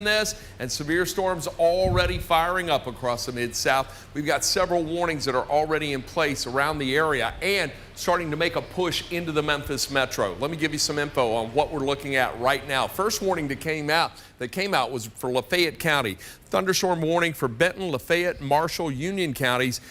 this, and severe storms already firing up across the Mid-South. We've got several warnings that are already in place around the area and starting to make a push into the Memphis metro. Let me give you some info on what we're looking at right now. First warning that came out was for Lafayette County. Thunderstorm warning for Benton, Lafayette, Marshall, Union counties.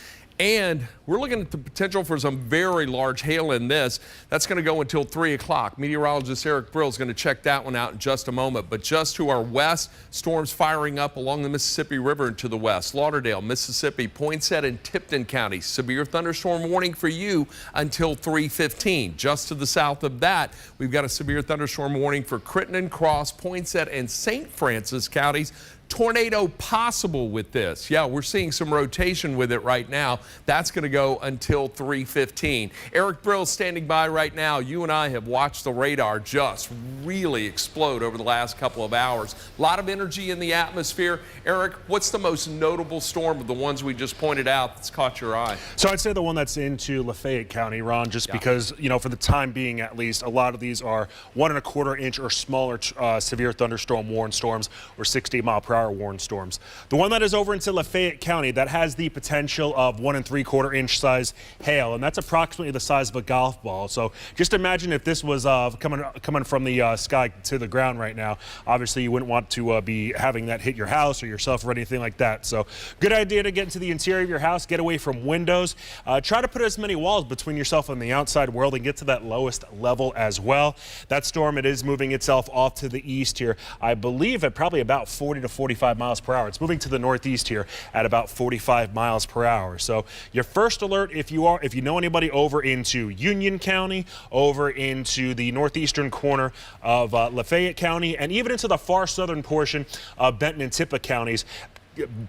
And we're looking at the potential for some very large hail in this. That's going to go until 3 o'clock. Meteorologist Eric Brill is going to check that one out in just a moment. But just to our west, storms firing up along the Mississippi River and to the west. Lauderdale, Mississippi, Poinsett, and Tipton counties. Severe thunderstorm warning for you until 3:15. Just to the south of that, we've got a severe thunderstorm warning for Crittenden, Cross, Poinsett, and St. Francis counties. Tornado possible with this. Yeah, we're seeing some rotation with it right now. That's going to go until 3:15. Eric Brill standing by right now. You and I have watched the radar just really explode over the last couple of hours. A lot of energy in the atmosphere. Eric, what's the most notable storm of the ones we just pointed out that's caught your eye? So I'd say the one that's into Lafayette County, Ron, just because, you know, for the time being at least, a lot of these are 1 1/4 inch or smaller severe thunderstorm warned storms or 60-mile-per-hour warned storms. The one that is over into Lafayette County, that has the potential of 1 3/4 inch size hail, and that's approximately the size of a golf ball. So just imagine if this was coming from the sky to the ground right now. Obviously, you wouldn't want to be having that hit your house or yourself or anything like that. So good idea to get into the interior of your house, get away from windows. Try to put as many walls between yourself and the outside world and get to that lowest level as well. That storm, it is moving itself off to the east here. I believe at probably about 40 to 45 miles per hour. It's moving to the northeast here at about 45 miles per hour. So your first alert, if you know anybody over into Union County, over into the northeastern corner of Lafayette County, and even into the far southern portion of Benton and Tippah counties,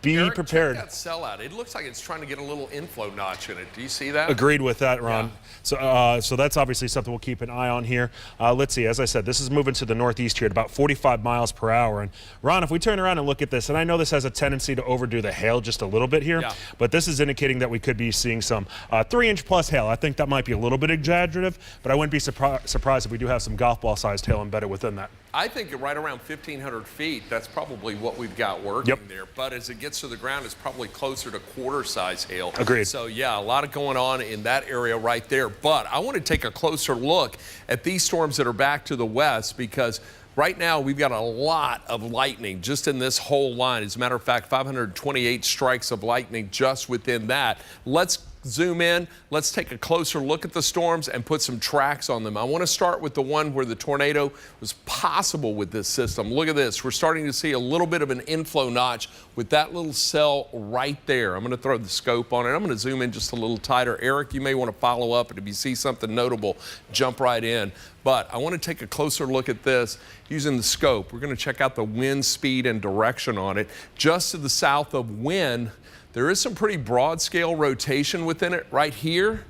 be Eric, prepared. Check that sellout. It looks like it's trying to get a little inflow notch in it. Do you see that? Agreed with that, Ron. Yeah. So that's obviously something we'll keep an eye on here. Let's see. As I said, this is moving to the northeast here at about 45 miles per hour. And Ron, if we turn around and look at this, and I know this has a tendency to overdo the hail just a little bit here, but this is indicating that we could be seeing some 3-inch plus hail. I think that might be a little bit exaggerative, but I wouldn't be surprised if we do have some golf ball sized hail embedded within that. I think right around 1,500 feet, that's probably what we've got working there. But as it gets to the ground, it's probably closer to quarter-size hail. Agreed. So, yeah, a lot of going on in that area right there. But I want to take a closer look at these storms that are back to the west, because right now we've got a lot of lightning just in this whole line. As a matter of fact, 528 strikes of lightning just within that. Let's zoom in. Let's take a closer look at the storms and put some tracks on them. I want to start with the one where the tornado was possible with this system. Look at this. We're starting to see a little bit of an inflow notch with that little cell right there. I'm going to throw the scope on it. I'm going to zoom in just a little tighter. Eric, you may want to follow up, and if you see something notable, jump right in. But I want to take a closer look at this using the scope. We're going to check out the wind speed and direction on it. Just to the south of wind, there is some pretty broad scale rotation within it right here,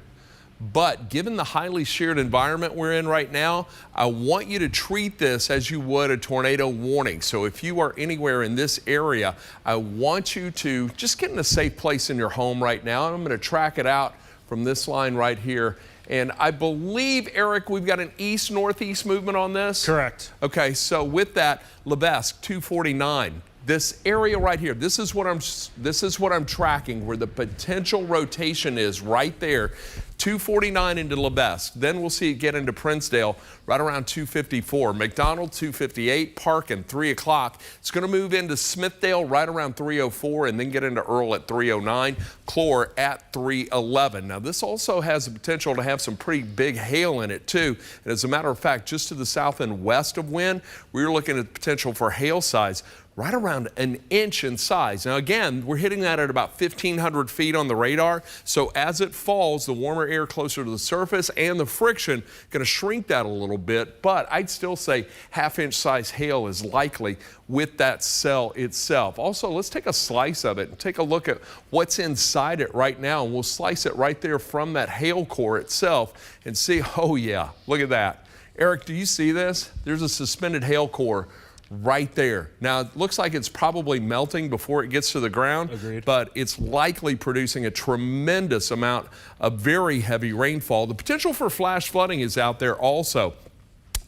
but given the highly sheared environment we're in right now, I want you to treat this as you would a tornado warning. So if you are anywhere in this area, I want you to just get in a safe place in your home right now. And I'm going to track it out from this line right here. And I believe, Eric, we've got an east-northeast movement on this? Correct. Okay, so with that, Lebesque, 249. This area right here, this is what I'm tracking, where the potential rotation is right there. 249 into Lebesque. Then we'll see it get into Princedale right around 254. McDonald, 258. Parkin, 3 o'clock. It's going to move into Smithdale right around 304 and then get into Earl at 309. Clore at 311. Now, this also has the potential to have some pretty big hail in it, too. And as a matter of fact, just to the south and west of Wynn, we're looking at the potential for hail size right around 1 inch in size. Now again, we're hitting that at about 1,500 feet on the radar. So as it falls, the warmer air closer to the surface and the friction going to shrink that a little bit. But I'd still say 1/2 inch size hail is likely with that cell itself. Also, let's take a slice of it and take a look at what's inside it right now. And we'll slice it right there from that hail core itself and see, oh yeah, look at that. Eric, do you see this? There's a suspended hail core right there. Now, it looks like it's probably melting before it gets to the ground. Agreed. But it's likely producing a tremendous amount of very heavy rainfall. The potential for flash flooding is out there also.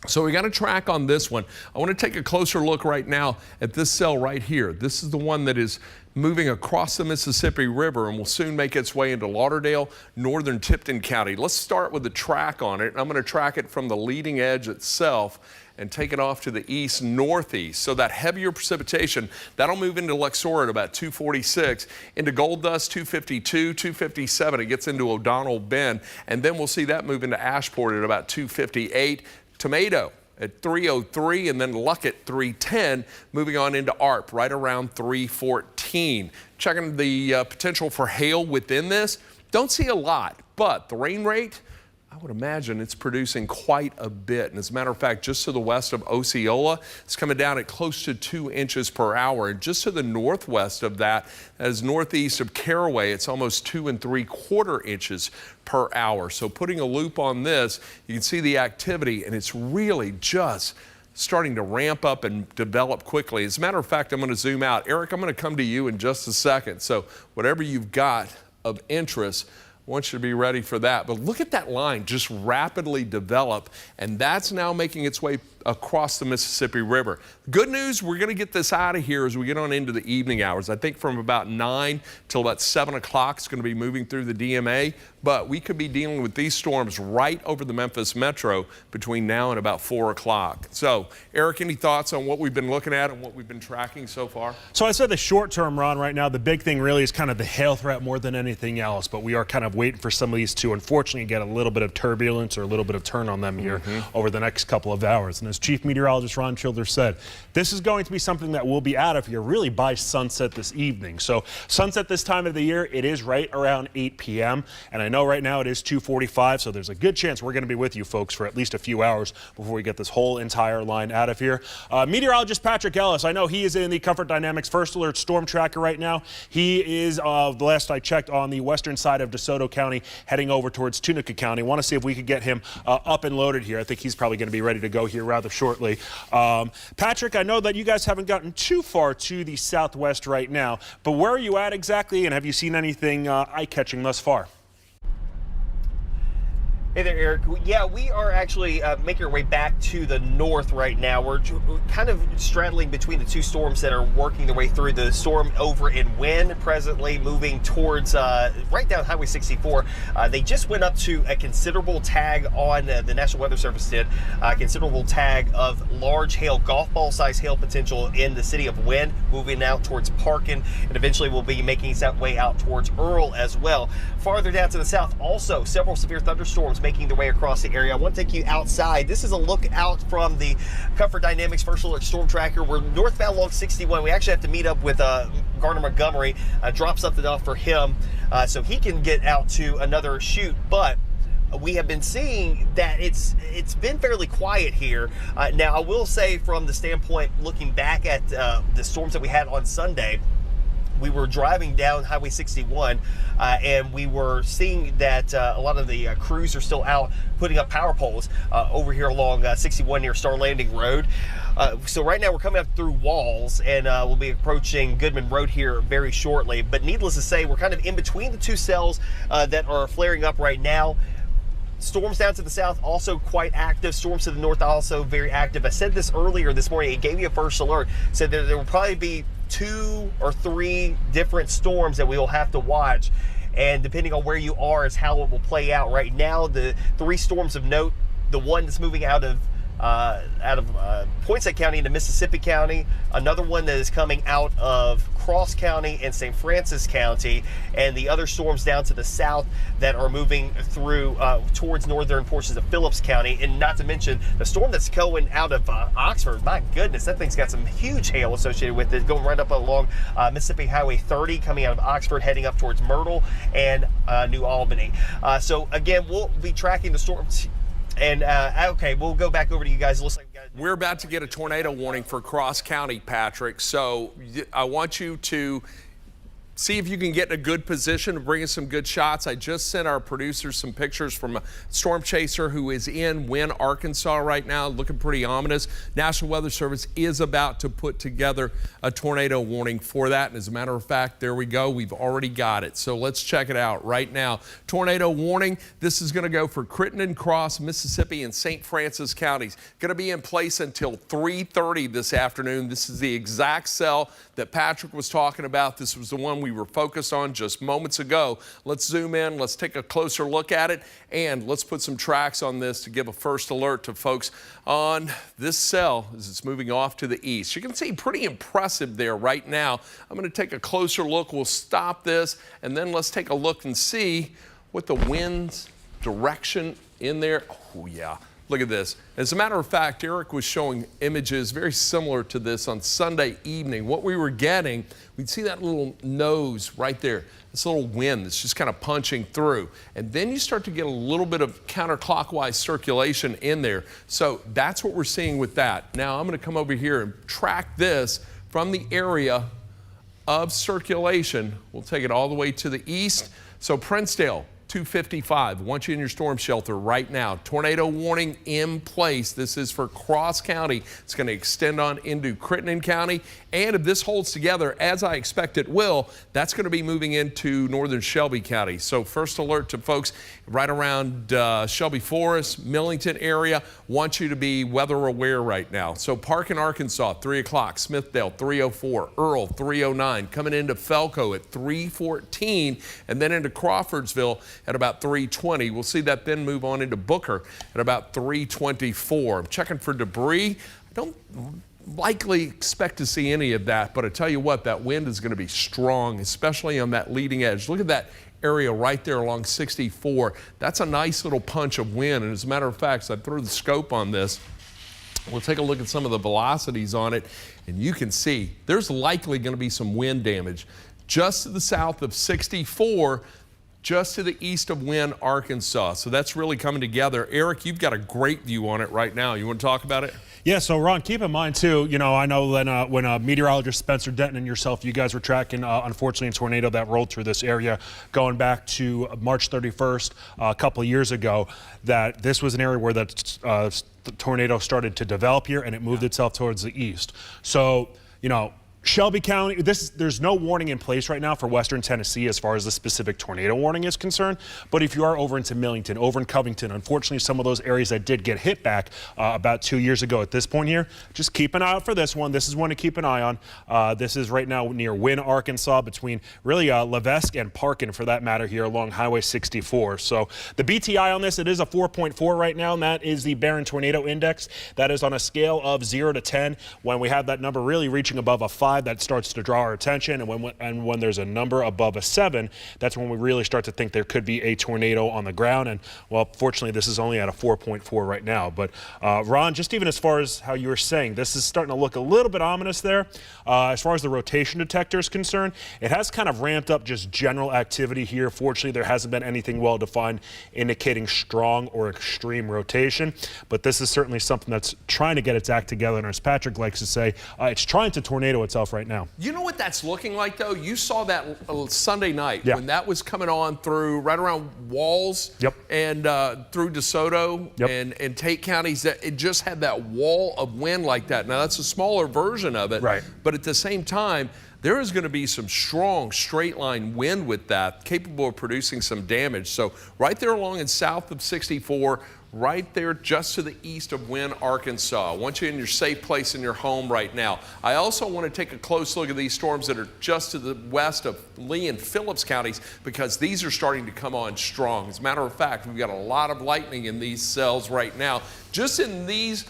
So we got a track on this one. I want to take a closer look right now at this cell right here. This is the one that is moving across the Mississippi River and will soon make its way into Lauderdale, northern Tipton County. Let's start with the track on it. I'm going to track it from the leading edge itself and take it off to the east-northeast. So that heavier precipitation, that'll move into Luxor at about 246, into Gold Dust 252, 257. It gets into O'Donnell Bend, and then we'll see that move into Ashport at about 258. Tomato at 303, and then Luck at 310, moving on into ARP right around 314. Checking the potential for hail within this. Don't see a lot, but the rain rate, I would imagine it's producing quite a bit. And as a matter of fact, just to the west of Osceola, it's coming down at close to 2 inches per hour. And just to the northwest of that, as northeast of Caraway, it's almost 2 3/4 inches per hour. So putting a loop on this, you can see the activity, and it's really just starting to ramp up and develop quickly. As a matter of fact, I'm going to zoom out. Eric, I'm going to come to you in just a second. So whatever you've got of interest, I want you to be ready for that. But look at that line just rapidly develop, and that's now making its way across the Mississippi River. Good news, we're going to get this out of here as we get on into the evening hours. I think from about 9 till about 7 o'clock it's going to be moving through the DMA, but we could be dealing with these storms right over the Memphis metro between now and about 4 o'clock. So, Eric, any thoughts on what we've been looking at and what we've been tracking so far? So I said the short term, Ron, right now, the big thing really is kind of the hail threat more than anything else, but we are kind of waiting for some of these to unfortunately get a little bit of turbulence or a little bit of turn on them here over the next couple of hours. And as Chief Meteorologist Ron Childers said, this is going to be something that will be out of here really by sunset this evening. So sunset this time of the year, it is right around 8 p.m. And I know right now it is 2:45, so there's a good chance we're going to be with you folks for at least a few hours before we get this whole entire line out of here. Meteorologist Patrick Ellis, I know he is in the Comfort Dynamics First Alert Storm Tracker right now. He is, the last I checked, on the western side of DeSoto County, heading over towards Tunica County. Want to see if we could get him up and loaded here. I think he's probably going to be ready to go here rather shortly. Patrick, I know that you guys haven't gotten too far to the southwest right now, but where are you at exactly, and have you seen anything eye-catching thus far? Hey there, Eric. Yeah, we are actually making our way back to the north right now. We're kind of straddling between the two storms that are working their way through. The storm over in Wynn, presently moving towards right down Highway 64. They just went up to a considerable tag on the National Weather Service did, a considerable tag of large hail, golf ball size hail potential in the city of Wynn, moving out towards Parkin, and eventually will be making its way out towards Earl as well. Farther down to the south, also several severe thunderstorms making their way across the area. I want to take you outside. This is a look out from the Comfort Dynamics First Alert Storm Tracker. We're northbound along 61. We actually have to meet up with Garner Montgomery, drop something off for him so he can get out to another shoot. But we have been seeing that it's been fairly quiet here. Now, I will say, from the standpoint looking back at the storms that we had on Sunday, we were driving down Highway 61 and we were seeing that a lot of the crews are still out putting up power poles over here along 61 near Star Landing Road. So right now we're coming up through Walls, and we'll be approaching Goodman Road here very shortly. But needless to say, we're kind of in between the two cells that are flaring up right now. Storms down to the south also quite active. Storms to the north also very active. I said this earlier this morning. It gave you a first alert. Said that there will probably be 2 or 3 different storms that we will have to watch. And depending on where you are is how it will play out. Right now, the 3 storms of note, the one that's moving out of Poinsett County into Mississippi County, another one that is coming out of Cross County and St. Francis County, and the other storms down to the south that are moving through towards northern portions of Phillips County, and not to mention the storm that's going out of Oxford. My goodness, that thing's got some huge hail associated with it, going right up along Mississippi Highway 30, coming out of Oxford, heading up towards Myrtle and New Albany. So again, we'll be tracking the storms. And okay, we'll go back over to you guys. It looks like we're about to get a tornado warning for Cross County, Patrick. So I want you to see if you can get in a good position to bring us some good shots. I just sent our producers some pictures from a storm chaser who is in Wynne, Arkansas right now, looking pretty ominous. National Weather Service is about to put together a tornado warning for that. And as a matter of fact, there we go. We've already got it. So let's check it out right now. Tornado warning. This is going to go for Crittenden Cross, Mississippi, and St. Francis counties. Going to be in place until 3:30 this afternoon. This is the exact cell that Patrick was talking about. This was the one we were focused on just moments ago. Let's zoom in. Let's take a closer look at it, and let's put some tracks on this to give a first alert to folks on this cell as it's moving off to the east. You can see pretty impressive there right now. I'm going to take a closer look. We'll stop this, and then let's take a look and see what the wind's direction in there. Oh, yeah. Look at this. As a matter of fact, Eric was showing images very similar to this on Sunday evening. What we were getting, we'd see that little nose right there, this little wind that's just kind of punching through. And then you start to get a little bit of counterclockwise circulation in there. So that's what we're seeing with that. Now I'm going to come over here and track this from the area of circulation. We'll take it all the way to the east. So Princedale, 255. Want you in your storm shelter right now. Tornado warning in place. This is for Cross County. It's going to extend on into Crittenden County. And if this holds together, as I expect it will, that's going to be moving into northern Shelby County. So first alert to folks right around Shelby Forest, Millington area. Want you to be weather aware right now. So Park in Arkansas, 3 o'clock. Smithdale, 3:04. Earl, 3:09. Coming into Felco at 3:14. And then into Crawfordsville at about 3:20. We'll see that then move on into Booker at about 3:24. I'm checking for debris. I don't likely expect to see any of that, but I tell you what, that wind is going to be strong, especially on that leading edge. Look at that area right there along 64. That's a nice little punch of wind. And as a matter of fact, as I throw the scope on this, we'll take a look at some of the velocities on it, and you can see there's likely going to be some wind damage just to the south of 64, just to the east of Wynne, Arkansas. So that's really coming together. Eric, you've got a great view on it right now. You want to talk about it? Yeah, so Ron, keep in mind too, I know when meteorologist Spencer Denton and yourself, you guys were tracking, unfortunately, a tornado that rolled through this area going back to March 31st, a couple of years ago, that this was an area where the tornado started to develop here and it moved itself towards the east. So, Shelby County, there's no warning in place right now for Western Tennessee as far as the specific tornado warning is concerned. But if you are over into Millington, over in Covington, unfortunately some of those areas that did get hit back about 2 years ago at this point here, just keep an eye out for this one. This is one to keep an eye on. This is right now near Wynne, Arkansas, between really Levesque and Parkin for that matter here along Highway 64. So the BTI on this, it is a 4.4 right now, and that is the Barron Tornado Index. That is on a scale of 0 to 10. When we have that number really reaching above a 5, that starts to draw our attention, and when there's a number above a 7, that's when we really start to think there could be a tornado on the ground. And well, fortunately, this is only at a 4.4 right now. But Ron, just even as far as how you were saying, this is starting to look a little bit ominous there. As far as the rotation detector is concerned, it has kind of ramped up just general activity here. Fortunately, there hasn't been anything well defined indicating strong or extreme rotation, but this is certainly something that's trying to get its act together. And as Patrick likes to say, it's trying to tornado itself right now. You know what that's looking like, though? You saw that Sunday night when that was coming on through right around Walls and through DeSoto and Tate counties. That it just had that wall of wind like that. Now, that's a smaller version of it, but at the same time, there is going to be some strong straight line wind with that, capable of producing some damage. So right there along in south of 64, right there just to the east of Wynne, Arkansas. I want you in your safe place in your home right now. I also want to take a close look at these storms that are just to the west of Lee and Phillips counties, because these are starting to come on strong. As a matter of fact, we've got a lot of lightning in these cells right now. Just in these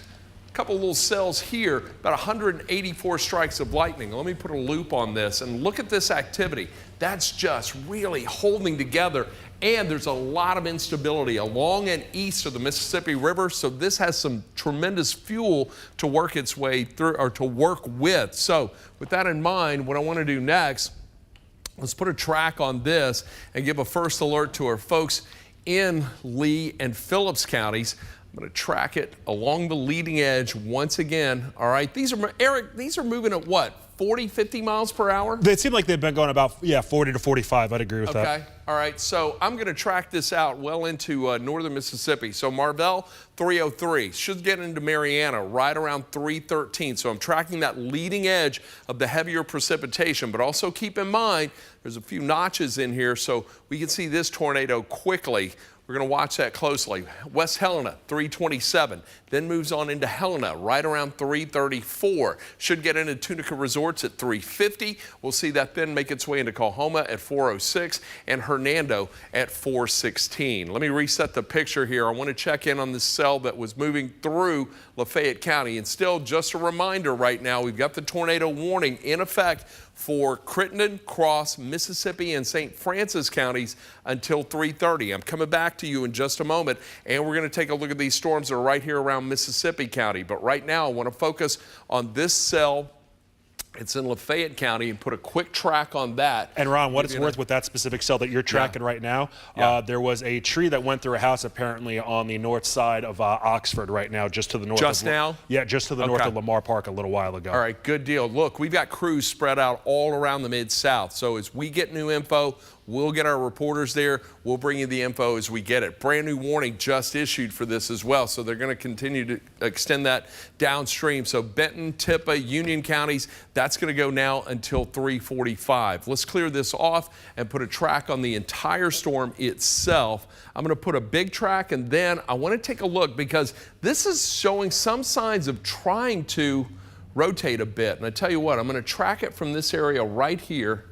couple little cells here, about 184 strikes of lightning. Let me put a loop on this and look at this activity. That's just really holding together, and there's a lot of instability along and east of the Mississippi River, so this has some tremendous fuel to work its way through, or to work with. So with that in mind, what I want to do next, let's put a track on this and give a first alert to our folks in Lee and Phillips counties. I'm going to track it along the leading edge once again. All right, these are, Eric, these are moving at what? 40, 50 miles per hour? They seem like they've been going about, 40 to 45. I'd agree with that. Okay. All right. So I'm going to track this out well into northern Mississippi. So Marvell, 303. Should get into Mariana right around 313. So I'm tracking that leading edge of the heavier precipitation. But also keep in mind, there's a few notches in here, so we can see this tornado quickly. We're going to watch that closely. West Helena, 327, then moves on into Helena right around 334. Should get into Tunica Resorts at 350. We'll see that then make its way into Coahoma at 406 and Hernando at 416. Let me reset the picture here. I want to check in on this cell that was moving through Lafayette County. And still, just a reminder right now, we've got the tornado warning in effect for Crittenden, Cross, Mississippi, and St. Francis counties until 3:30. I'm coming back to you in just a moment, and we're going to take a look at these storms that are right here around Mississippi County. But right now, I want to focus on this cell. It's in Lafayette County, and put a quick track on that. And Ron, what it's worth with that specific cell that you're tracking right now, there was a tree that went through a house apparently on the north side of Oxford right now, just to the north. Just now? Yeah, just to the north of Lamar Park a little while ago. All right, good deal. Look, we've got crews spread out all around the Mid-South. So as we get new info, we'll get our reporters there. We'll bring you the info as we get it. Brand new warning just issued for this as well. So they're going to continue to extend that downstream. So Benton, Tippah, Union counties, that's going to go now until 3:45. Let's clear this off and put a track on the entire storm itself. I'm going to put a big track, and then I want to take a look because this is showing some signs of trying to rotate a bit. And I tell you what, I'm going to track it from this area right here.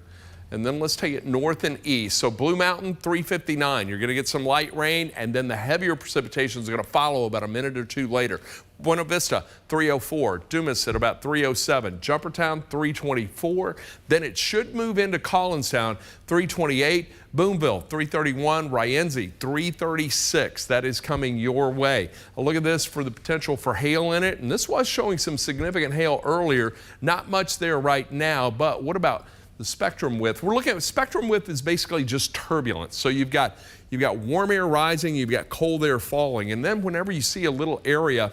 And then let's take it north and east. So Blue Mountain, 359. You're going to get some light rain, and then the heavier precipitation is going to follow about a minute or two later. Buena Vista, 304. Dumas at about 307. Jumpertown, 324. Then it should move into Collinstown, 328. Boonville, 331. Rienzi, 336. That is coming your way. A look at this for the potential for hail in it. And this was showing some significant hail earlier. Not much there right now, but what about the spectrum width? We're looking at spectrum width is basically just turbulence. So you've got warm air rising, you've got cold air falling, and then whenever you see a little area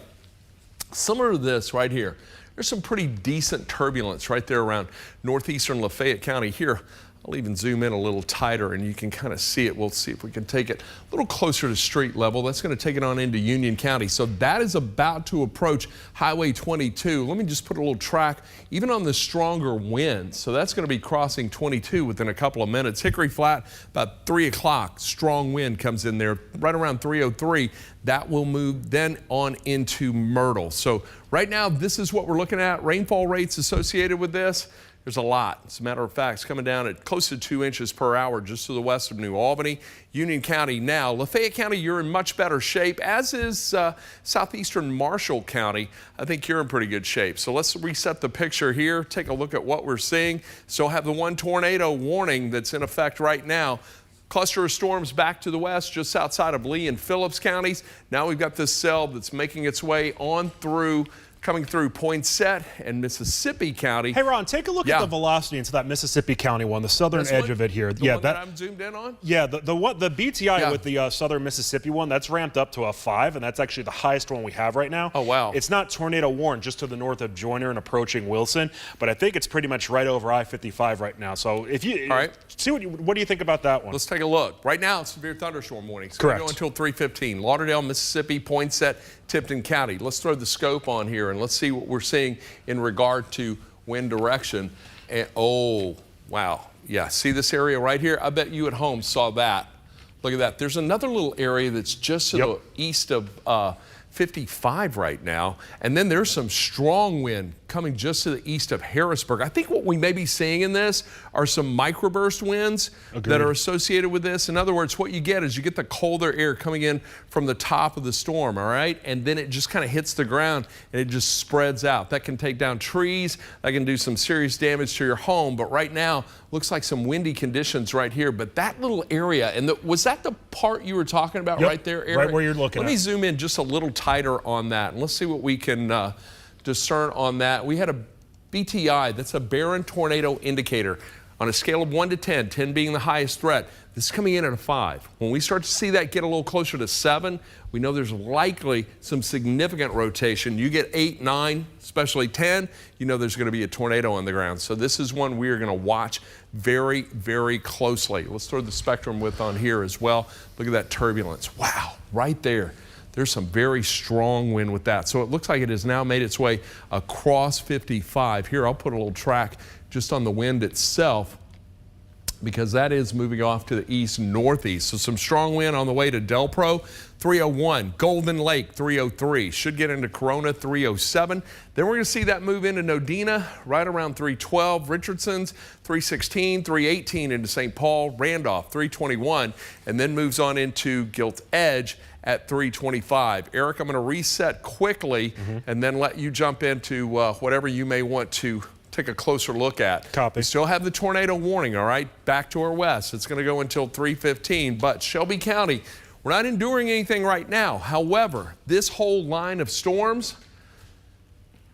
similar to this right here, there's some pretty decent turbulence right there around northeastern Lafayette County here. I'll even zoom in a little tighter and you can kind of see it. We'll see if we can take it a little closer to street level. That's going to take it on into Union County. So that is about to approach Highway 22. Let me just put a little track even on the stronger winds. So that's going to be crossing 22 within a couple of minutes. Hickory Flat, about 3 o'clock, strong wind comes in there right around 3:03. That will move then on into Myrtle. So right now, this is what we're looking at. Rainfall rates associated with this. There's a lot. As a matter of fact, it's coming down at close to 2 inches per hour just to the west of New Albany. Union County now. Lafayette County, you're in much better shape, as is southeastern Marshall County. I think you're in pretty good shape. So let's reset the picture here, take a look at what we're seeing. Still have the one tornado warning that's in effect right now. Cluster of storms back to the west, just outside of Lee and Phillips counties. Now we've got this cell that's making its way on through, coming through Poinsett and Mississippi County. Hey, Ron, take a look at the velocity into that Mississippi County one, the southern edge of it here. The one that I'm zoomed in on? Yeah, the BTI with the southern Mississippi one, that's ramped up to a 5, and that's actually the highest one we have right now. Oh, wow. It's not tornado warned, just to the north of Joyner and approaching Wilson, but I think it's pretty much right over I-55 right now. So if you see what do you think about that one? Let's take a look. Right now, it's severe thunderstorm warning. It's Correct. going to go until 3:15. Lauderdale, Mississippi, Poinsett, Tipton County. Let's throw the scope on here and let's see what we're seeing in regard to wind direction. And, oh, wow. Yeah, see this area right here? I bet you at home saw that. Look at that. There's another little area that's just to the east of 55 right now. And then there's some strong wind coming just to the east of Harrisburg. I think what we may be seeing in this are some microburst winds that are associated with this. In other words, what you get is you get the colder air coming in from the top of the storm, all right? And then it just kind of hits the ground and it just spreads out. That can take down trees. That can do some serious damage to your home. But right now, looks like some windy conditions right here. But that little area, and was that the part you were talking about right there, Eric? Right where you're looking at. Let me zoom in just a little tighter on that. And let's see what we can discern on that. We had a BTI, that's a barren tornado indicator. On a scale of 1 to 10, 10 being the highest threat, this is coming in at a 5. When we start to see that get a little closer to 7, we know there's likely some significant rotation. You get 8, 9, especially 10, you know there's going to be a tornado on the ground. So this is one we are going to watch very, very closely. Let's throw the spectrum width on here as well. Look at that turbulence. Wow, right there. There's some very strong wind with that. So it looks like it has now made its way across 55. Here, I'll put a little track just on the wind itself, because that is moving off to the east-northeast. So some strong wind on the way to Del Pro, 301. Golden Lake, 303. Should get into Corona, 307. Then we're going to see that move into Nodina right around 312. Richardson's, 316, 318 into St. Paul. Randolph, 321. And then moves on into Gilt Edge at 325. Eric, I'm going to reset quickly and then let you jump into whatever you may want to take a closer look at. Copy. We still have the tornado warning, all right, back to our west. It's going to go until 3:15, but Shelby County, we're not enduring anything right now. However, this whole line of storms,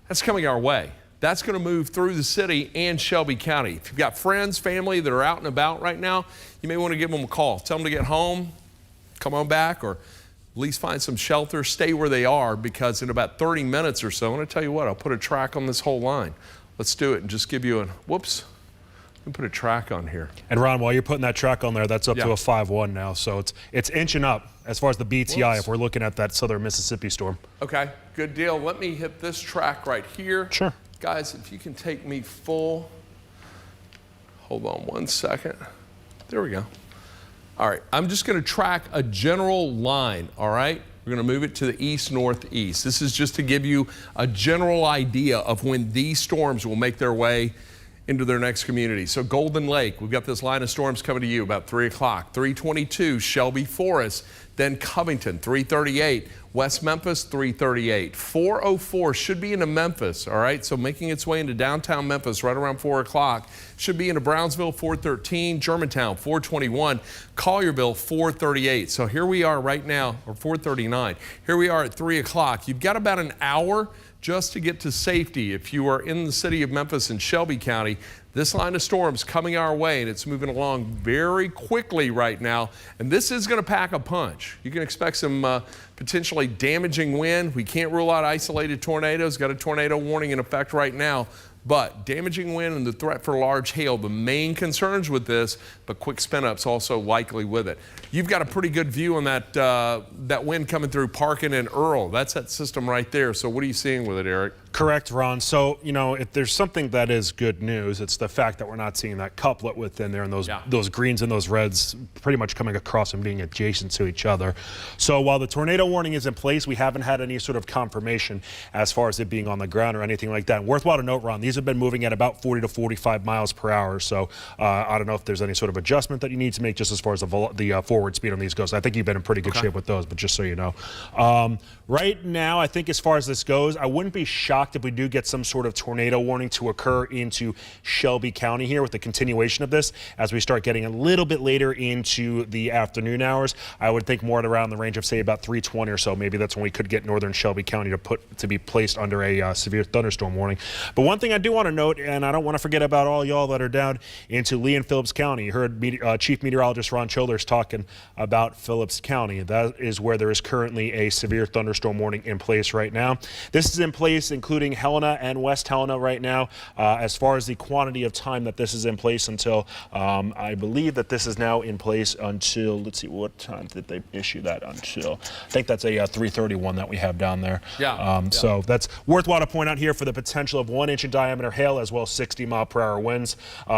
that's coming our way. That's going to move through the city and Shelby County. If you've got friends, family that are out and about right now, you may want to give them a call. Tell them to get home, come on back, or at least find some shelter, stay where they are, because in about 30 minutes or so, I'm going to tell you what, I'll put a track on this whole line. Let's do it and just give you a, whoops, let me put a track on here. And Ron, while you're putting that track on there, that's up to a 5-1 now. So it's inching up as far as the BTI if we're looking at that southern Mississippi storm. Okay, good deal. Let me hit this track right here. Sure. Guys, if you can take me full, hold on one second. There we go. All right, I'm just going to track a general line, all right? We're going to move it to the east-northeast. This is just to give you a general idea of when these storms will make their way into their next community. So Golden Lake, we've got this line of storms coming to you about 3 o'clock. 322, Shelby Forest, then Covington, 338. West Memphis, 338. 404 should be into Memphis, all right? So making its way into downtown Memphis right around 4 o'clock. Should be into Brownsville, 413. Germantown, 421. Collierville, 438. So here we are right now, or 439. Here we are at 3 o'clock. You've got about an hour just to get to safety. If you are in the city of Memphis and Shelby County, this line of storms coming our way, and it's moving along very quickly right now. And this is going to pack a punch. You can expect some potentially damaging wind. We can't rule out isolated tornadoes. Got a tornado warning in effect right now. But damaging wind and the threat for large hail, the main concerns with this, but quick spin-ups also likely with it. You've got a pretty good view on that, that wind coming through Parkin and Earl. That's that system right there. So what are you seeing with it, Eric? Correct, Ron. So, you know, if there's something that is good news, it's the fact that we're not seeing that couplet within there and those greens and those reds pretty much coming across and being adjacent to each other. So while the tornado warning is in place, we haven't had any sort of confirmation as far as it being on the ground or anything like that. And worthwhile to note, Ron, these have been moving at about 40 to 45 miles per hour. So I don't know if there's any sort of adjustment that you need to make just as far as the forward speed on these goes. I think you've been in pretty good shape with those, but just so you know. Right now, I think as far as this goes, I wouldn't be shocked if we do get some sort of tornado warning to occur into Shelby County here with the continuation of this as we start getting a little bit later into the afternoon hours. I would think more at around the range of, say, about 3:20 or so. Maybe that's when we could get northern Shelby County to be placed under a severe thunderstorm warning. But one thing I do want to note, and I don't want to forget about all y'all that are down into Lee and Phillips County. You heard Chief Meteorologist Ron Childers talking about Phillips County. That is where there is currently a severe thunderstorm warning in place right now. This is in place including Helena and West Helena right now. As far as the quantity of time that this is in place until, I believe that this is now in place until, let's see, what time did they issue that until? I think that's a 3:31 that we have down there. So that's worthwhile to point out here for the potential of 1 inch in diameter hail as well as 60-mile-per-hour winds.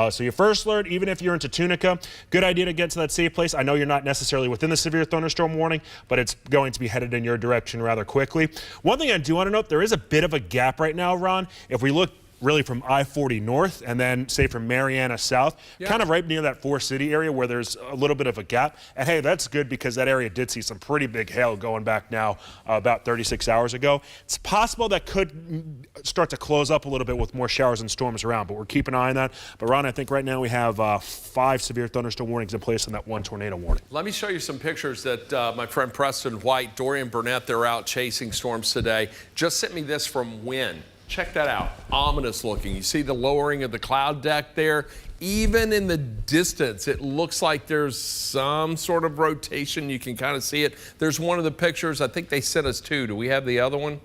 So your first alert, even if you're into Tunica, good idea to get to that safe place. I know you're not necessarily within the severe thunderstorm warning, but it's going to be headed in your direction rather quickly. One thing I do want to note, there is a bit of a gap right now, Ron. If we look really from I-40 north and then say from Mariana south, kind of right near that Forest City area where there's a little bit of a gap. And hey, that's good because that area did see some pretty big hail going back now about 36 hours ago. It's possible that could start to close up a little bit with more showers and storms around, but we're keeping an eye on that. But Ron, I think right now we have 5 severe thunderstorm warnings in place and that 1 tornado warning. Let me show you some pictures that my friend Preston White, Dorian Burnett, they're out chasing storms today. Just sent me this from Wynn. Check that out, ominous looking. You see the lowering of the cloud deck there. Even in the distance, it looks like there's some sort of rotation. You can kind of see it. There's one of the pictures. I think they sent us two. Do we have the other one?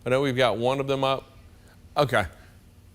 I know we've got one of them up. Okay.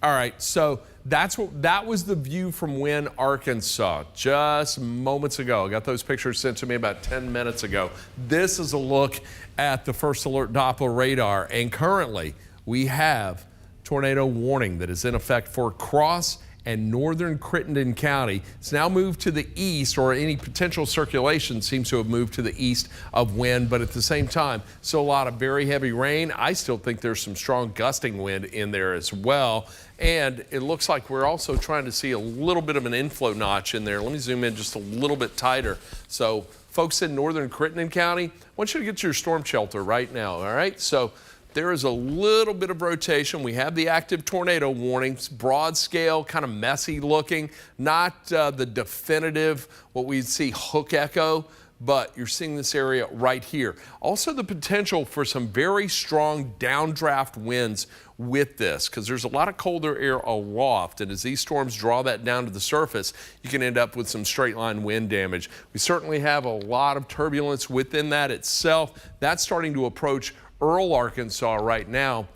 All right. So that was the view from Wynne, Arkansas, just moments ago. I got those pictures sent to me about 10 minutes ago. This is a look at the first alert Doppler radar, and currently we have tornado warning that is in effect for Cross and northern Crittenden County. It's now moved to the east, or any potential circulation seems to have moved to the east of Wynne, but at the same time, still a lot of very heavy rain. I still think there's some strong gusting wind in there as well. And it looks like we're also trying to see a little bit of an inflow notch in there. Let me zoom in just a little bit tighter. So folks in northern Crittenden County, I want you to get to your storm shelter right now, all right? So there is a little bit of rotation. We have the active tornado warnings, broad scale, kind of messy looking, not the definitive, what we'd see hook echo, but you're seeing this area right here. Also the potential for some very strong downdraft winds with this, because there's a lot of colder air aloft, and as these storms draw that down to the surface, you can end up with some straight line wind damage. We certainly have a lot of turbulence within that itself. That's starting to approach Earl, Arkansas right now.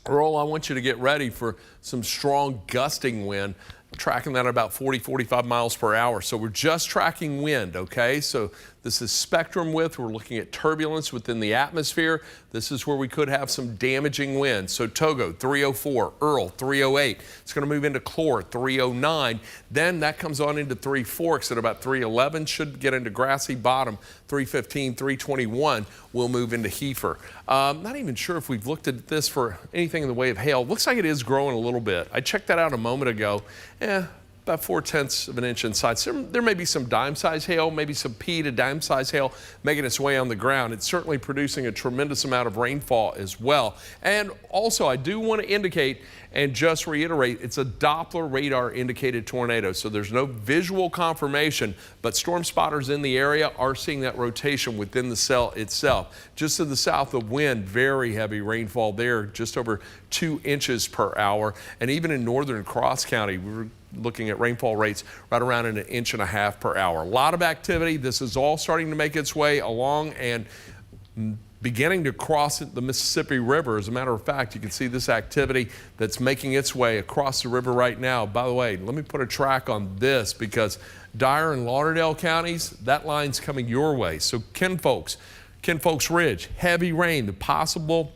Earl, I want you to get ready for some strong gusting wind. Tracking that at about 40, 45 miles per hour. So we're just tracking wind, okay? So this is spectrum width. We're looking at turbulence within the atmosphere. This is where we could have some damaging winds. So Togo, 304, Earl, 308. It's going to move into Clore, 309. Then that comes on into Three Forks at about 311. Should get into Grassy Bottom, 315, 321. We'll move into Heifer. Not even sure if we've looked at this for anything in the way of hail. Looks like it is growing a little bit. I checked that out a moment ago. About 4/10 of an inch in size. There may be some dime-size hail, maybe some pea to dime-size hail making its way on the ground. It's certainly producing a tremendous amount of rainfall as well. And also, I do want to indicate and just reiterate, it's a Doppler radar indicated tornado, so there's no visual confirmation, but storm spotters in the area are seeing that rotation within the cell itself. Just to the south of Wynne, very heavy rainfall there, just over 2 inches per hour. And even in northern Cross County, we're looking at rainfall rates right around 1.5 inches per hour. A lot of activity. This is all starting to make its way along and beginning to cross the Mississippi River. As a matter of fact, you can see this activity that's making its way across the river right now. By the way, let me put a track on this, because Dyer and Lauderdale counties, that line's coming your way. So Ken Folks Ridge, heavy rain, the possible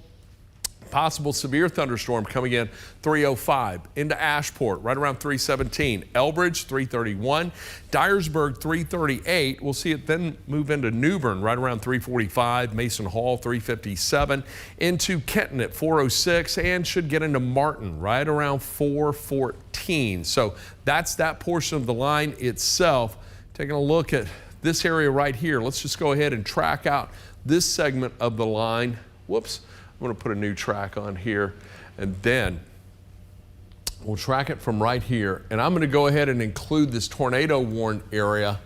severe thunderstorm coming in 305 into Ashport right around 317, Elbridge 331, Dyersburg 338. We'll see it then move into New Bern right around 345, Mason Hall 357, into Kenton at 406, and should get into Martin right around 414. So that's that portion of the line itself. Taking a look at this area right here, let's just go ahead and track out this segment of the line. Whoops. I'm going to put a new track on here, and then we'll track it from right here. And I'm going to go ahead and include this tornado warned area,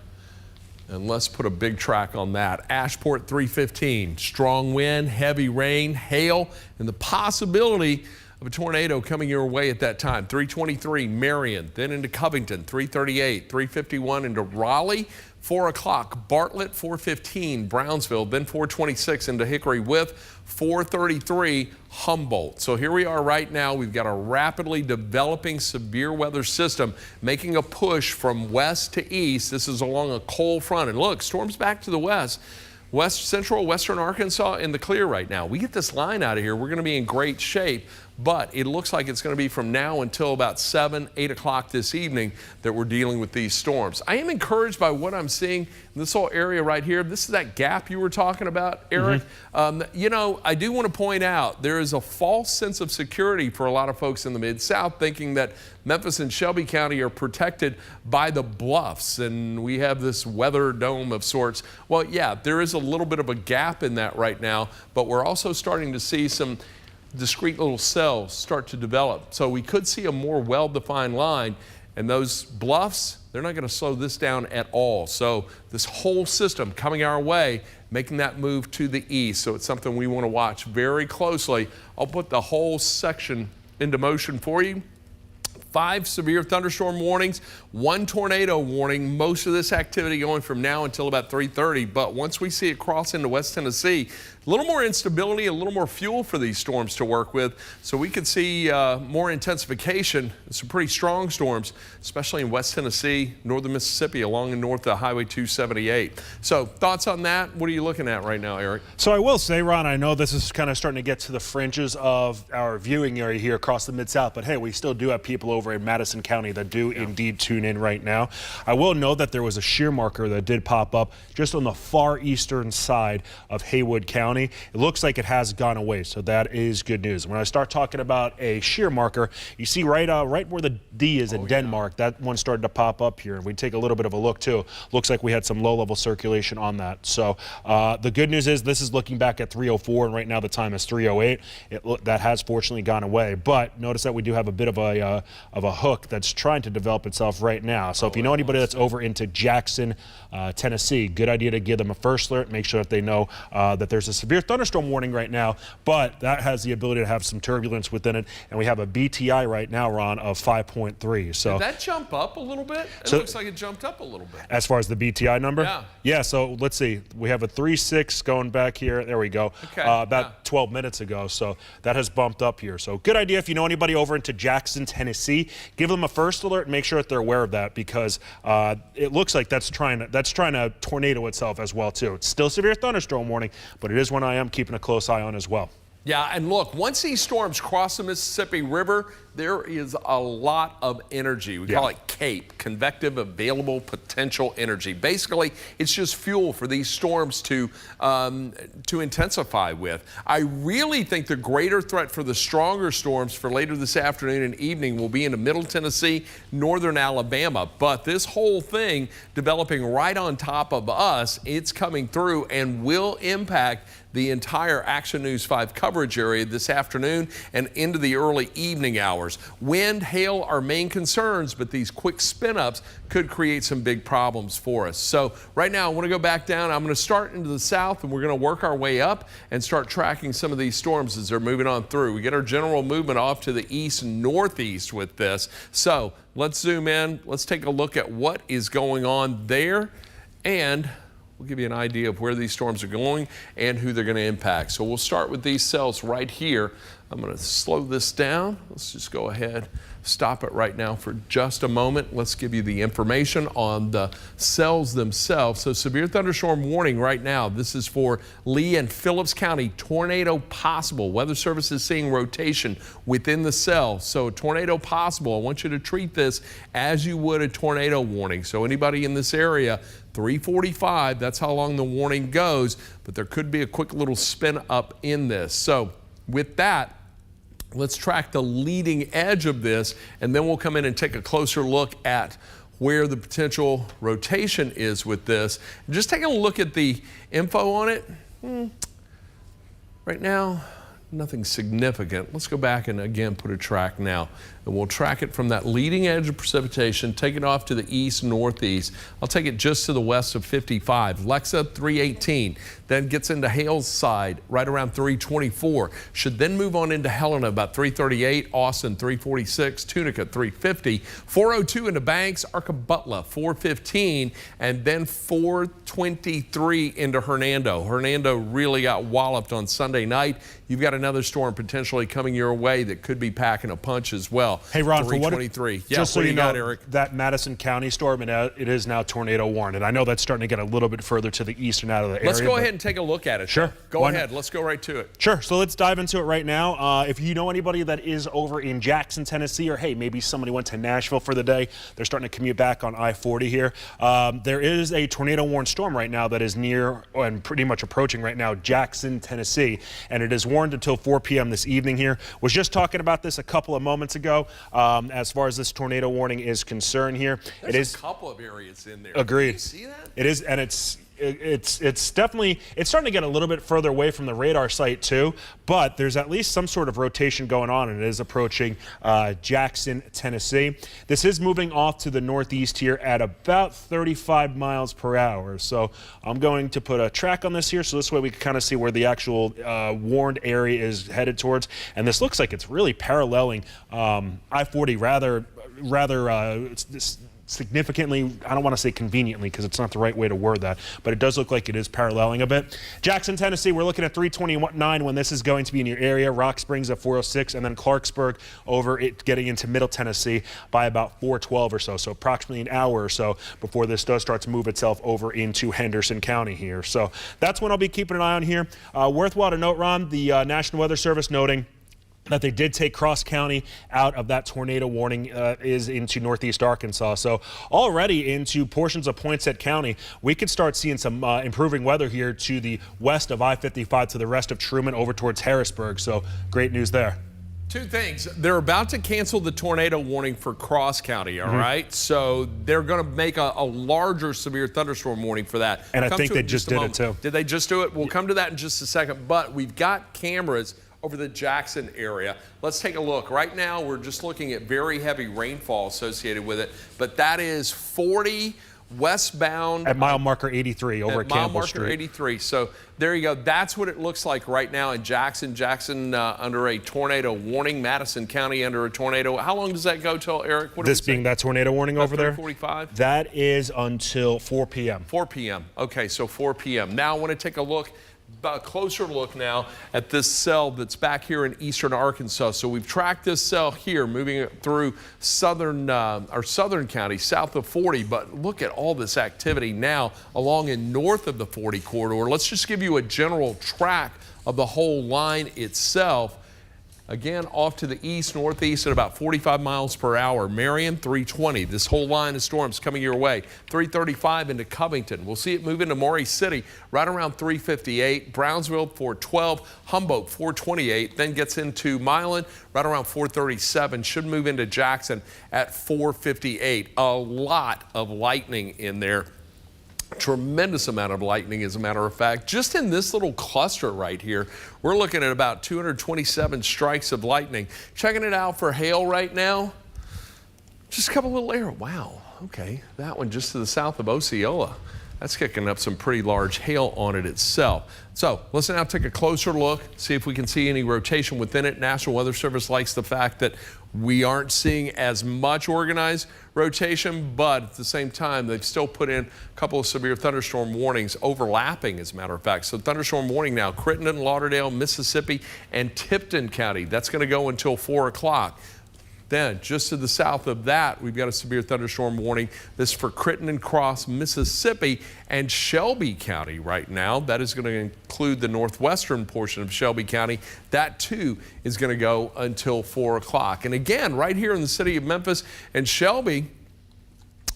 and let's put a big track on that. Ashport 315, strong wind, heavy rain, hail, and the possibility of a tornado coming your way at that time. 323, Marion, then into Covington, 338, 351 into Raleigh, 4 o'clock, Bartlett, 415, Brownsville, then 426 into Hickory with 433, Humboldt. So here we are right now. We've got a rapidly developing severe weather system making a push from west to east. This is along a cold front. And look, storms back to the west. Central, western Arkansas in the clear right now. We get this line out of here, we're going to be in great shape, but it looks like it's going to be from now until about 7, 8 o'clock this evening that we're dealing with these storms. I am encouraged by what I'm seeing in this whole area right here. This is that gap you were talking about, Eric. You know, I do want to point out there is a false sense of security for a lot of folks in the Mid-South, thinking that Memphis and Shelby County are protected by the bluffs and we have this weather dome of sorts. Well, yeah, there is a little bit of a gap in that right now, but we're also starting to see some discrete little cells start to develop. So we could see a more well-defined line, and those bluffs, they're not going to slow this down at all. So this whole system coming our way making that move to the east. So it's something we want to watch very closely. I'll put the whole section into motion for you. 5 severe thunderstorm warnings, 1 tornado warning. Most of this activity going from now until about 3:30. But once we see it cross into West Tennessee, a little more instability, a little more fuel for these storms to work with. So we could see more intensification, some pretty strong storms, especially in West Tennessee, northern Mississippi, along and north of Highway 278. So thoughts on that? What are you looking at right now, Eric? So I will say, Ron, I know this is kind of starting to get to the fringes of our viewing area here across the Mid-South, but hey, we still do have people over in Madison County that do indeed tune in right now. I will note that there was a shear marker that did pop up just on the far eastern side of Haywood County. It looks like it has gone away, so that is good news. When I start talking about a shear marker, you see right where the D is in Denmark, that one started to pop up here. And we take a little bit of a look too. Looks like we had some low-level circulation on that. So the good news is this is looking back at 3:04, and right now the time is 3:08. That has fortunately gone away, but notice that we do have a bit of a hook that's trying to develop itself right now. So if you know anybody that's over into Jackson, Tennessee, good idea to give them a first alert. Make sure that they know that there's a severe thunderstorm warning right now, but that has the ability to have some turbulence within it. And we have a BTI right now, Ron, of 5.3. So did that jump up a little bit? It looks like it jumped up a little bit. As far as the BTI number? Yeah. Yeah, so let's see. We have a 3.6 going back here. There we go. Okay. About 12 minutes ago. So that has bumped up here. So good idea if you know anybody over into Jackson, Tennessee, give them a first alert and make sure that they're aware of that, because it looks like that's trying to tornado itself as well too. It's still severe thunderstorm warning, but it is one I am keeping a close eye on as well. Yeah, and look, once these storms cross the Mississippi River, there is a lot of energy. We call it CAPE, convective available potential energy. Basically, it's just fuel for these storms to intensify with. I really think the greater threat for the stronger storms for later this afternoon and evening will be into Middle Tennessee, northern Alabama. But this whole thing developing right on top of us, it's coming through and will impact the entire Action News 5 coverage area this afternoon and into the early evening hours. Wind, hail are main concerns, but these quick spin-ups could create some big problems for us. So right now, I want to go back down. I'm going to start into the south, and we're going to work our way up and start tracking some of these storms as they're moving on through. We get our general movement off to the east and northeast with this. So let's zoom in. Let's take a look at what is going on there, and we'll give you an idea of where these storms are going and who they're going to impact. So we'll start with these cells right here. I'm going to slow this down. Let's just go ahead, stop it right now for just a moment. Let's give you the information on the cells themselves. So severe thunderstorm warning right now. This is for Lee and Phillips County. Tornado possible. Weather Service is seeing rotation within the cell. So tornado possible. I want you to treat this as you would a tornado warning. So anybody in this area, 3:45, that's how long the warning goes, but there could be a quick little spin up in this. So with that, let's track the leading edge of this, and then we'll come in and take a closer look at where the potential rotation is with this. Just taking a look at the info on it. Right now, nothing significant. Let's go back and again put a track now, and we'll track it from that leading edge of precipitation, take it off to the east northeast. I'll take it just to the west of 55. Lexa 318, then gets into Hale's side right around 324. Should then move on into Helena about 338, Austin 346, Tunica 350, 402 into Banks, Arcabutla 415, and then 423 into Hernando. Hernando really got walloped on Sunday night. You've got another storm potentially coming your way that could be packing a punch as well. Hey, Ron, for what, just so you know, Eric? That Madison County storm, it is now tornado warned. And I know that's starting to get a little bit further to the eastern out of the area. Let's go ahead and take a look at it. Sure. Go ahead. Let's go right to it. Sure. So let's dive into it right now. If you know anybody that is over in Jackson, Tennessee, or hey, maybe somebody went to Nashville for the day, they're starting to commute back on I-40 here. There is a tornado warned storm right now that is near and pretty much approaching right now Jackson, Tennessee. And it is warned until 4 p.m. this evening here. Was just talking about this a couple of moments ago. As far as this tornado warning is concerned here, There's a couple of areas in there. Agreed. Can you see that? It is, and it's it's definitely, it's starting to get a little bit further away from the radar site too, but there's at least some sort of rotation going on, and it is approaching Jackson, Tennessee. This is moving off to the northeast here at about 35 miles per hour. So I'm going to put a track on this here, so this way we can kind of see where the actual warned area is headed towards. And this looks like it's really paralleling I-40 rather significantly. I don't want to say conveniently because it's not the right way to word that, but it does look like it is paralleling a bit. Jackson, Tennessee, we're looking at 329 when this is going to be in your area. Rock Springs at 406, and then Clarksburg over it getting into Middle Tennessee by about 412 or so. So approximately an hour or so before this does start to move itself over into Henderson County here. So that's when I'll be keeping an eye on here. Worthwhile to note, Ron, the National Weather Service noting that they did take Cross County out of that tornado warning is into northeast Arkansas. So already into portions of Poinsett County, we could start seeing some improving weather here to the west of I-55 to the rest of Truman over towards Harrisburg. So great news there. Two things. They're about to cancel the tornado warning for Cross County, all right? So they're going to make a larger severe thunderstorm warning for that. And I think they just did it too. Did they just do it? We'll come to that in just a second. But we've got cameras over the Jackson area. Let's take a look. Right now, we're just looking at very heavy rainfall associated with it, but that is 40 westbound. At mile marker 83 over at Campbell Street. Mile marker 83. So there you go. That's what it looks like right now in Jackson. Jackson under a tornado warning. Madison County under a tornado. How long does that go till, Eric? What this being that tornado warning over there? 45? That is until 4 p.m. 4 p.m. Okay, so 4 p.m. Now I want to take a look, a closer look now at this cell that's back here in eastern Arkansas. So we've tracked this cell here moving it through southern county, south of 40, but look at all this activity now along and north of the 40 corridor. Let's just give you a general track of the whole line itself. Again, off to the east, northeast at about 45 miles per hour. Marion, 320. This whole line of storms coming your way. 335 into Covington. We'll see it move into Maury City right around 358. Brownsville, 412. Humboldt, 428. Then gets into Milan right around 437. Should move into Jackson at 458. A lot of lightning in there. Tremendous amount of lightning, as a matter of fact. Just in this little cluster right here, we're looking at about 227 strikes of lightning. Checking it out for hail right now. Just a couple little arrows. Wow, okay. That one just to the south of Osceola. That's kicking up some pretty large hail on it itself. So let's now take a closer look, see if we can see any rotation within it. National Weather Service likes the fact that we aren't seeing as much organized rotation, but at the same time, they've still put in a couple of severe thunderstorm warnings overlapping, as a matter of fact. So thunderstorm warning now, Crittenden, Lauderdale, Mississippi, and Tipton County. That's going to go until 4 o'clock. Then, just to the south of that, we've got a severe thunderstorm warning. This is for Crittenden Cross, Mississippi, and Shelby County right now. That is going to include the northwestern portion of Shelby County. That, too, is going to go until 4 o'clock. And again, right here in the city of Memphis and Shelby,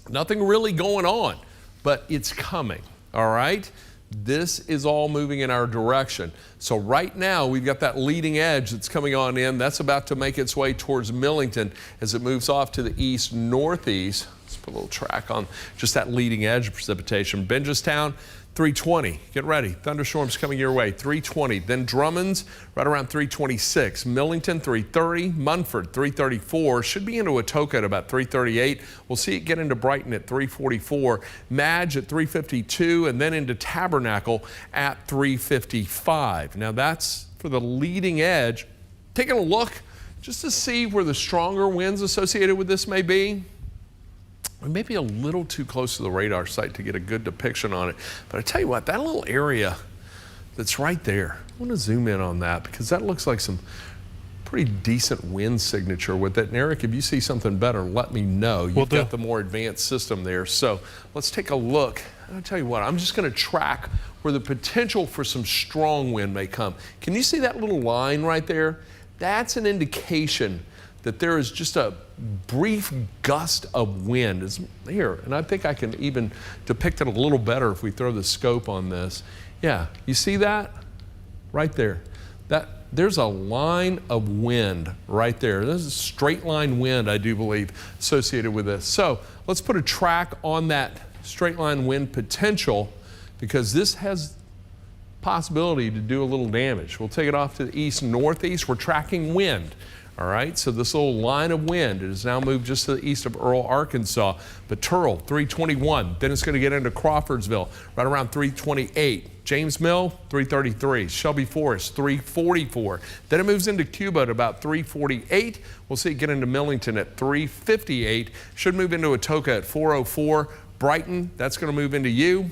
nothing really going on, but it's coming, all right? This is all moving in our direction. So right now we've got that leading edge that's coming on in. That's about to make its way towards Millington as it moves off to the east northeast. Let's put a little track on just that leading edge of precipitation. Benjastown, 320. Get ready. Thunderstorms coming your way. 320. Then Drummond's right around 326. Millington, 330. Munford, 334. Should be into Atoka at about 338. We'll see it get into Brighton at 344. Madge at 352. And then into Tabernacle at 355. Now that's for the leading edge. Taking a look just to see where the stronger winds associated with this may be. We may be a little too close to the radar site to get a good depiction on it. But I tell you what, that little area that's right there, I want to zoom in on that because that looks like some pretty decent wind signature with it. And Eric, if you see something better, let me know. You've got the more advanced system there. So let's take a look. I'll tell you what, I'm just going to track where the potential for some strong wind may come. Can you see that little line right there? That's an indication that there is just a brief gust of wind is here. And I think I can even depict it a little better if we throw the scope on this. Yeah, you see that? Right there. There's a line of wind right there. There's a straight line wind, I do believe, associated with this. So let's put a track on that straight line wind potential because this has possibility to do a little damage. We'll take it off to the east and northeast. We're tracking wind. All right, so this little line of wind has now moved just to the east of Earl, Arkansas. But Turl, 321. Then it's going to get into Crawfordsville right around 328. James Mill, 333. Shelby Forest, 344. Then it moves into Cuba at about 348. We'll see it get into Millington at 358. Should move into Atoka at 404. Brighton, that's going to move into you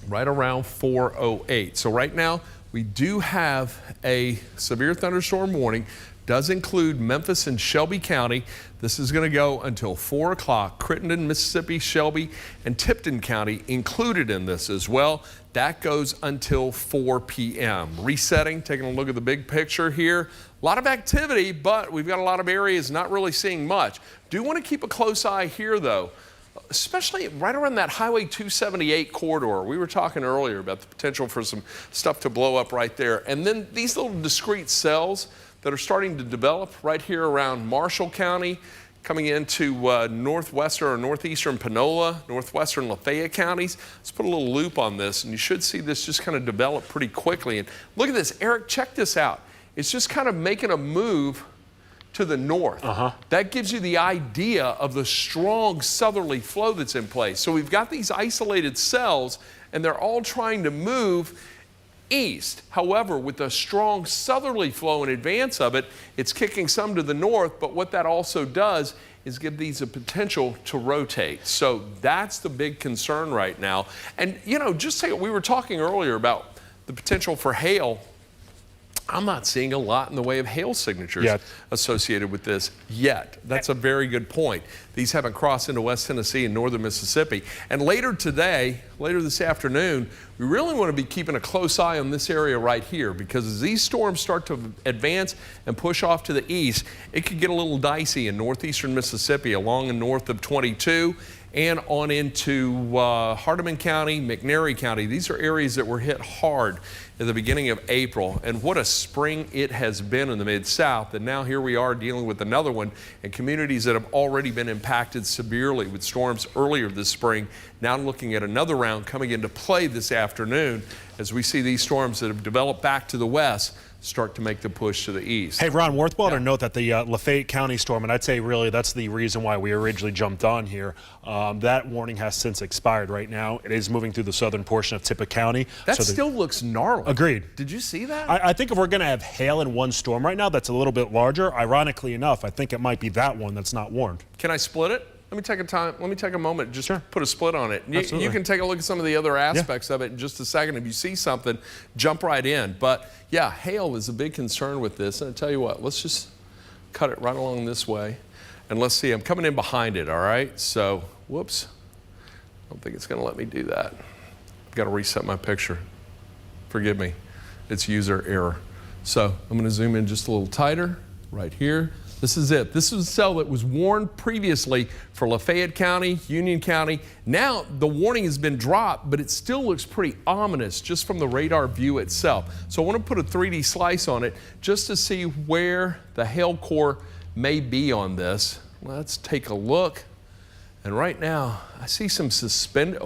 right around 408. So right now, we do have a severe thunderstorm warning. Does include Memphis and Shelby County. This is going to go until 4 o'clock. Crittenden, Mississippi, Shelby, and Tipton County included in this as well. That goes until 4 p.m. Resetting, taking a look at the big picture here. A lot of activity, but we've got a lot of areas not really seeing much. Do want to keep a close eye here, though, especially right around that Highway 278 corridor. We were talking earlier about the potential for some stuff to blow up right there. And then these little discrete cells that are starting to develop right here around Marshall County, coming into northwestern or northeastern Panola, northwestern Lafayette counties. Let's put a little loop on this, and you should see this just kind of develop pretty quickly. And look at this, Eric, check this out. It's just kind of making a move to the north. That gives you the idea of the strong southerly flow that's in place. So we've got these isolated cells, and they're all trying to move east. However, with a strong southerly flow in advance of it, it's kicking some to the north, but what that also does is give these a potential to rotate. So that's the big concern right now. And you know, just say we were talking earlier about the potential for hail. I'm not seeing a lot in the way of hail signatures associated with this yet. That's a very good point. These haven't crossed into West Tennessee and northern Mississippi. And later today, later this afternoon, we really want to be keeping a close eye on this area right here, because as these storms start to advance and push off to the east, it could get a little dicey in northeastern Mississippi along and north of 22 and on into Hardeman County, McNairy County. These are areas that were hit hard at the beginning of April, and what a spring it has been in the Mid-South. And now here we are dealing with another one, and communities that have already been impacted severely with storms earlier this spring, now looking at another round coming into play this afternoon as we see these storms that have developed back to the west start to make the push to the east. Hey, Ron, worthwhile to note that the Lafayette County storm, and I'd say really that's the reason why we originally jumped on here, that warning has since expired right now. It is moving through the southern portion of Tippah County. That still looks gnarly. Agreed. Did you see that? I think if we're going to have hail in one storm right now that's a little bit larger, ironically enough, I think it might be that one that's not warned. Can I split it? Let me take a moment, just put a split on it. Absolutely. You can take a look at some of the other aspects of it in just a second. If you see something, jump right in. But yeah, hail is a big concern with this. And I tell you what, let's just cut it right along this way. And let's see, I'm coming in behind it, all right? So, whoops. I don't think it's gonna let me do that. I've got to reset my picture. Forgive me, it's user error. So I'm gonna zoom in just a little tighter right here. This is it. This is a cell that was warned previously for Lafayette County, Union County. Now the warning has been dropped, but it still looks pretty ominous just from the radar view itself. So I want to put a 3D slice on it just to see where the hail core may be on this. Let's take a look. And right now I see some suspended,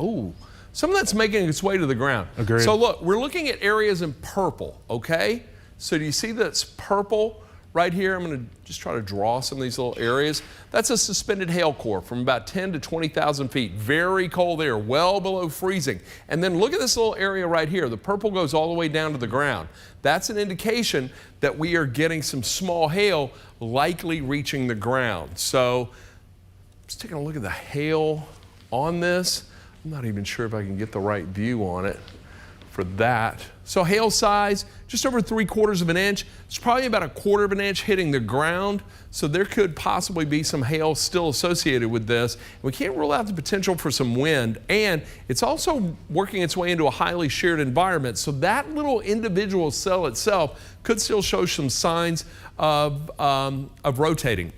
some of that's making its way to the ground. Agreed. So look, we're looking at areas in purple, okay? So do you see that's purple? Right here, I'm going to just try to draw some of these little areas. That's a suspended hail core from about 10 to 20,000 feet. Very cold air, well below freezing. And then look at this little area right here. The purple goes all the way down to the ground. That's an indication that we are getting some small hail likely reaching the ground. So just taking a look at the hail on this. I'm not even sure if I can get the right view on it for that. So hail size, just over 3/4 of an inch. It's probably about 1/4 of an inch hitting the ground. So there could possibly be some hail still associated with this. We can't rule out the potential for some wind, and it's also working its way into a highly sheared environment. So that little individual cell itself could still show some signs of rotating.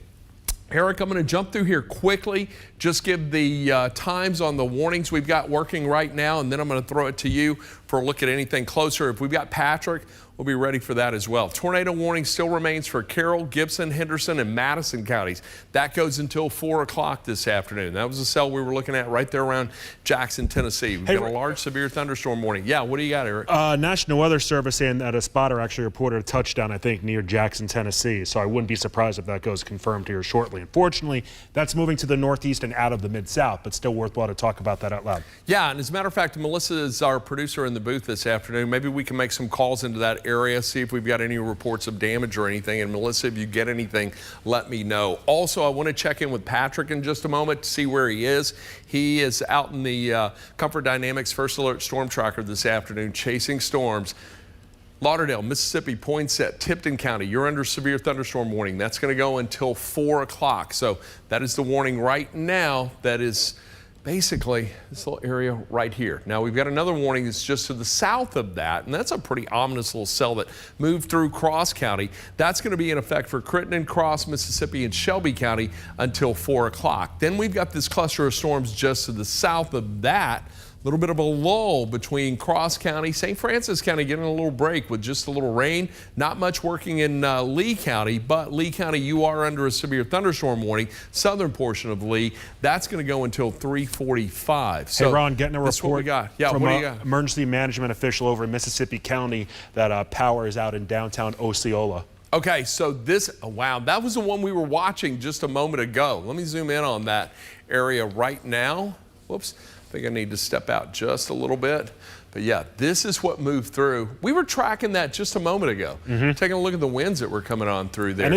Eric, I'm going to jump through here quickly, just give the times on the warnings we've got working right now, and then I'm going to throw it to you for a look at anything closer. If we've got Patrick, we'll be ready for that as well. Tornado warning still remains for Carroll, Gibson, Henderson, and Madison counties. That goes until 4 o'clock this afternoon. That was the cell we were looking at right there around Jackson, Tennessee. We've got a large severe thunderstorm warning. Yeah, what do you got, Eric? National Weather Service saying that a spotter actually reported a touchdown, I think, near Jackson, Tennessee. So I wouldn't be surprised if that goes confirmed here shortly. Unfortunately, that's moving to the northeast and out of the Mid-South, but still worthwhile to talk about that out loud. Yeah, and as a matter of fact, Melissa is our producer in the booth this afternoon. Maybe we can make some calls into that area, see if we've got any reports of damage or anything. And Melissa, if you get anything, let me know. Also, I want to check in with Patrick in just a moment to see where he is. He is out in the Comfort Dynamics First Alert Storm Tracker this afternoon, chasing storms. Lauderdale, Mississippi, Poinsett, Tipton County, you're under severe thunderstorm warning. That's going to go until 4 o'clock. So that is the warning right now. That is basically this little area right here. Now we've got another warning that's just to the south of that, and that's a pretty ominous little cell that moved through Cross County. That's going to be in effect for Crittenden, Cross, Mississippi, and Shelby County until 4 o'clock. Then we've got this cluster of storms just to the south of that. A little bit of a lull between Cross County, St. Francis County getting a little break with just a little rain. Not much working in Lee County, but Lee County, you are under a severe thunderstorm warning. Southern portion of Lee, that's going to go until 3:45. So hey, Ron, getting a report what we got. Yeah, from what do you got? Emergency management official over in Mississippi County that power is out in downtown Osceola. Okay, so this, wow, that was the one we were watching just a moment ago. Let me zoom in on that area right now. Whoops. I think I need to step out just a little bit. But yeah, this is what moved through. We were tracking that just a moment ago, taking a look at the winds that were coming on through there.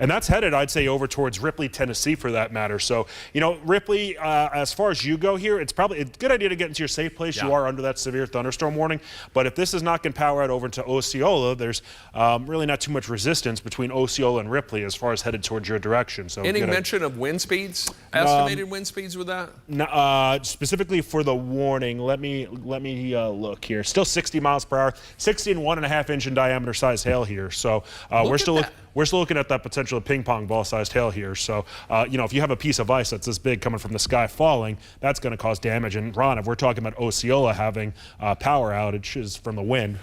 And that's headed, I'd say, over towards Ripley, Tennessee for that matter. So, you know, Ripley, as far as you go here, it's probably a good idea to get into your safe place. Yeah. You are under that severe thunderstorm warning. But if this is knocking power out over to Osceola, there's really not too much resistance between Osceola and Ripley as far as headed towards your direction. So any mention of wind speeds, estimated wind speeds with that? No, specifically for the warning, let me look here. Still 60 miles per hour, 60 and 1.5 inch in diameter size hail here. So we're still looking at that potential ping pong ball sized hail here. So, you know, if you have a piece of ice that's this big coming from the sky falling, that's going to cause damage. And Ron, if we're talking about Osceola having power outages from the wind,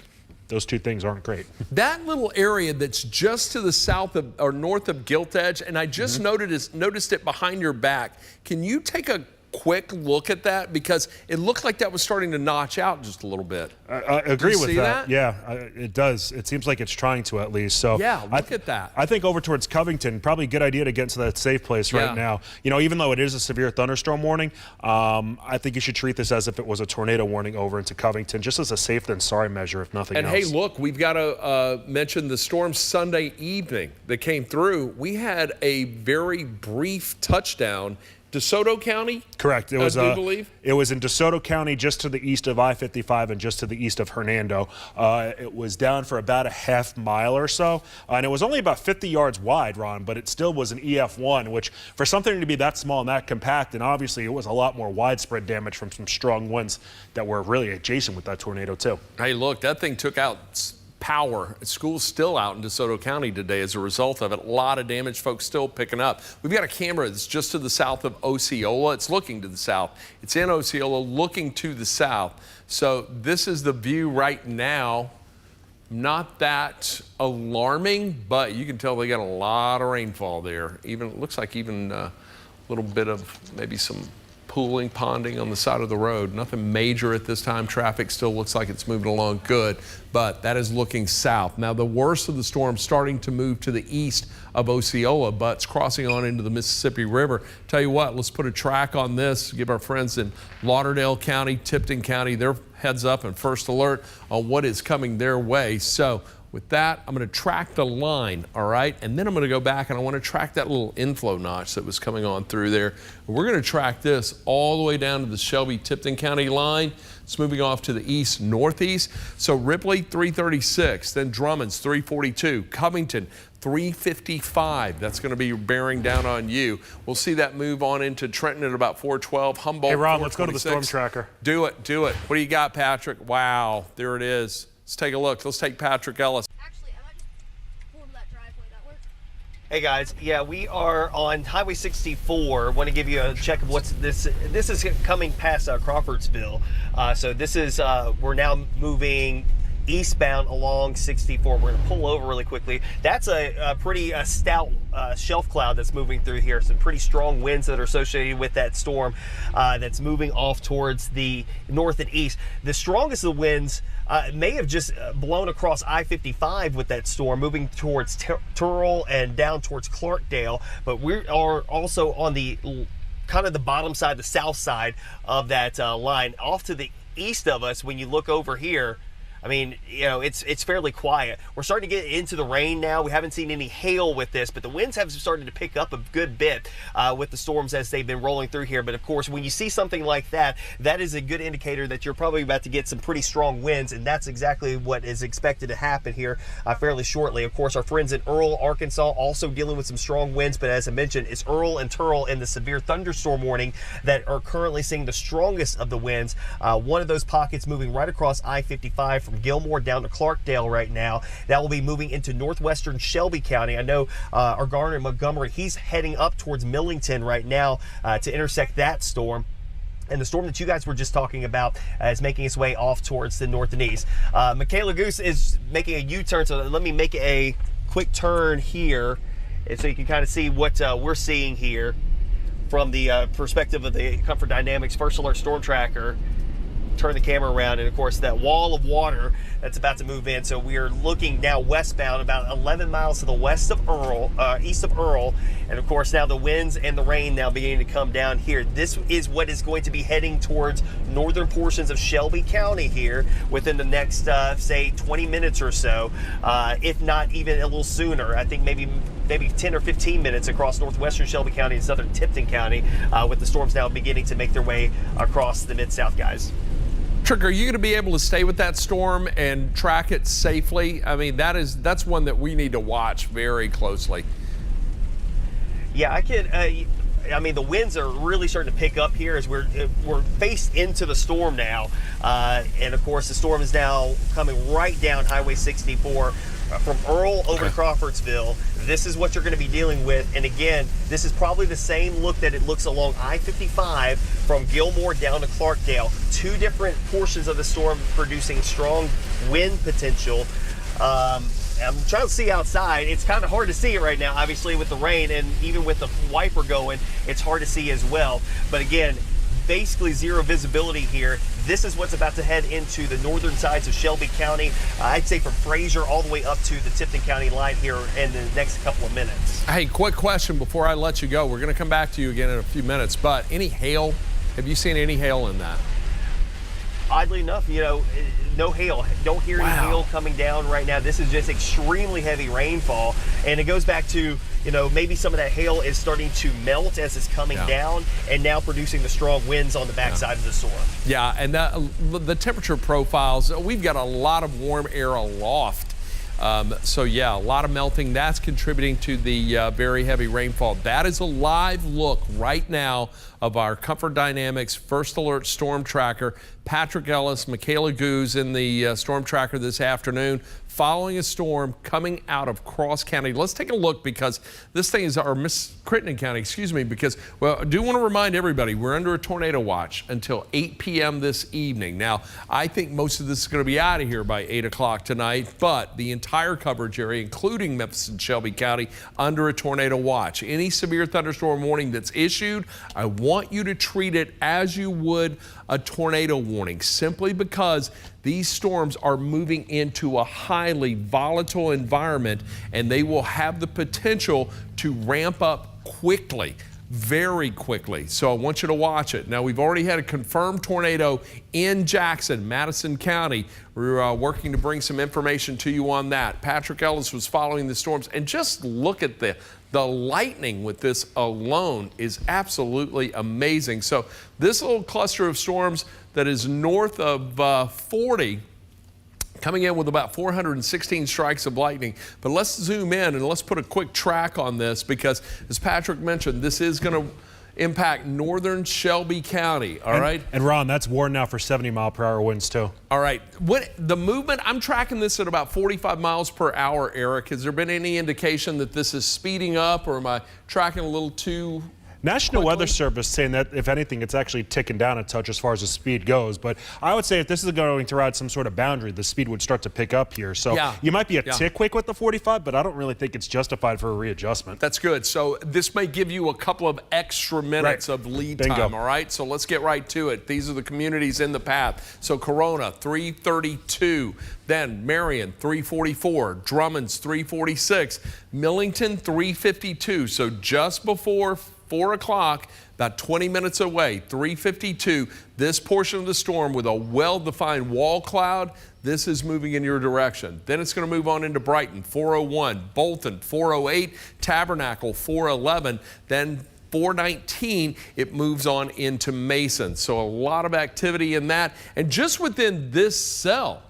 those two things aren't great. That little area that's just to the south of or north of Gilt Edge, and I just noticed it behind your back. Can you take a quick look at that, because it looked like that was starting to notch out just a little bit? I agree with that. Yeah, it does. It seems like it's trying to, at least. So yeah, look at that. I think over towards Covington, probably a good idea to get into that safe place right now. You know, even though it is a severe thunderstorm warning, I think you should treat this as if it was a tornado warning over into Covington, just as a safe than sorry measure, if nothing else. And hey, look, we've got to mention the storm Sunday evening that came through. We had a very brief touchdown. DeSoto County? Correct. It was, I do believe. It was in DeSoto County, just to the east of I-55 and just to the east of Hernando. It was down for about a half mile or so, and it was only about 50 yards wide, Ron, but it still was an EF1, which for something to be that small and that compact, and obviously it was a lot more widespread damage from some strong winds that were really adjacent with that tornado too. Hey, look, that thing took out power. School's still out in DeSoto County today as a result of it. A lot of damage, folks still picking up. We've got a camera that's just to the south of Osceola. It's looking to the south. It's in Osceola, looking to the south. So this is the view right now. Not that alarming, but you can tell they got a lot of rainfall there. Even, it looks like even a little bit of maybe some pooling, ponding on the side of the road. Nothing major at this time. Traffic still looks like it's moving along good, but that is looking south. Now, the worst of the storm starting to move to the east of Osceola, but it's crossing on into the Mississippi River. Tell you what, let's put a track on this, give our friends in Lauderdale County, Tipton County, their heads up and first alert on what is coming their way. So with that, I'm going to track the line, all right? And then I'm going to go back and I want to track that little inflow notch that was coming on through there. We're going to track this all the way down to the Shelby-Tipton County line. It's moving off to the east, northeast. So Ripley, 336, then Drummond's 342, Covington, 355. That's going to be bearing down on you. We'll see that move on into Trenton at about 412. Humboldt, hey, Rob, let's go to the storm tracker. Do it, do it. What do you got, Patrick? Wow, there it is. Let's take a look. Let's take Patrick Ellis. Actually, I might just pull into that driveway. That work? Hey guys, yeah, we are on Highway 64. Want to give you a check of what's this. This is coming past Crawfordsville. So this is we're now moving eastbound along 64. We're going to pull over really quickly. That's a pretty stout shelf cloud that's moving through here. Some pretty strong winds that are associated with that storm that's moving off towards the north and east. The strongest of the winds may have just blown across I-55 with that storm, moving towards Turrell and down towards Clarkdale. But we are also on the kind of the bottom side, the south side of that line. Off to the east of us, when you look over here, I mean, you know, it's fairly quiet. We're starting to get into the rain now. We haven't seen any hail with this, but the winds have started to pick up a good bit with the storms as they've been rolling through here. But of course, when you see something like that, that is a good indicator that you're probably about to get some pretty strong winds, and that's exactly what is expected to happen here fairly shortly. Of course, our friends in Earl, Arkansas, also dealing with some strong winds, but as I mentioned, it's Earl and Turrell in the severe thunderstorm warning that are currently seeing the strongest of the winds. One of those pockets moving right across I-55 from Gilmore down to Clarkdale right now. That will be moving into northwestern Shelby County. I know our Garner in Montgomery, he's heading up towards Millington right now to intersect that storm. And the storm that you guys were just talking about is making its way off towards the north and east. Michaela Goose is making a U-turn, so let me make a quick turn here so you can kind of see what we're seeing here from the perspective of the Comfort Dynamics First Alert Storm Tracker. Turn the camera around, and of course that wall of water that's about to move in. So we are looking now westbound about 11 miles to the west of Earl, east of Earl, and of course now the winds and the rain now beginning to come down here. This is what is going to be heading towards northern portions of Shelby County here within the next say 20 minutes or so, if not even a little sooner. I think maybe 10 or 15 minutes across northwestern Shelby County and southern Tipton County, with the storms now beginning to make their way across the Mid-South, guys. Trick, are you going to be able to stay with that storm and track it safely? I mean, that's one that we need to watch very closely. Yeah, I could. I mean, the winds are really starting to pick up here as we're faced into the storm now, and of course the storm is now coming right down Highway 64 from Earl over to Crawfordsville. This is what you're going to be dealing with, and again, this is probably the same look that it looks along I-55 from Gilmore down to Clarkdale. Two different portions of the storm producing strong wind potential. I'm trying to see outside. It's kind of hard to see it right now, obviously, with the rain, and even with the wiper going, it's hard to see as well. But again, basically zero visibility here. This is what's about to head into the northern sides of Shelby County. I'd say from Fraser all the way up to the Tipton County line here in the next couple of minutes. Hey, quick question before I let you go. We're going to come back to you again in a few minutes, but any hail? Have you seen any hail in that? Oddly enough, you know, no hail. Don't hear any hail coming down right now. This is just extremely heavy rainfall, and it goes back to, you know, maybe some of that hail is starting to melt as it's coming down, and now producing the strong winds on the backside of the storm. Yeah, and the temperature profiles, we've got a lot of warm air aloft. So yeah, a lot of melting. That's contributing to the very heavy rainfall. That is a live look right now of our Comfort Dynamics First Alert Storm Tracker. Patrick Ellis, Michaela Goose in the Storm Tracker this afternoon, following a storm coming out of Cross County. Let's take a look, because this thing is, or Crittenden County, excuse me, because, well, I do want to remind everybody we're under a tornado watch until 8 p.m. this evening. Now, I think most of this is going to be out of here by 8 o'clock tonight, but the entire coverage area, including Memphis and Shelby County, under a tornado watch. Any severe thunderstorm warning that's issued, I want you to treat it as you would a tornado warning, simply because these storms are moving into a highly volatile environment, and they will have the potential to ramp up quickly, very quickly. So I want you to watch it. Now, we've already had a confirmed tornado in Jackson, Madison County. We're working to bring some information to you on that. Patrick Ellis was following the storms, and just look at the lightning with this alone is absolutely amazing. So this little cluster of storms that is north of 40, coming in with about 416 strikes of lightning. But let's zoom in and let's put a quick track on this, because as Patrick mentioned, this is going to impact northern Shelby County. All right. And Ron, that's warned now for 70-mile-per-hour winds too. All right. What the movement? I'm tracking this at about 45 miles per hour. Eric, has there been any indication that this is speeding up, or am I tracking a little too? National Weather Service saying that, if anything, it's actually ticking down a touch as far as the speed goes. But I would say if this is going to ride some sort of boundary, the speed would start to pick up here. So you might be a tick quick with the 45, but I don't really think it's justified for a readjustment. That's good. So this may give you a couple of extra minutes of lead time, all right? So let's get right to it. These are the communities in the path. So Corona, 332. Then Marion, 344. Drummond's, 346. Millington, 352. So just before 4 o'clock, about 20 minutes away, 352. This portion of the storm with a well-defined wall cloud, this is moving in your direction. Then it's going to move on into Brighton, 401, Bolton, 408, Tabernacle, 411, then 419, it moves on into Mason. So a lot of activity in that. And just within this cell,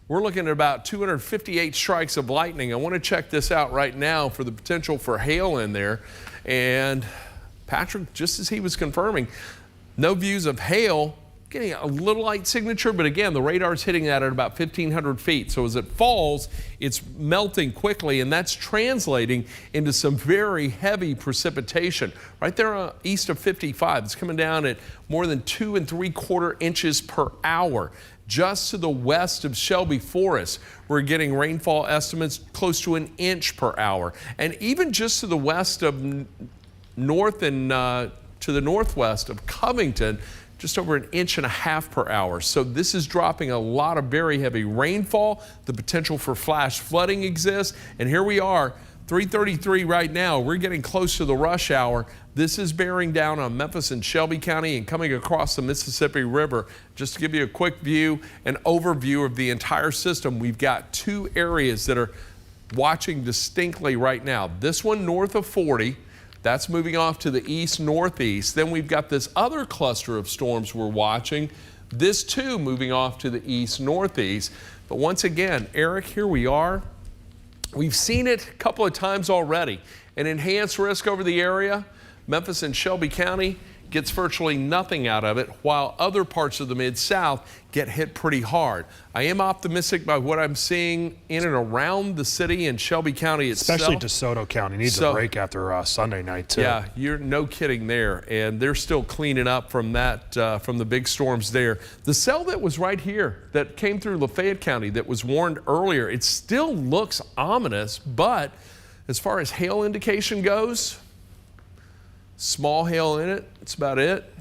we're looking at about 258 strikes of lightning. I want to check this out right now for the potential for hail in there. And Patrick, just as he was confirming, no views of hail, getting a little light signature, but again, the radar's hitting that at about 1,500 feet. So as it falls, it's melting quickly, and that's translating into some very heavy precipitation. Right there east of 55, it's coming down at more than 2 3/4 inches per hour. Just to the west of Shelby Forest, we're getting rainfall estimates close to 1 inch per hour. And even just to the west of north and to the northwest of Covington, just over 1.5 inches per hour. So this is dropping a lot of very heavy rainfall. The potential for flash flooding exists. And here we are, 3:33 right now. We're getting close to the rush hour. This is bearing down on Memphis and Shelby County and coming across the Mississippi River. Just to give you a quick view, an overview of the entire system, we've got 2 areas that are watching distinctly right now. This one north of 40. That's moving off to the east-northeast. Then we've got this other cluster of storms we're watching. This too moving off to the east-northeast. But once again, Eric, here we are. We've seen it a couple of times already. An enhanced risk over the area. Memphis and Shelby County gets virtually nothing out of it, while other parts of the Mid-South get hit pretty hard. I am optimistic by what I'm seeing in and around the city and Shelby County itself. Especially DeSoto County needs a break after Sunday night, too. Yeah, you're no kidding there. And they're still cleaning up from that, from the big storms there. The cell that was right here that came through Lafayette County that was warned earlier, it still looks ominous, but as far as hail indication goes, small hail in it, that's about it.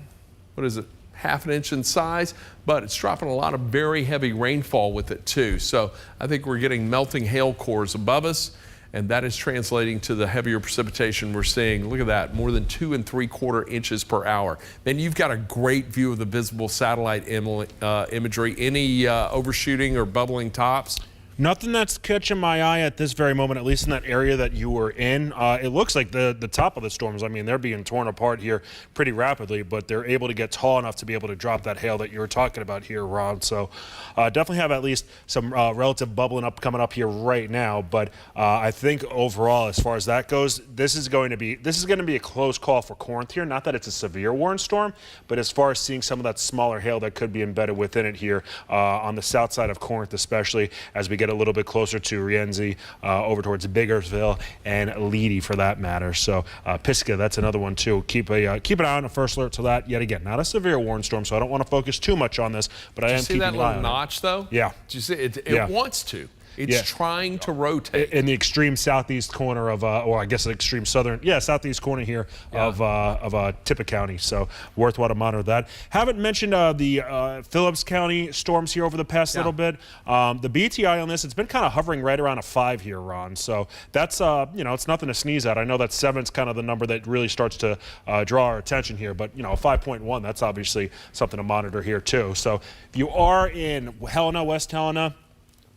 What is it, 1/2 inch in size? But it's dropping a lot of very heavy rainfall with it too. So I think we're getting melting hail cores above us, and that is translating to the heavier precipitation we're seeing. Look at that, more than 2 3/4 inches per hour. Man, you've got a great view of the visible satellite imagery. Any overshooting or bubbling tops? Nothing that's catching my eye at this very moment, at least in that area that you were in. It looks like the top of the storms, I mean, they're being torn apart here pretty rapidly, but they're able to get tall enough to be able to drop that hail that you were talking about here, Ron. So definitely have at least some relative bubbling up coming up here right now. But I think overall, as far as that goes, this is going to be a close call for Corinth here. Not that it's a severe warm storm, but as far as seeing some of that smaller hail that could be embedded within it here on the south side of Corinth, especially as we get a little bit closer to Rienzi, over towards Biggersville and Leedy for that matter. So Pisgah, that's another one too. Keep an eye on the first alert to that. Yet again, not a severe warm storm, so I don't want to focus too much on this, but I am keeping an eye on it. Did you see that little notch though? Yeah. Did you see it? It wants to. It's trying to rotate. In the extreme southeast corner of, or I guess the extreme southeast corner here of Tippah County. So worthwhile to monitor that. Haven't mentioned the Phillips County storms here over the past little bit. The BTI on this, it's been kind of hovering right around a 5 here, Ron. So that's, it's nothing to sneeze at. I know that 7's kind of the number that really starts to draw our attention here, but a 5.1, that's obviously something to monitor here too. So if you are in Helena, West Helena,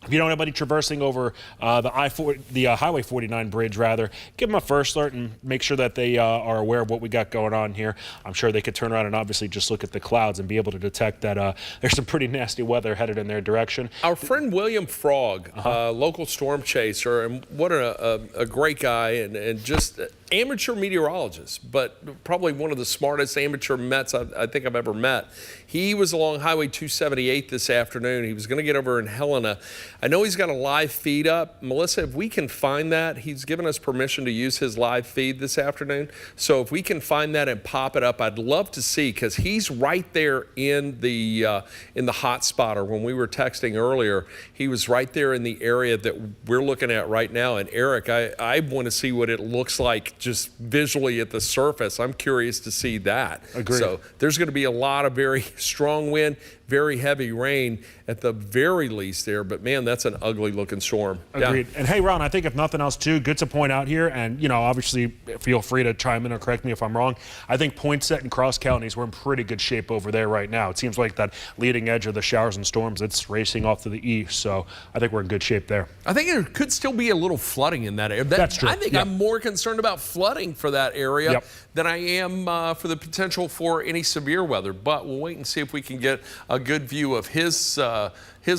If you know anybody traversing over the Highway 49 bridge, rather, give them a first alert and make sure that they are aware of what we got going on here. I'm sure they could turn around and obviously just look at the clouds and be able to detect that there's some pretty nasty weather headed in their direction. Our friend William Frog, local storm chaser, and what a great guy, and just amateur meteorologist, but probably one of the smartest amateur Mets I think I've ever met. He was along Highway 278 this afternoon. He was going to get over in Helena. I know he's got a live feed up. Melissa, if we can find that, he's given us permission to use his live feed this afternoon. So if we can find that and pop it up, I'd love to see, because he's right there in the hot spot. Or when we were texting earlier, he was right there in the area that we're looking at right now. And Eric, I want to see what it looks like just visually at the surface. I'm curious to see that. Agreed. So there's going to be a lot of very strong wind, very heavy rain at the very least there, but man, that's an ugly looking storm. Agreed. And hey, Ron, I think if nothing else too, good to point out here, and you know, obviously feel free to chime in or correct me if I'm wrong. I think Poinsett and Cross counties, we're in pretty good shape over there right now. It seems like that leading edge of the showers and storms, it's racing off to the east, so I think we're in good shape there. I think there could still be a little flooding in that area. That's true. I think I'm more concerned about flooding for that area than I am for the potential for any severe weather, but we'll wait and see if we can get a good view of his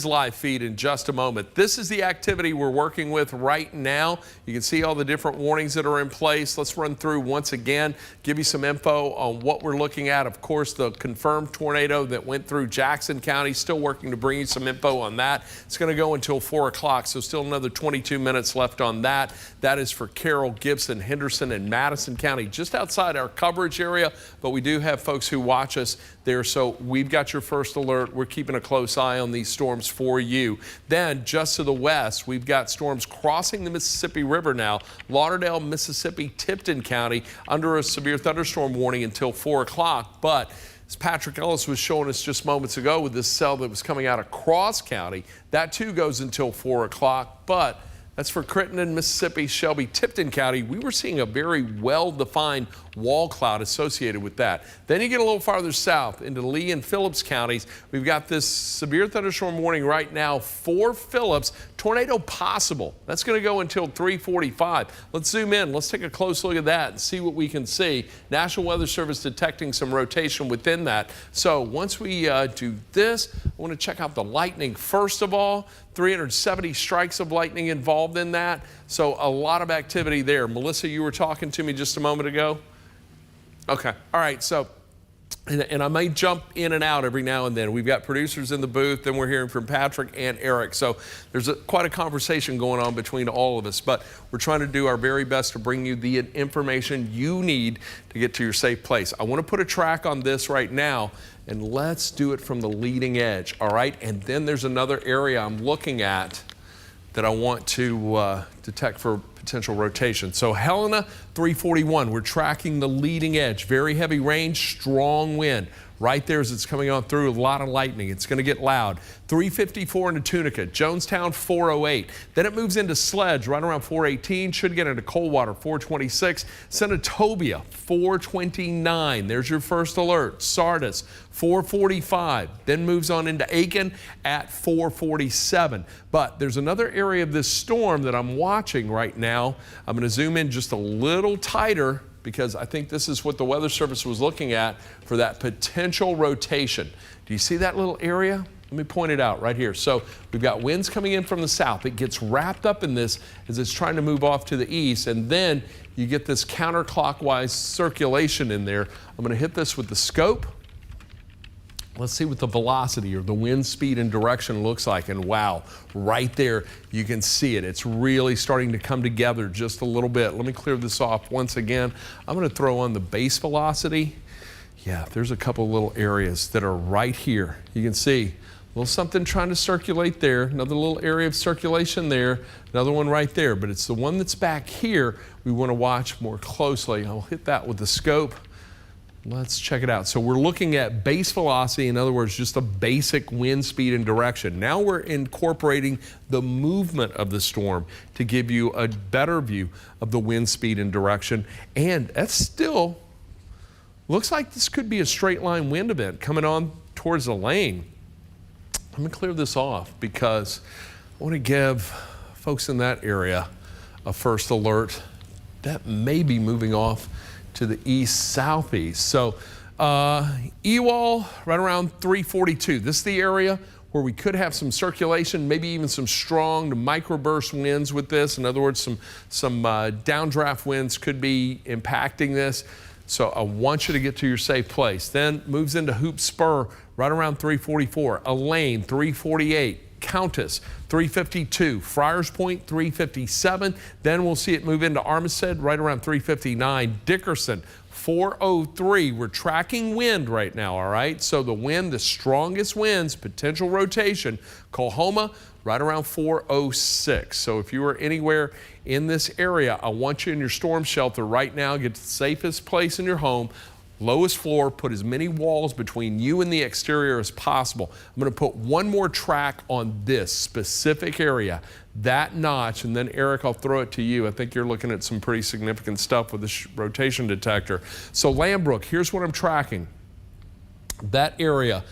live feed in just a moment. This is the activity we're working with right now. You can see all the different warnings that are in place. Let's run through once again, give you some info on what we're looking at. Of course, the confirmed tornado that went through Jackson County, still working to bring you some info on that. It's going to go until 4 o'clock, so still another 22 minutes left on that. That is for Carroll, Gibson, Henderson, and Madison County, just outside our coverage area, but we do have folks who watch us there, so we've got your first alert. We're keeping a close eye on these storms for you. Then just to the west, we've got storms crossing the Mississippi River now. Lauderdale, Mississippi, Tipton County under a severe thunderstorm warning until 4 o'clock. But as Patrick Ellis was showing us just moments ago with this cell that was coming out of Cross County, that too goes until 4 o'clock. But that's for Crittenden, Mississippi, Shelby, Tipton County. We were seeing a very well-defined wall cloud associated with that. Then you get a little farther south into Lee and Phillips counties. We've got this severe thunderstorm warning right now for Phillips. Tornado possible. That's going to go until 3:45. Let's zoom in. Let's take a close look at that and see what we can see. National Weather Service detecting some rotation within that. So once we do this, I want to check out the lightning first of all. 370 strikes of lightning involved in that. So a lot of activity there. Melissa, you were talking to me just a moment ago. Okay. All right. So, and I may jump in and out every now and then. We've got producers in the booth, then we're hearing from Patrick and Eric. So there's quite a conversation going on between all of us, but we're trying to do our very best to bring you the information you need to get to your safe place. I want to put a track on this right now, and let's do it from the leading edge. All right. And then there's another area I'm looking at that I want to detect for potential rotation. So Helena, 341, we're tracking the leading edge. Very heavy rain, strong wind. Right there as it's coming on through, a lot of lightning. It's going to get loud. 354 into Tunica, Jonestown 408. Then it moves into Sledge right around 418. Should get into Coldwater 426. Senatobia 429. There's your first alert. Sardis 445. Then moves on into Aiken at 447. But there's another area of this storm that I'm watching right now. I'm going to zoom in just a little tighter, because I think this is what the Weather Service was looking at for that potential rotation. Do you see that little area? Let me point it out right here. So we've got winds coming in from the south. It gets wrapped up in this as it's trying to move off to the east, and then you get this counterclockwise circulation in there. I'm going to hit this with the scope. Let's see what the velocity or the wind speed and direction looks like. And wow, right there, you can see it. It's really starting to come together just a little bit. Let me clear this off once again. I'm going to throw on the base velocity. Yeah, there's a couple little areas that are right here. You can see a little something trying to circulate there. Another little area of circulation there. Another one right there. But it's the one that's back here we want to watch more closely. I'll hit that with the scope. Let's check it out. So we're looking at base velocity, in other words, just a basic wind speed and direction. Now we're incorporating the movement of the storm to give you a better view of the wind speed and direction. And that still looks like this could be a straight line wind event coming on towards the lane. Let me clear this off because I want to give folks in that area a first alert. That may be moving off to the east-southeast. So Ewell, right around 342. This is the area where we could have some circulation, maybe even some strong to microburst winds with this. In other words, some downdraft winds could be impacting this. So I want you to get to your safe place. Then moves into Hoop Spur right around 344. Elaine, 348. Countess, 352. Friars Point, 357. Then we'll see it move into Armistead right around 359. Dickerson, 403. We're tracking wind right now, all right? So the wind, the strongest winds, potential rotation. Coahoma, right around 406. So if you are anywhere in this area, I want you in your storm shelter right now. Get to the safest place in your home. Lowest floor, put as many walls between you and the exterior as possible. I'm going to put one more track on this specific area, that notch, and then Eric, I'll throw it to you. I think you're looking at some pretty significant stuff with this rotation detector. So Lambrook, here's what I'm tracking. That area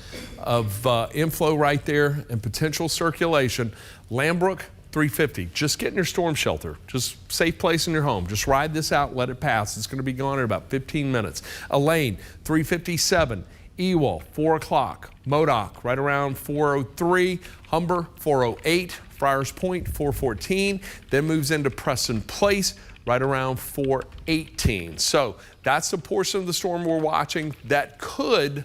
of inflow right there and potential circulation. Lambrook, 350. Just get in your storm shelter. Just safe place in your home. Just ride this out, let it pass. It's going to be gone in about 15 minutes. Elaine, 357. Ewell, 4 o'clock. Modoc, right around 403. Humber, 408. Friars Point, 414. Then moves into Preston Place, right around 418. So that's the portion of the storm we're watching that could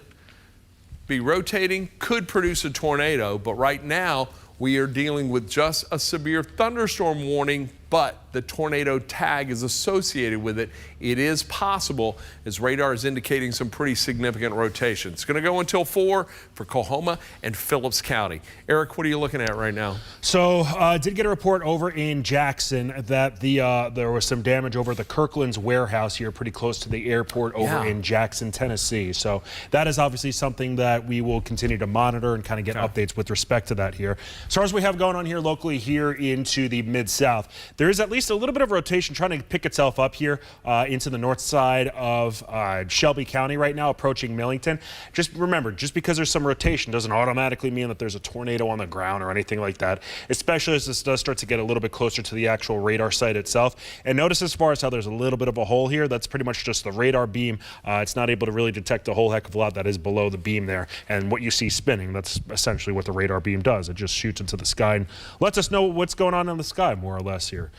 be rotating, could produce a tornado, but right now, we are dealing with just a severe thunderstorm warning, but the tornado tag is associated with it. It is possible, as radar is indicating some pretty significant rotation. It's going to go until 4 for Coahoma and Phillips County. Eric, what are you looking at right now? So did get a report over in Jackson that there was some damage over the Kirkland's warehouse here pretty close to the airport over in Jackson, Tennessee. So that is obviously something that we will continue to monitor and kind of get updates with respect to that here. As far as we have going on here locally here into the Mid-South, there is at least a little bit of rotation trying to pick itself up here into the north side of Shelby County right now, approaching Millington. Just remember, just because there's some rotation doesn't automatically mean that there's a tornado on the ground or anything like that, especially as this does start to get a little bit closer to the actual radar site itself. And notice as far as how there's a little bit of a hole here, that's pretty much just the radar beam. It's not able to really detect a whole heck of a lot that is below the beam there. And what you see spinning, that's essentially what the radar beam does. It just shoots into the sky and lets us know what's going on in the sky, more or less here.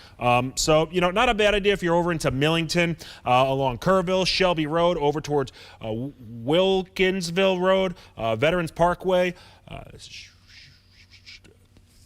So, you know, not a bad idea if you're over into Millington, along Kerrville, Shelby Road, over towards Wilkinsville Road, Veterans Parkway,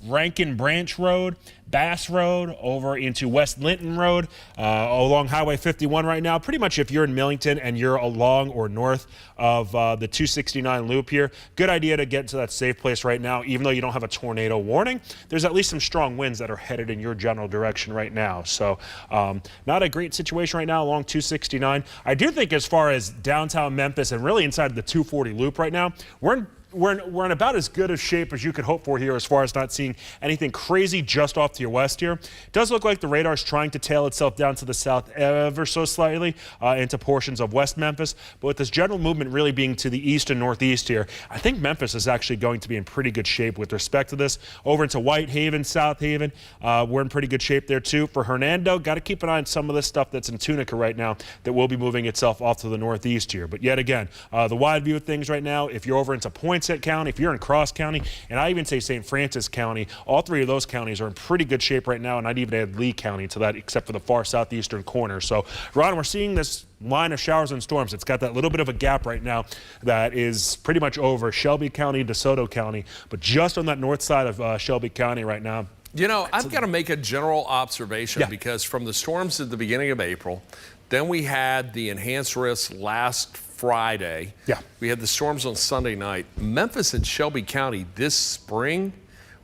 Rankin Branch Road, Bass Road, over into West Linton Road, along Highway 51 right now. Pretty much if you're in Millington and you're along or north of the 269 loop here, good idea to get to that safe place right now. Even though you don't have a tornado warning, there's at least some strong winds that are headed in your general direction right now. So not a great situation right now along 269. I do think as far as downtown Memphis and really inside the 240 loop right now, we're in about as good a shape as you could hope for here as far as not seeing anything crazy just off to your west here. It does look like the radar is trying to tail itself down to the south ever so slightly into portions of West Memphis. But with this general movement really being to the east and northeast here, I think Memphis is actually going to be in pretty good shape with respect to this. Over into Whitehaven, South Haven, we're in pretty good shape there too. For Hernando, got to keep an eye on some of this stuff that's in Tunica right now that will be moving itself off to the northeast here. But yet again, the wide view of things right now, if you're over into Poinsett County, if you're in Cross County, and I even say St. Francis County, all three of those counties are in pretty good shape right now, and I'd even add Lee County to that, except for the far southeastern corner. So, Ron, we're seeing this line of showers and storms. It's got that little bit of a gap right now that is pretty much over Shelby County, DeSoto County, but just on that north side of Shelby County right now. You know, I've got to make a general observation because from the storms at the beginning of April, then we had the enhanced risk last Friday. We had the storms on Sunday night. Memphis and Shelby County this spring,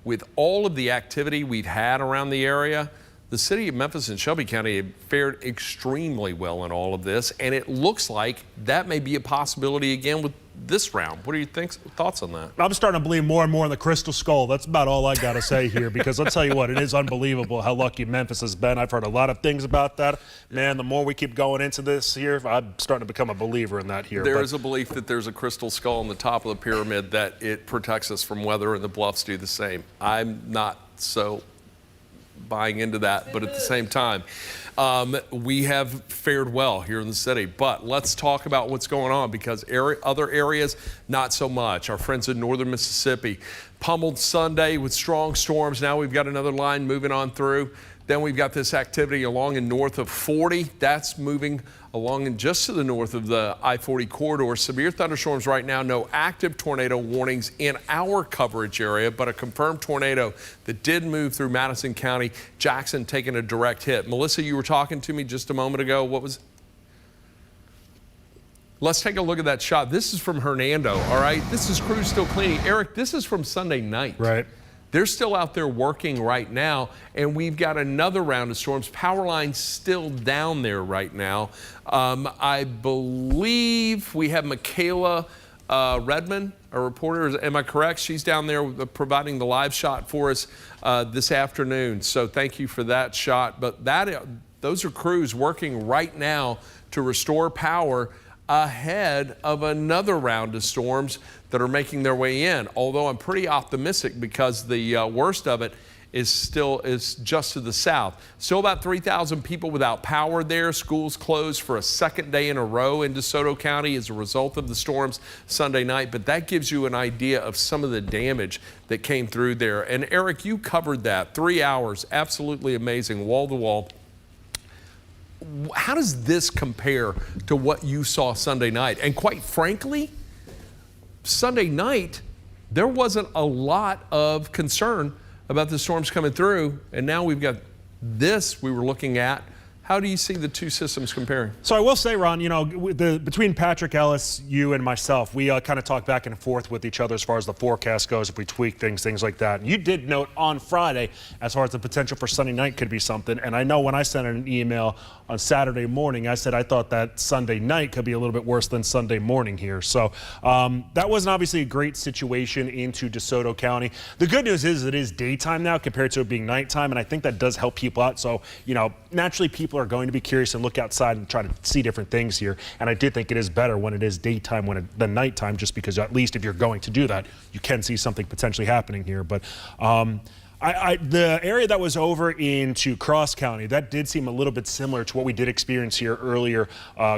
with all of the activity we've had around the area, the city of Memphis and Shelby County have fared extremely well in all of this, and it looks like that may be a possibility again with this round. What do you think? Thoughts on that? I'm starting to believe more and more in the crystal skull. That's about all I got to say here, because I'll tell you what, it is unbelievable how lucky Memphis has been. I've heard a lot of things about that. Man, the more we keep going into this here, I'm starting to become a believer in that here. There is a belief that there's a crystal skull on the top of the pyramid, that it protects us from weather, and the bluffs do the same. I'm not So buying into that, but at the same time, we have fared well here in the city. But let's talk about what's going on, because other areas, not so much. Our friends in northern Mississippi pummeled Sunday with strong storms. Now we've got another line moving on through. Then we've got this activity along and north of 40. That's moving along and just to the north of the I-40 corridor. Severe thunderstorms right now, no active tornado warnings in our coverage area, but a confirmed tornado that did move through Madison County. Jackson taking a direct hit. Melissa, you were talking to me just a moment ago. What was? Let's take a look at that shot. This is from Hernando, all right? This is crews still cleaning. Eric, this is from Sunday night. Right. They're still out there working right now, and we've got another round of storms. Power lines still down there right now. I believe we have Michaela Redmond, a reporter. Am I correct? She's down there providing the live shot for us this afternoon. So thank you for that shot. But those are crews working right now to restore power ahead of another round of storms that are making their way in. Although I'm pretty optimistic, because the worst of it is just to the south. Still about 3,000 people without power there. Schools closed for a second day in a row in DeSoto County as a result of the storms Sunday night. But that gives you an idea of some of the damage that came through there. And Eric, you covered that. 3 hours, absolutely amazing, wall to wall. How does this compare to what you saw Sunday night? And quite frankly, Sunday night, there wasn't a lot of concern about the storms coming through. And now we've got this we were looking at. How do you see the two systems comparing? So I will say, Ron, you know, between Patrick Ellis, you and myself, we kind of talk back and forth with each other as far as the forecast goes, if we tweak things like that. And you did note on Friday, as far as the potential for Sunday night could be something. And I know when I sent an email on Saturday morning, I said I thought that Sunday night could be a little bit worse than Sunday morning here. So that wasn't obviously a great situation into DeSoto County. The good news is it is daytime now compared to it being nighttime, and I think that does help people out. So, you know, naturally people are going to be curious and look outside and try to see different things here. And I did think it is better when it is daytime than nighttime, just because at least if you're going to do that, you can see something potentially happening here. But the area that was over into Cross County, that did seem a little bit similar to what we did experience here earlier,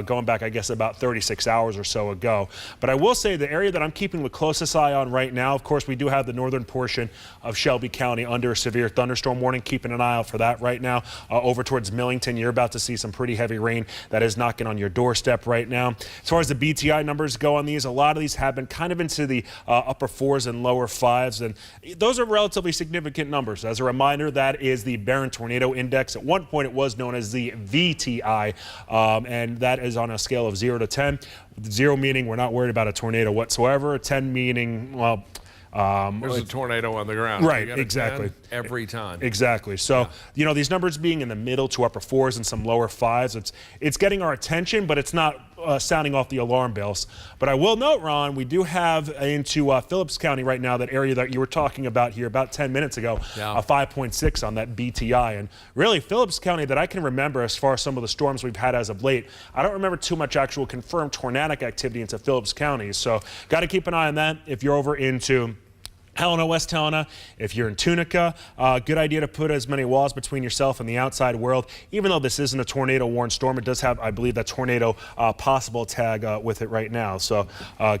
going back, I guess, about 36 hours or so ago. But I will say the area that I'm keeping the closest eye on right now, of course, we do have the northern portion of Shelby County under a severe thunderstorm warning. Keeping an eye out for that right now. Over towards Millington, you're about to see some pretty heavy rain that is knocking on your doorstep right now. As far as the BTI numbers go on these, a lot of these have been kind of into the upper 4s and lower 5s, and those are relatively significant numbers. As a reminder, that is the Barron Tornado Index. At one point, it was known as the VTI, and that is on a scale of 0 to 10. 0 meaning we're not worried about a tornado whatsoever. 10 meaning, well, there's a tornado on the ground. Right, exactly. Every time. Exactly. So, yeah. You know, these numbers being in the middle to upper 4s and some lower 5s, it's getting our attention, but it's not sounding off the alarm bells. But I will note, Ron, we do have into Phillips County right now, that area that you were talking about here about 10 minutes ago, yeah. A 5.6 on that BTI. And really, Phillips County that I can remember as far as some of the storms we've had as of late, I don't remember too much actual confirmed tornadic activity into Phillips County. So got to keep an eye on that. If you're over into Helena, West Helena, if you're in Tunica, good idea to put as many walls between yourself and the outside world. Even though this isn't a tornado warned storm, it does have, I believe, that tornado possible tag with it right now. So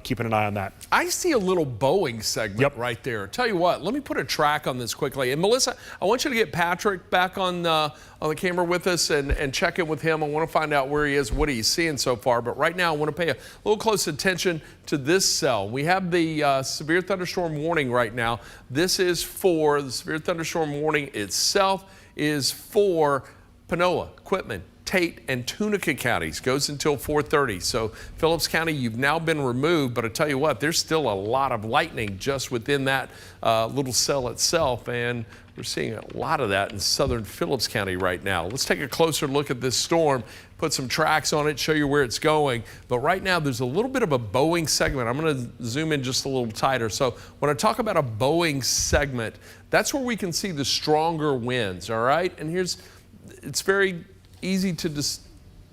keeping an eye on that. I see a little Boeing segment right there. Tell you what, let me put a track on this quickly. And Melissa, I want you to get Patrick back on the camera with us and check in with him. I want to find out where he is, what he's seeing so far. But right now, I want to pay a little close attention to this cell. We have the severe thunderstorm warning right now. This is for the severe thunderstorm warning itself is for Panola, Quitman, Tate, and Tunica counties. Goes until 4:30. So Phillips County, you've now been removed, but I tell you what, there's still a lot of lightning just within that little cell itself, and we're seeing a lot of that in southern Phillips County right now. Let's take a closer look at this storm, put some tracks on it, show you where it's going. But right now, there's a little bit of a Boeing segment. I'm going to zoom in just a little tighter. So when I talk about a Boeing segment, that's where we can see the stronger winds, all right? And it's very easy to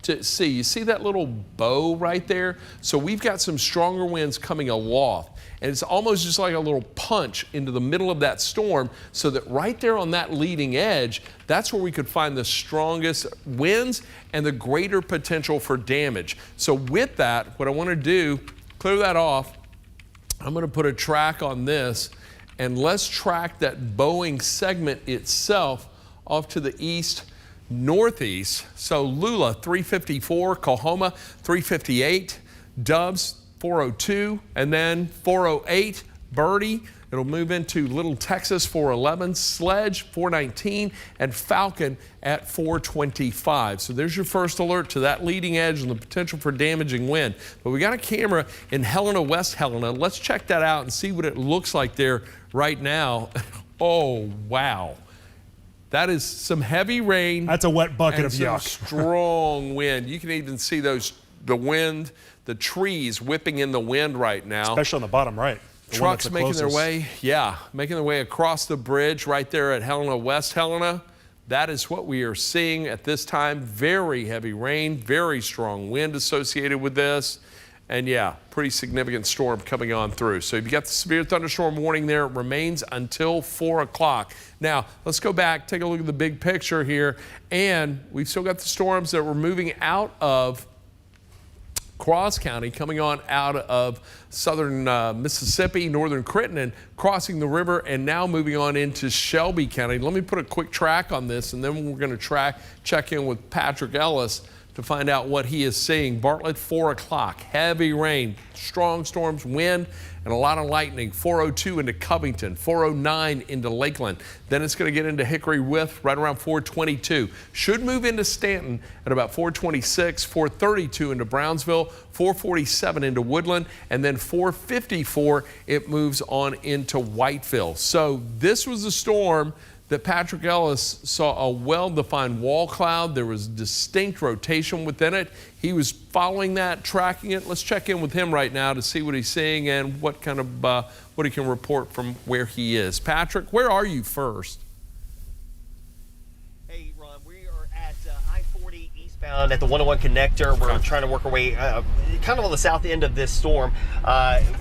to see. You see that little bow right there? So we've got some stronger winds coming aloft, and it's almost just like a little punch into the middle of that storm, so that right there on that leading edge, that's where we could find the strongest winds and the greater potential for damage. So with that, what I want to do, clear that off. I'm going to put a track on this, and let's track that bowing segment itself off to the east northeast. So Lula 354, Coahoma 358, Dubs 402, and then 408 Birdie. It'll move into Little Texas 411, Sledge 419, and Falcon at 425. So there's your first alert to that leading edge and the potential for damaging wind. But we got a camera in Helena, West Helena. Let's check that out and see what it looks like there right now. Oh, wow. That is some heavy rain. That's a wet bucket of some yuck. Strong wind. You can even see the wind, the trees whipping in the wind right now. Especially on the bottom right. Trucks making their way, making their way across the bridge right there at Helena, West Helena. That is what we are seeing at this time. Very heavy rain, very strong wind associated with this. And yeah, pretty significant storm coming on through. So you've got the severe thunderstorm warning there. It remains until 4 o'clock. Now, let's go back, take a look at the big picture here. And we've still got the storms that were moving out of Cross County, coming on out of southern Mississippi, northern Crittenden, crossing the river, and now moving on into Shelby County. Let me put a quick track on this, and then we're going to check in with Patrick Ellis to find out what he is seeing. Bartlett, 4 o'clock, heavy rain, strong storms, wind, and a lot of lightning. 402 into Covington, 409 into Lakeland. Then it's going to get into Hickory with right around 422. Should move into Stanton at about 426, 432 into Brownsville, 447 into Woodland, and then 454 it moves on into Whiteville. So this was a storm that Patrick Ellis saw a well-defined wall cloud. There was distinct rotation within it. He was following that, tracking it. Let's check in with him right now to see what he's seeing and what kind of what he can report from where he is. Patrick, where are you first? Hey, Ron, we are at I-40 eastbound at the 101 connector. We're trying to work our way kind of on the south end of this storm.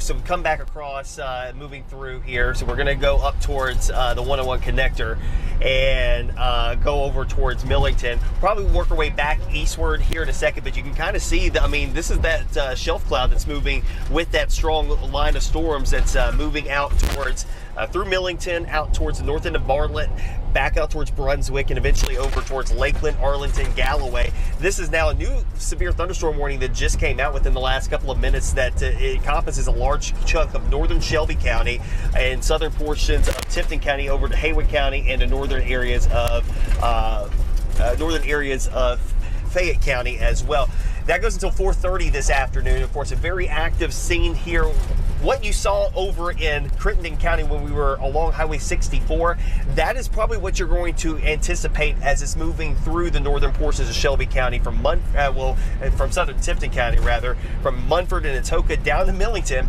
So we come back across, moving through here. So we're going to go up towards the 101 connector and go over towards Millington. Probably work our way back eastward here in a second, but you can kind of see, this is that shelf cloud that's moving with that strong line of storms that's moving out towards through Millington, out towards the north end of Bartlett, back out towards Brunswick, and eventually over towards Lakeland, Arlington, Galloway. This is now a new severe thunderstorm warning that just came out within the last couple of minutes that it encompasses a large chunk of northern Shelby County and southern portions of Tipton County over to Haywood County and the northern areas of Fayette County as well. That goes until 4:30 this afternoon. Of course, a very active scene here. What you saw over in Crittenden County when we were along Highway 64, that is probably what you're going to anticipate as it's moving through the northern portions of Shelby County from southern Tipton County rather, from Munford and Atoka down to Millington.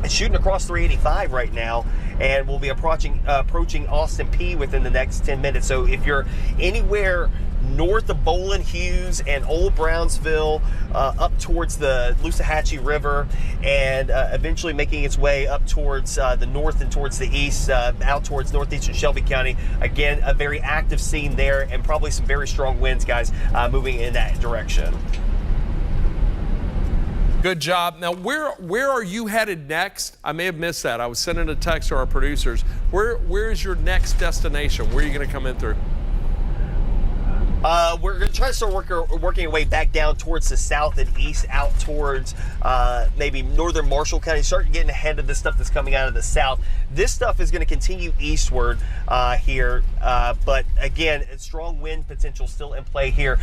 It's shooting across 385 right now, and we'll be approaching Austin P within the next 10 minutes. So if you're anywhere north of Bowling Hughes and Old Brownsville, up towards the Loosahachie River, and eventually making its way up towards the north and towards the east, out towards northeastern Shelby County. Again, a very active scene there, and probably some very strong winds, guys, moving in that direction. Good job. Now, where are you headed next? I may have missed that. I was sending a text to our producers. Where is your next destination? Where are you going to come in through? We're going to try to start working our way back down towards the south and east, out towards maybe northern Marshall County, start getting ahead of the stuff that's coming out of the south. This stuff is going to continue eastward here, but again, strong wind potential still in play here.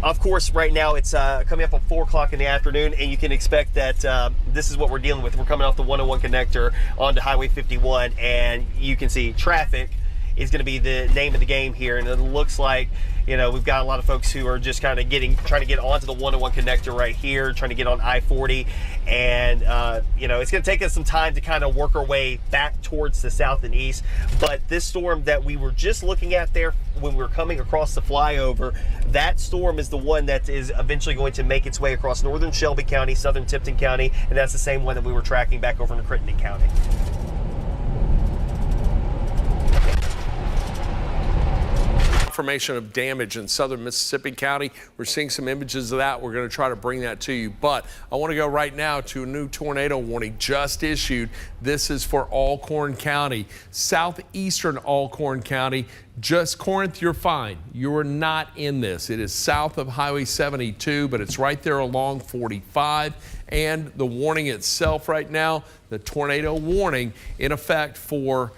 Of course, right now it's coming up on 4 o'clock in the afternoon, and you can expect that this is what we're dealing with. We're coming off the 101 connector onto Highway 51, and you can see traffic is going to be the name of the game here. And it looks like, you know, we've got a lot of folks who are just kind of trying to get onto the 101 connector right here, trying to get on I-40. And, you know, it's going to take us some time to kind of work our way back towards the south and east. But this storm that we were just looking at there when we were coming across the flyover, that storm is the one that is eventually going to make its way across northern Shelby County, southern Tipton County, and that's the same one that we were tracking back over into Crittenden County. Information of damage in southern Mississippi County. We're seeing some images of that. We're going to try to bring that to you. But I want to go right now to a new tornado warning just issued. This is for Alcorn County, southeastern Alcorn County. Just Corinth, you're fine. You are not in this. It is south of Highway 72, but it's right there along 45. And the warning itself right now, the tornado warning in effect for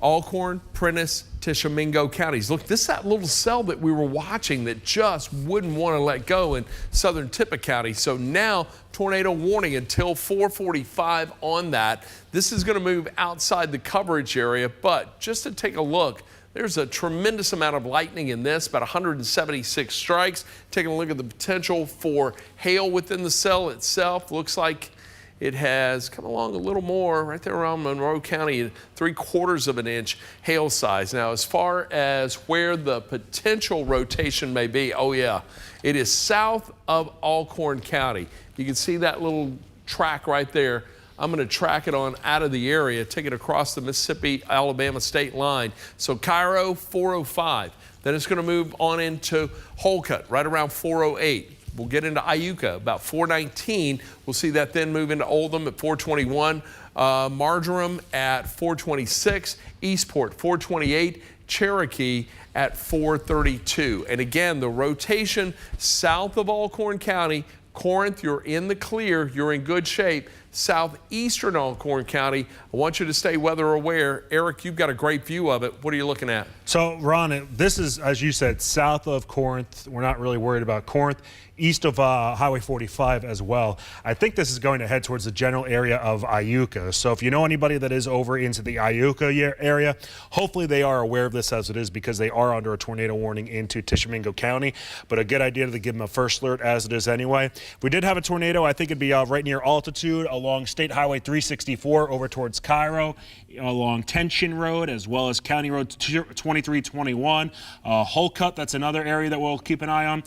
Alcorn, Prentiss, Tishomingo counties. Look, this is that little cell that we were watching that just wouldn't want to let go in southern Tippah County. So now tornado warning until 4:45 on that. This is going to move outside the coverage area, but just to take a look, there's a tremendous amount of lightning in this, about 176 strikes. Taking a look at the potential for hail within the cell itself. Looks like it has come along a little more right there around Monroe County, 3/4 of an inch hail size. Now, as far as where the potential rotation may be, oh yeah, it is south of Alcorn County. You can see that little track right there. I'm going to track it on out of the area, take it across the Mississippi-Alabama state line. So Cairo, 405. Then it's going to move on into Holcut, right around 408. We'll get into Iuka about 419. We'll see that then move into Oldham at 421. Marjoram at 426. Eastport, 428. Cherokee at 432. And again, the rotation south of Alcorn County. Corinth, you're in the clear. You're in good shape. Southeastern Alcorn County, I want you to stay weather aware. Eric, you've got a great view of it. What are you looking at? So, Ron, this is, as you said, south of Corinth. We're not really worried about Corinth. East of Highway 45 as well. I think this is going to head towards the general area of Iuka. So if you know anybody that is over into the Iuka area, hopefully they are aware of this as it is, because they are under a tornado warning into Tishomingo County. But a good idea to give them a first alert as it is anyway. If we did have a tornado, I think it'd be right near altitude along State Highway 364 over towards Cairo, along Tension Road, as well as County Road 2321. Holcut, that's another area that we'll keep an eye on.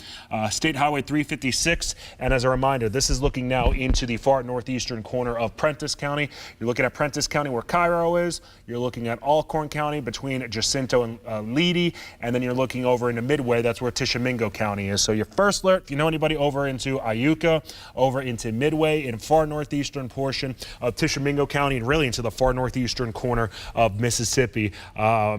State Highway 356. And as a reminder, this is looking now into the far northeastern corner of Prentiss County. You're looking at Prentiss County where Cairo is. You're looking at Alcorn County between Jacinto and Leedy. And then you're looking over into Midway. That's where Tishomingo County is. So your first alert, if you know anybody over into Iuka, over into Midway, in far northeastern portion of Tishomingo County, and really into the far northeastern corner of Mississippi.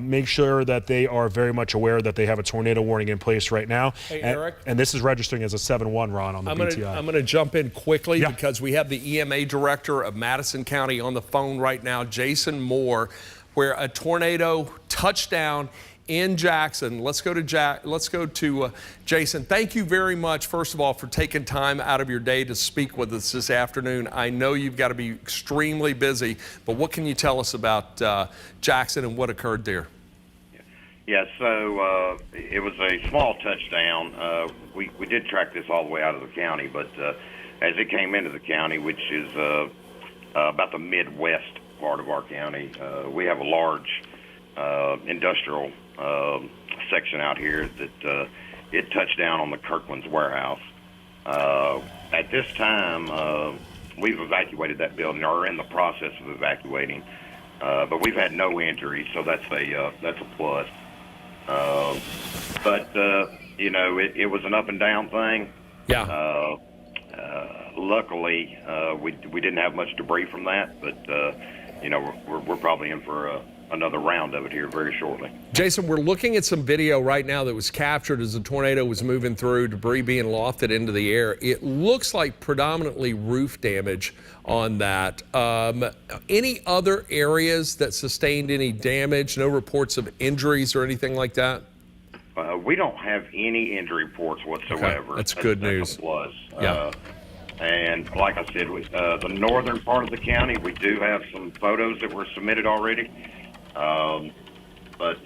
Make sure that they are very much aware that they have a tornado warning in place right now. Hey, Eric. And this is registering as a 7-1, Ron, on the BTI. I'm going to jump in quickly Yeah. because we have the EMA director of Madison County on the phone right now, Jason Moore, where a tornado touched down in Jackson. Let's go to Jason. Thank you very much, first of all, for taking time out of your day to speak with us this afternoon. I know you've got to be extremely busy, but what can you tell us about Jackson and what occurred there? Yeah, so it was a small touchdown. We did track this all the way out of the county, but as it came into the county, which is about the Midwest part of our county, we have a large industrial section out here that it touched down on the Kirkland's warehouse. At this time, we've evacuated that building, or are in the process of evacuating, but we've had no injuries, so that's a plus. But you know, it was an up and down thing. Yeah. Luckily, we didn't have much debris from that, but you know, we're probably in for another round of it here very shortly. Jason, we're looking at some video right now that was captured as the tornado was moving through, debris being lofted into the air. It looks like predominantly roof damage on that. Any other areas that sustained any damage? No reports of injuries or anything like that? We don't have any injury reports whatsoever. Okay. That's good news. A plus. Yeah. And like I said, the northern part of the county, we do have some photos that were submitted already. but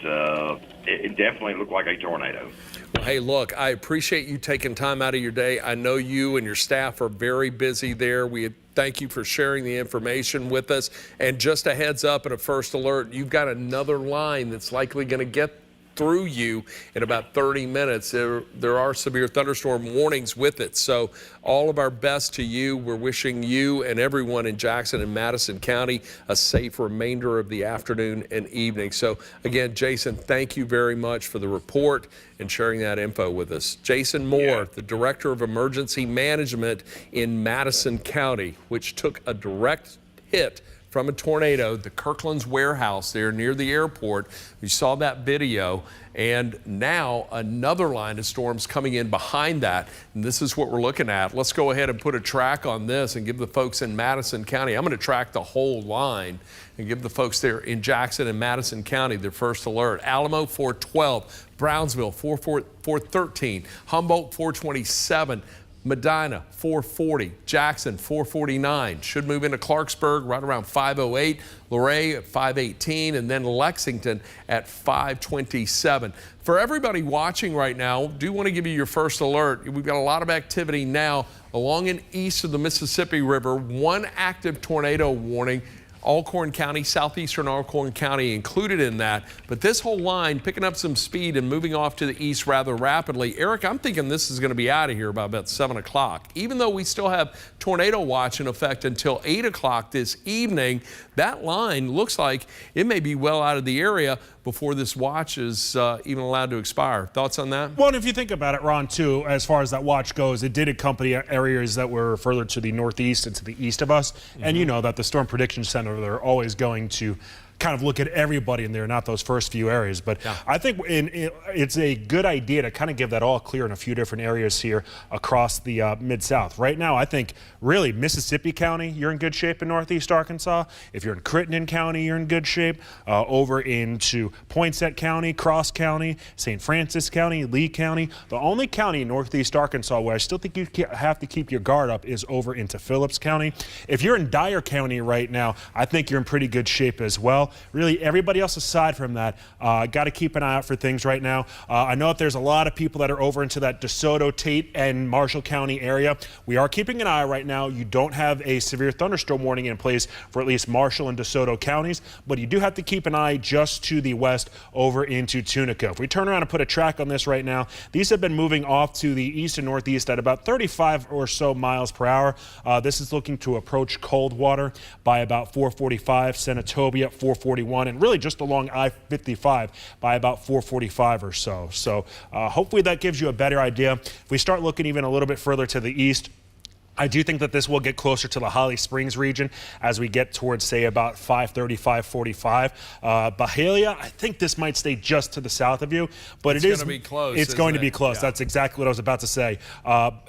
it definitely looked like a tornado. Well, hey, look, I appreciate you taking time out of your day. I know you and your staff are very busy there. We thank you for sharing the information with us. And just a heads up and a first alert, you've got another line that's likely going to get through you in about 30 minutes. There are severe thunderstorm warnings with it. So all of our best to you. We're wishing you and everyone in Jackson and Madison County a safe remainder of the afternoon and evening. So again, Jason, thank you very much for the report and sharing that info with us. Jason Moore, the Director of Emergency Management in Madison County, which took a direct hit from a tornado, the Kirkland's warehouse there near the airport. You saw that video, and now another line of storms coming in behind that, and this is what we're looking at. Let's go ahead and put a track on this and give the folks in Madison County, I'm going to track the whole line and give the folks there in Jackson and Madison County their first alert. Alamo 412, Brownsville 413, Humboldt 427, Medina 440, Jackson 449, should move into Clarksburg right around 508, Luray at 518, and then Lexington at 527. For everybody watching right now, do want to give you your first alert. We've got a lot of activity now along and east of the Mississippi River. One active tornado warning. Alcorn County, southeastern Alcorn County included in that. But this whole line picking up some speed and moving off to the east rather rapidly. Eric, I'm thinking this is going to be out of here by about 7 o'clock. Even though we still have tornado watch in effect until 8 o'clock this evening, that line looks like it may be well out of the area before this watch is even allowed to expire. Thoughts on that? Well, and if you think about it, Ron, too, as far as that watch goes, it did accompany areas that were further to the northeast and to the east of us. And you know that the Storm Prediction Center, they're always going to kind of look at everybody in there, not those first few areas. But I think it's a good idea to kind of give that all clear in a few different areas here across the Mid-South. Right now, I think really Mississippi County, you're in good shape in northeast Arkansas. If you're in Crittenden County, you're in good shape. Over into Poinsett County, Cross County, St. Francis County, Lee County. The only county in northeast Arkansas where I still think you have to keep your guard up is over into Phillips County. If you're in Dyer County right now, I think you're in pretty good shape as well. Really, everybody else aside from that, got to keep an eye out for things right now. I know that there's a lot of people that are over into that DeSoto, Tate, and Marshall County area. We are keeping an eye right now. You don't have a severe thunderstorm warning in place for at least Marshall and DeSoto counties, but you do have to keep an eye just to the west over into Tunica. If we turn around and put a track on this right now, these have been moving off to the east and northeast at about 35 or so miles per hour. This is looking to approach Coldwater by about 445, Senatobia 441, and really just along I-55 by about 445 or so. So hopefully that gives you a better idea. If we start looking even a little bit further to the east, I do think that this will get closer to the Holly Springs region as we get towards, say, about 530, 545. Byhalia, I think this might stay just to the south of you, but it's going to be close. It's going to be close. Yeah. That's exactly what I was about to say.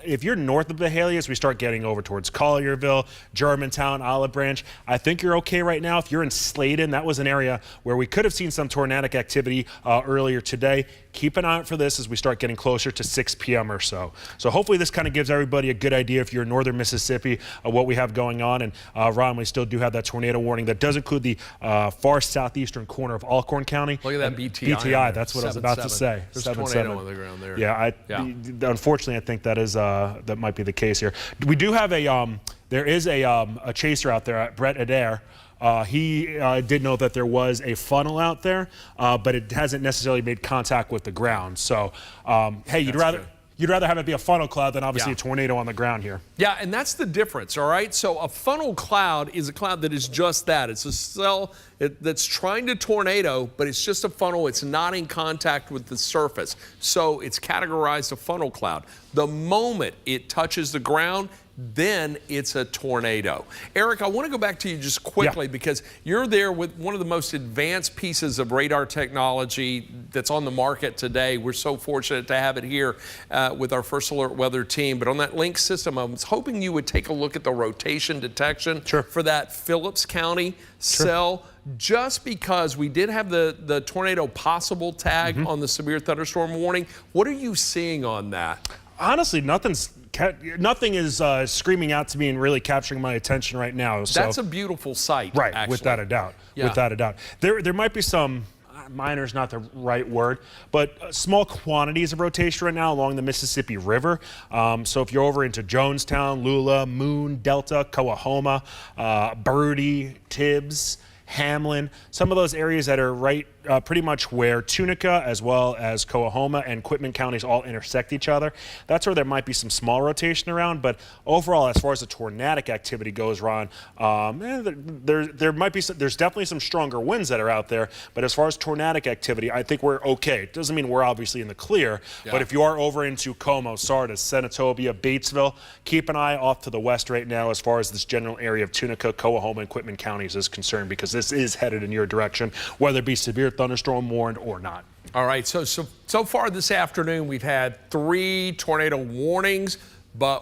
If you're north of Byhalia, as we start getting over towards Collierville, Germantown, Olive Branch, I think you're okay right now. If you're in Sladen, that was an area where we could have seen some tornadic activity earlier today. Keep an eye out for this as we start getting closer to 6 p.m. or so. So hopefully this kind of gives everybody a good idea if you're in northern Mississippi of what we have going on. And Ron, we still do have that tornado warning that does include the far southeastern corner of Alcorn County. Look at that BTI. BTI, that's what I was about to say. There's a tornado on the ground there. Yeah, unfortunately, I think that is that might be the case here. We do have there is a chaser out there, Brett Adair. He did know that there was a funnel out there, but it hasn't necessarily made contact with the ground. So, hey, you'd rather have it be a funnel cloud than obviously a tornado on the ground here. Yeah, and that's the difference, all right? So a funnel cloud is a cloud that is just that. It's a cell that's trying to tornado, but it's just a funnel. It's not in contact with the surface. So it's categorized a funnel cloud. The moment it touches the ground, then it's a tornado. Eric, I want to go back to you just quickly because you're there with one of the most advanced pieces of radar technology that's on the market today. We're so fortunate to have it here with our First Alert Weather team. But on that link system, I was hoping you would take a look at the rotation detection for that Phillips County cell. Just because we did have the tornado possible tag on the severe thunderstorm warning. What are you seeing on that? Honestly, nothing is screaming out to me and really capturing my attention right now. So, that's a beautiful sight, right? actually. Without a doubt. Yeah. Without a doubt. There might be some. minor is not the right word, but small quantities of rotation right now along the Mississippi River. So if you're over into Jonestown, Lula, Moon, Delta, Coahoma, Birdie, Tibbs, Hamlin, some of those areas that are right pretty much where Tunica as well as Coahoma and Quitman counties all intersect each other. That's where there might be some small rotation around, but overall, as far as the tornadic activity goes, Ron, there's definitely some stronger winds that are out there, but as far as tornadic activity, I think we're okay. It doesn't mean we're obviously in the clear, but if you are over into Como, Sardis, Senatobia, Batesville, keep an eye off to the west right now as far as this general area of Tunica, Coahoma, and Quitman counties is concerned, because this is headed in your direction, whether it be severe thunderstorm warned or not. All right, so far this afternoon we've had 3 tornado warnings, but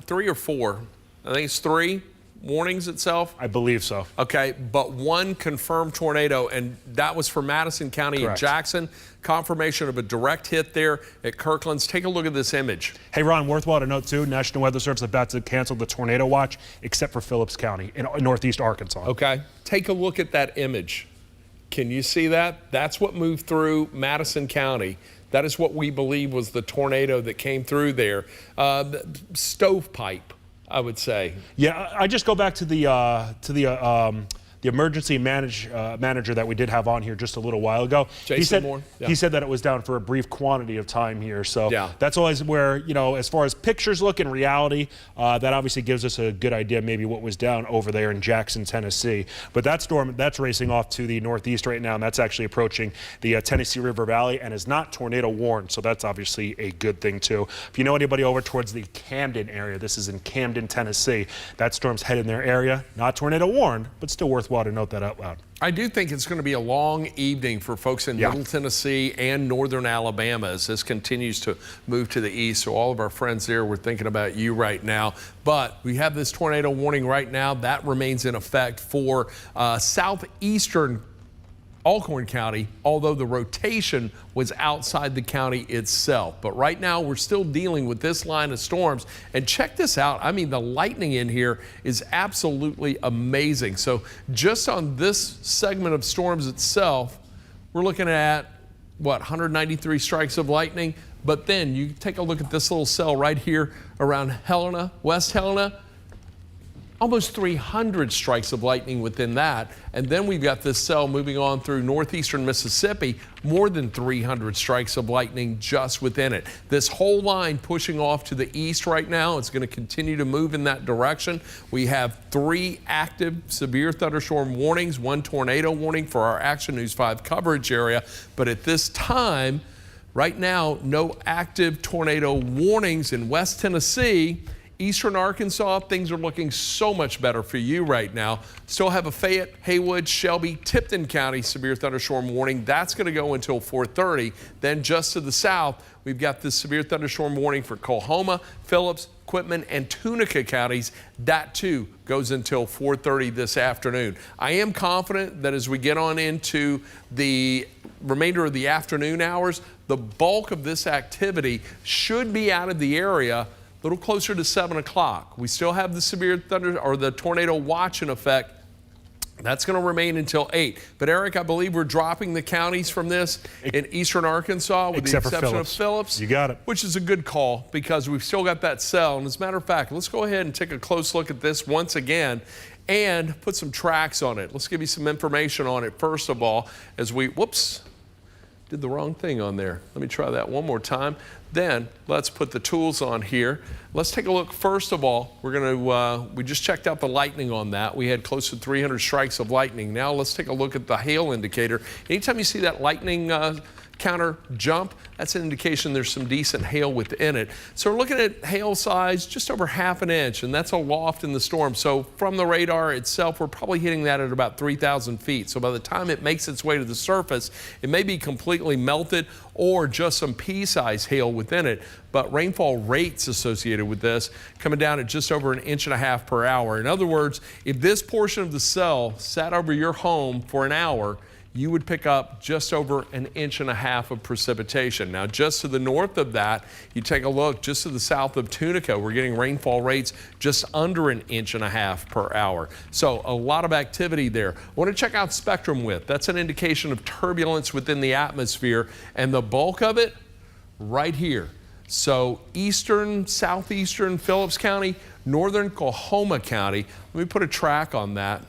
3 or 4, I think it's 3 warnings itself. I believe so. Okay, but 1 confirmed tornado, and that was for Madison County. Correct. And Jackson. Confirmation of a direct hit there at Kirkland's. Take a look at this image. Hey, Ron, worthwhile to note, too, National Weather Service is about to cancel the tornado watch, except for Phillips County in northeast Arkansas. Okay, take a look at that image. Can you see that? That's what moved through Madison County. That is what we believe was the tornado that came through there. Stovepipe, I would say. Yeah, I just go back to the emergency manager that we did have on here just a little while ago. Jason Moore? Yeah. He said that it was down for a brief quantity of time here. So yeah, that's always where, you know, as far as pictures look in reality, that obviously gives us a good idea maybe what was down over there in Jackson, Tennessee. But that storm, that's racing off to the northeast right now, and that's actually approaching the Tennessee River Valley and is not tornado warned. So that's obviously a good thing, too. If you know anybody over towards the Camden area, this is in Camden, Tennessee, that storm's headed in their area. Not tornado warned, but still worthwhile to note that out loud. I do think it's going to be a long evening for folks in Middle Tennessee and northern Alabama as this continues to move to the east. So all of our friends there, we're thinking about you right now. But we have this tornado warning right now. That remains in effect for southeastern Alcorn County, although the rotation was outside the county itself. But right now, we're still dealing with this line of storms. And check this out. I mean, the lightning in here is absolutely amazing. So just on this segment of storms itself, we're looking at, what, 193 strikes of lightning? But then you take a look at this little cell right here around Helena, West Helena. Almost 300 strikes of lightning within that. And then we've got this cell moving on through northeastern Mississippi, more than 300 strikes of lightning just within it. This whole line pushing off to the east right now. It's going to continue to move in that direction. We have 3 active severe thunderstorm warnings, 1 tornado warning for our Action News 5 coverage area. But at this time, right now, no active tornado warnings in West Tennessee. Eastern Arkansas, things are looking so much better for you right now. Still have a Fayette, Haywood, Shelby, Tipton County severe thunderstorm warning. That's going to go until 4:30. Then just to the south, we've got this severe thunderstorm warning for Coahoma, Phillips, Quitman, and Tunica counties. That too goes until 4:30 this afternoon. I am confident that as we get on into the remainder of the afternoon hours, the bulk of this activity should be out of the area a little closer to 7 o'clock. We still have the severe thunder or the tornado watch in effect. That's going to remain until 8. But Eric, I believe we're dropping the counties from this in eastern Arkansas with the exception of Phillips. You got it. Which is a good call because we've still got that cell. And as a matter of fact, let's go ahead and take a close look at this once again and put some tracks on it. Let's give you some information on it first of all as we, whoops, did the wrong thing on there. Let me try that one more time. Then let's put the tools on here. Let's take a look. First of all, we're going to, we just checked out the lightning on that. We had close to 300 strikes of lightning. Now let's take a look at the hail indicator. Anytime you see that lightning counter jump, that's an indication there's some decent hail within it. So we're looking at hail size just over ½ an inch, and that's a loft in the storm. So from the radar itself, we're probably hitting that at about 3,000 feet. So by the time it makes its way to the surface, it may be completely melted or just some pea-sized hail within it. But rainfall rates associated with this coming down at just over 1.5 inches per hour. In other words, if this portion of the cell sat over your home for an hour, you would pick up just over 1.5 inches of precipitation. Now, just to the north of that, you take a look just to the south of Tunica, we're getting rainfall rates just under 1.5 inches per hour. So a lot of activity there. I want to check out spectrum width. That's an indication of turbulence within the atmosphere, and the bulk of it right here. So eastern, southeastern Phillips County, northern Coahoma County. Let me put a track on that.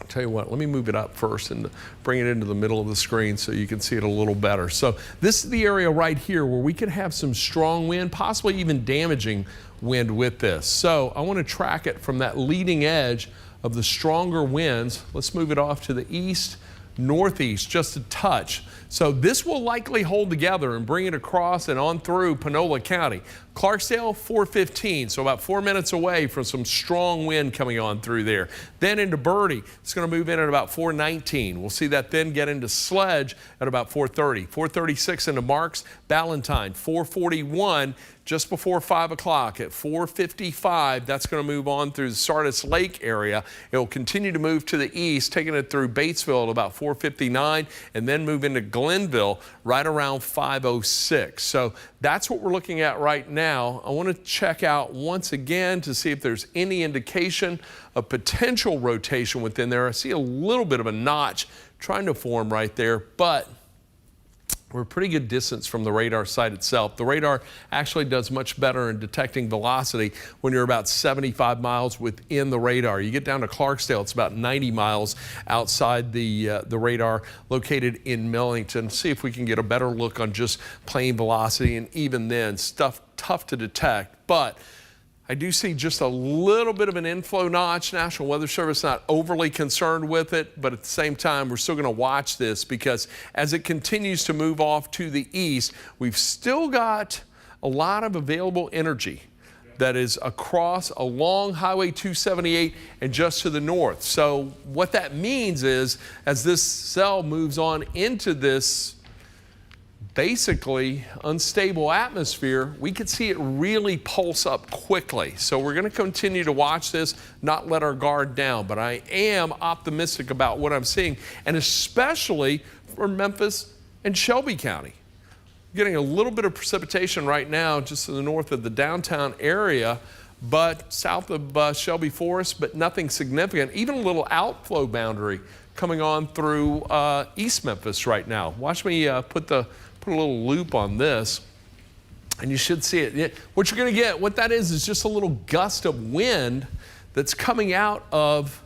I'll tell you what, let me move it up first and bring it into the middle of the screen so you can see it a little better. So this is the area right here where we could have some strong wind, possibly even damaging wind with this. So I want to track it from that leading edge of the stronger winds. Let's move it off to the east, northeast, just a touch. So this will likely hold together and bring it across and on through Panola County. Clarksdale, 4:15, so about 4 minutes away from some strong wind coming on through there. Then into Birdie, it's going to move in at about 4:19. We'll see that then get into Sledge at about 4:30. 4:36 into Marks, Ballantyne, 4:41. Just before 5 o'clock at 4:55, that's going to move on through the Sardis Lake area. It will continue to move to the east, taking it through Batesville at about 4:59, and then move into Glenville right around 5:06. So that's what we're looking at right now. I want to check out once again to see if there's any indication of potential rotation within there. I see a little bit of a notch trying to form right there, but we're a pretty good distance from the radar site itself. The radar actually does much better in detecting velocity when you're about 75 miles within the radar. You get down to Clarksdale, it's about 90 miles outside the radar located in Millington. See if we can get a better look on just plane velocity, and even then, stuff tough to detect. But I do see just a little bit of an inflow notch. National Weather Service not overly concerned with it, but at the same time, we're still going to watch this because as it continues to move off to the east, we've still got a lot of available energy that is across along Highway 278 and just to the north. So what that means is as this cell moves on into this basically unstable atmosphere, we could see it really pulse up quickly. So we're going to continue to watch this, not let our guard down, but I am optimistic about what I'm seeing, and especially for Memphis and Shelby County. Getting a little bit of precipitation right now just to the north of the downtown area, but south of Shelby Forest, but nothing significant. Even a little outflow boundary coming on through East Memphis right now. Watch me put a little loop on this, and you should see it. What you're going to get, what that is just a little gust of wind that's coming out of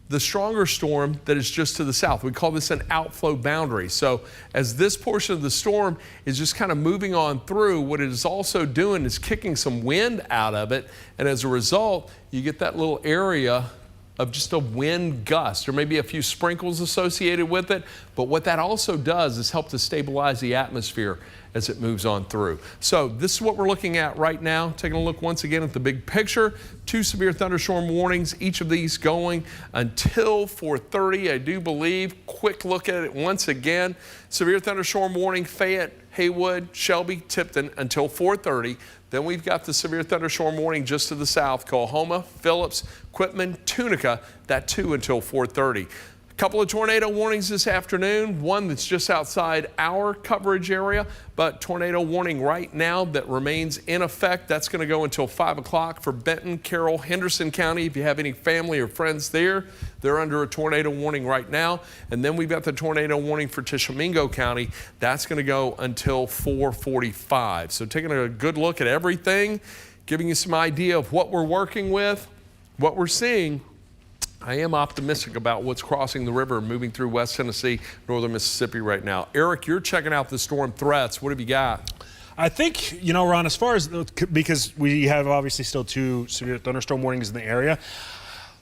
the stronger storm that is just to the south. We call this an outflow boundary. So as this portion of the storm is just kind of moving on through, what it is also doing is kicking some wind out of it, and as a result, you get that little area of just a wind gust. There may be a few sprinkles associated with it, but what that also does is help to stabilize the atmosphere as it moves on through. So this is what we're looking at right now. Taking a look once again at the big picture. 2 severe thunderstorm warnings, each of these going until 4:30, I do believe. Quick look at it once again. Severe thunderstorm warning, Fayette, Haywood, Shelby, Tipton until 4:30. Then we've got the severe thunderstorm warning just to the south, Coahoma, Phillips, Quitman, Tunica, that too until 4:30. A couple of tornado warnings this afternoon, one that's just outside our coverage area, but tornado warning right now that remains in effect. That's going to go until 5 o'clock for Benton, Carroll, Henderson County. If you have any family or friends there, they're under a tornado warning right now. And then we've got the tornado warning for Tishomingo County. That's going to go until 4:45. So taking a good look at everything, giving you some idea of what we're working with, what we're seeing. I am optimistic about what's crossing the river and moving through West Tennessee, northern Mississippi right now. Eric, you're checking out the storm threats. What have you got? I think, you know, Ron, as far as, because we have obviously still 2 severe thunderstorm warnings in the area,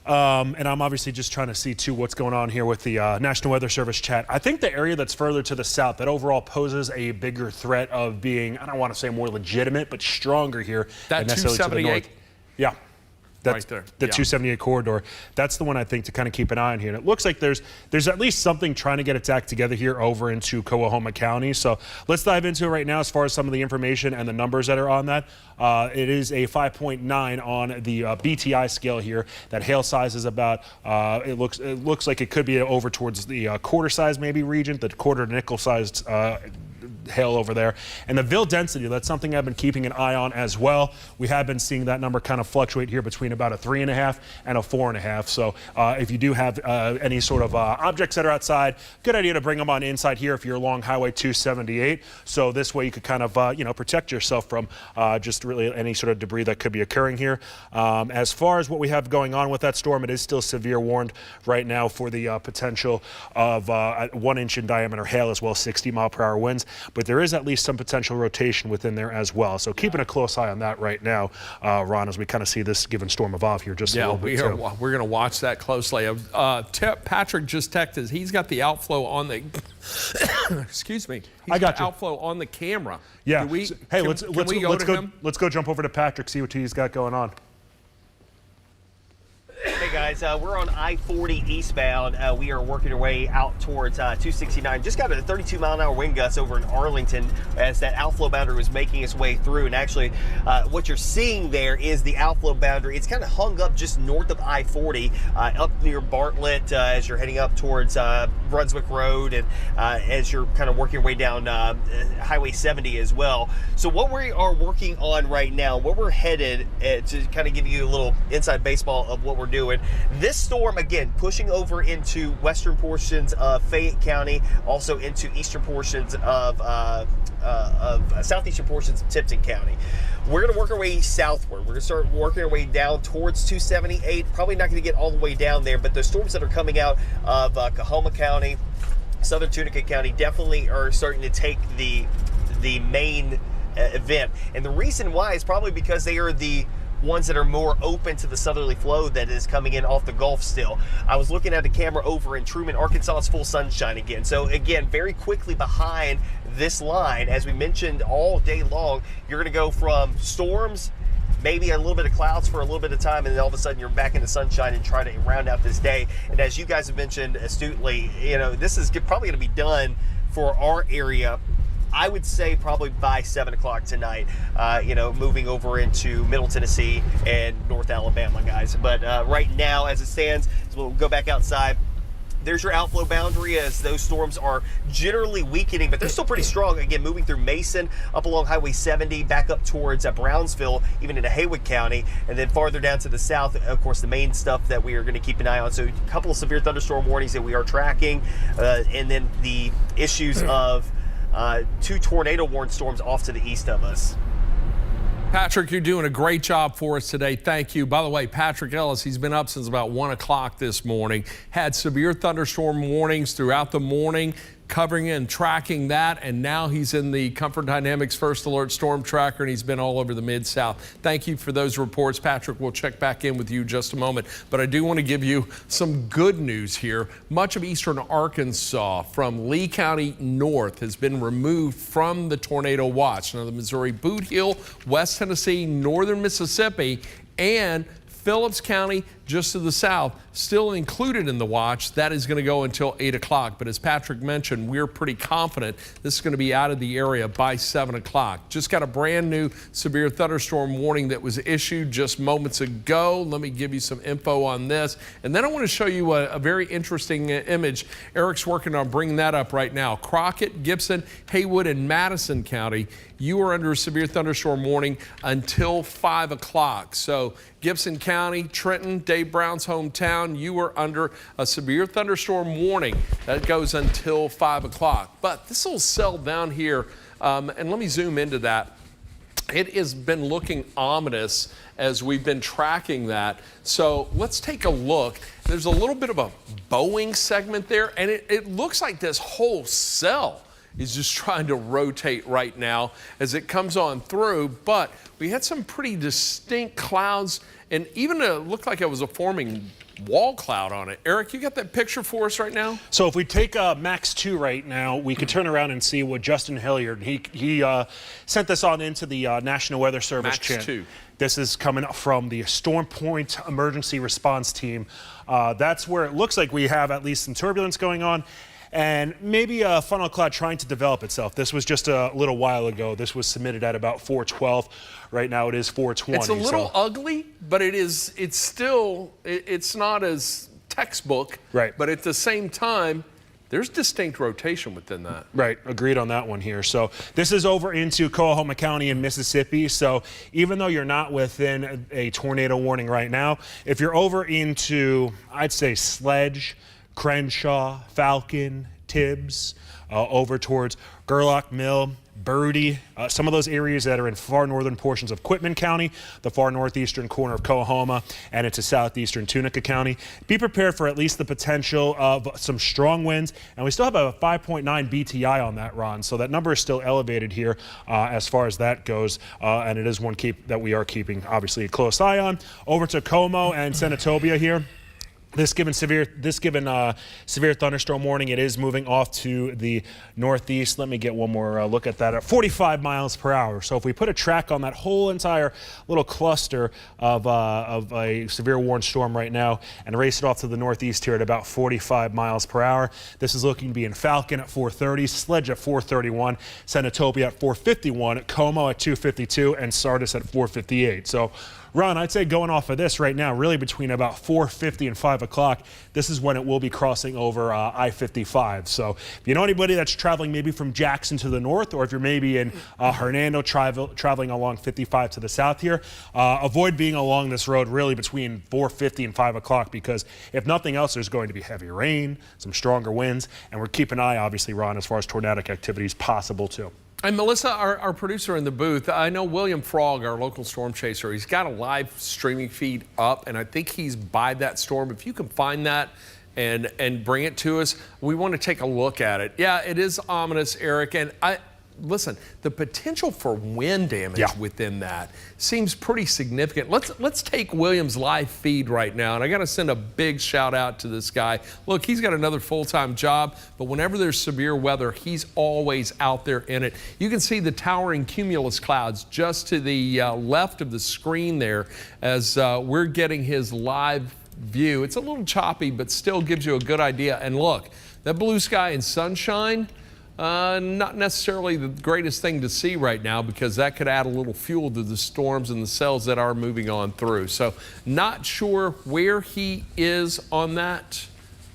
and I'm obviously just trying to see too what's going on here with the National Weather Service chat. I think the area that's further to the south that overall poses a bigger threat of being, I don't want to say more legitimate, but stronger here. That than necessarily to the north. 278? Yeah. Right there. The Yeah. 278 corridor. That's the one I think to kind of keep an eye on here. And it looks like there's at least something trying to get its act together here over into Coahoma County. So let's dive into it right now as far as some of the information and the numbers that are on that. It is a 5.9 on the BTI scale here. That hail size is about, it looks like it could be over towards the quarter size maybe region, the quarter to nickel sized hail over there. And the Ville density, that's something I've been keeping an eye on as well. We have been seeing that number kind of fluctuate here between about a 3.5 and a 4.5. So if you do have any sort of objects that are outside, good idea to bring them on inside here if you're along Highway 278. So this way you could kind of protect yourself from just really any sort of debris that could be occurring here. As far as what we have going on with that storm, it is still severe warned right now for the potential of 1 inch in diameter hail as well as 60-mile-per-hour winds. But there is at least some potential rotation within there as well. So keeping a close eye on that right now, Ron, as we kind of see this given storm evolve here just a little bit. Yeah, we're going to watch that closely. Patrick just texted. He's got the outflow on the. Excuse me. I got you. Outflow on the camera. Yeah. Hey, let's go jump over to Patrick, see what he's got going on. Hey guys, we're on I-40 eastbound. We are working our way out towards 269. Just got a 32-mile-an-hour wind gusts over in Arlington as that outflow boundary was making its way through. And actually, what you're seeing there is the outflow boundary. It's kind of hung up just north of I-40, up near Bartlett as you're heading up towards Brunswick Road, and as you're kind of working your way down Highway 70 as well. So what we are working on right now, where we're headed, to kind of give you a little inside baseball of what we're doing. This storm, again, pushing over into western portions of Fayette County, also into eastern portions of southeastern portions of Tipton County. We're going to work our way southward. We're going to start working our way down towards 278. Probably not going to get all the way down there, but the storms that are coming out of Coahoma County, southern Tunica County, definitely are starting to take the main event. And the reason why is probably because they are the ones that are more open to the southerly flow that is coming in off the Gulf still. I was looking at the camera over in Truman, Arkansas. It's full sunshine again. So again, very quickly behind this line, as we mentioned all day long, you're going to go from storms, maybe a little bit of clouds for a little bit of time, and then all of a sudden you're back in the sunshine and try to round out this day. And as you guys have mentioned astutely, this is probably going to be done for our area, I would say probably by 7 o'clock tonight, moving over into Middle Tennessee and North Alabama, guys. But right now, as it stands, we'll go back outside. There's your outflow boundary as those storms are generally weakening, but they're still pretty strong. Again, moving through Mason, up along Highway 70, back up towards Brownsville, even into Haywood County, and then farther down to the south, of course, the main stuff that we are going to keep an eye on. So a couple of severe thunderstorm warnings that we are tracking, and then the issues of 2 tornado warned storms off to the east of us. Patrick, you're doing a great job for us today. Thank you. By the way, Patrick Ellis, he's been up since about 1 o'clock this morning, had severe thunderstorm warnings throughout the morning, covering and tracking that, and now he's in the Comfort Dynamics First Alert Storm Tracker, and he's been all over the Mid-South. Thank you for those reports. Patrick, we'll check back in with you in just a moment, but I do want to give you some good news here. Much of eastern Arkansas from Lee County north has been removed from the tornado watch. Now, the Missouri Boot Heel, West Tennessee, northern Mississippi, and Phillips County, just to the south, still included in the watch. That is going to go until 8 o'clock. But as Patrick mentioned, we're pretty confident this is going to be out of the area by 7 o'clock. Just got a brand new severe thunderstorm warning that was issued just moments ago. Let me give you some info on this. And then I want to show you a very interesting image. Eric's working on bringing that up right now. Crockett, Gibson, Haywood, and Madison County, you are under a severe thunderstorm warning until 5 o'clock. So Gibson County, Trenton, Dave Brown's hometown, you are under a severe thunderstorm warning. That goes until 5 o'clock. But this little cell down here, and let me zoom into that. It has been looking ominous as we've been tracking that. So let's take a look. There's a little bit of a bowing segment there, and it looks like this whole cell is just trying to rotate right now as it comes on through. But we had some pretty distinct clouds, and even it looked like it was forming wall cloud on it. Eric, you got that picture for us right now? So if we take Max 2 right now, we could turn around and see what Justin Hilliard, he sent this on into the National Weather Service Max channel. 2. This is coming from the Storm Point Emergency Response Team. That's where it looks like we have at least some turbulence going on, and maybe a funnel cloud trying to develop itself. This was just a little while ago. This was submitted at about 4:12. Right now it is 4:20. It's a little ugly, but it's still, it's not as textbook. Right. But at the same time, there's distinct rotation within that. Right, agreed on that one here. So this is over into Coahoma County in Mississippi. So even though you're not within a tornado warning right now, if you're over into, I'd say, Sledge, Crenshaw, Falcon, Tibbs, over towards Gerlach Mill, Birdie, some of those areas that are in far northern portions of Quitman County, the far northeastern corner of Coahoma, and into southeastern Tunica County. Be prepared for at least the potential of some strong winds, and we still have a 5.9 BTI on that, Ron, so that number is still elevated here as far as that goes, and it is one that we are keeping, obviously, a close eye on. Over to Como and Senatobia here. This given severe thunderstorm warning, it is moving off to the northeast. Let me get one more look at that at 45 miles per hour. So if we put a track on that whole entire little cluster of a severe warned storm right now and race it off to the northeast here at about 45 miles per hour, this is looking to be in Falcon at 430, Sledge at 431, Senatobia at 451, Como at 252, and Sardis at 458. So Ron, I'd say going off of this right now, really between about 4:50 and 5 o'clock, this is when it will be crossing over I-55. So if you know anybody that's traveling maybe from Jackson to the north, or if you're maybe in Hernando traveling along 55 to the south here, avoid being along this road really between 4:50 and 5 o'clock, because if nothing else, there's going to be heavy rain, some stronger winds, and we're keeping an eye, obviously, Ron, as far as tornadic activities possible too. And Melissa, our producer in the booth, I know William Frog, our local storm chaser, he's got a live streaming feed up, and I think he's by that storm. If you can find that and bring it to us, we want to take a look at it. Yeah, it is ominous, Eric, and listen, the potential for wind damage within that seems pretty significant. Let's take William's live feed right now, and I got to send a big shout out to this guy. Look, he's got another full-time job, but whenever there's severe weather, he's always out there in it. You can see the towering cumulus clouds just to the left of the screen there as we're getting his live view. It's a little choppy, but still gives you a good idea. And look, that blue sky and sunshine, not necessarily the greatest thing to see right now, because that could add a little fuel to the storms and the cells that are moving on through. So not sure where he is on that.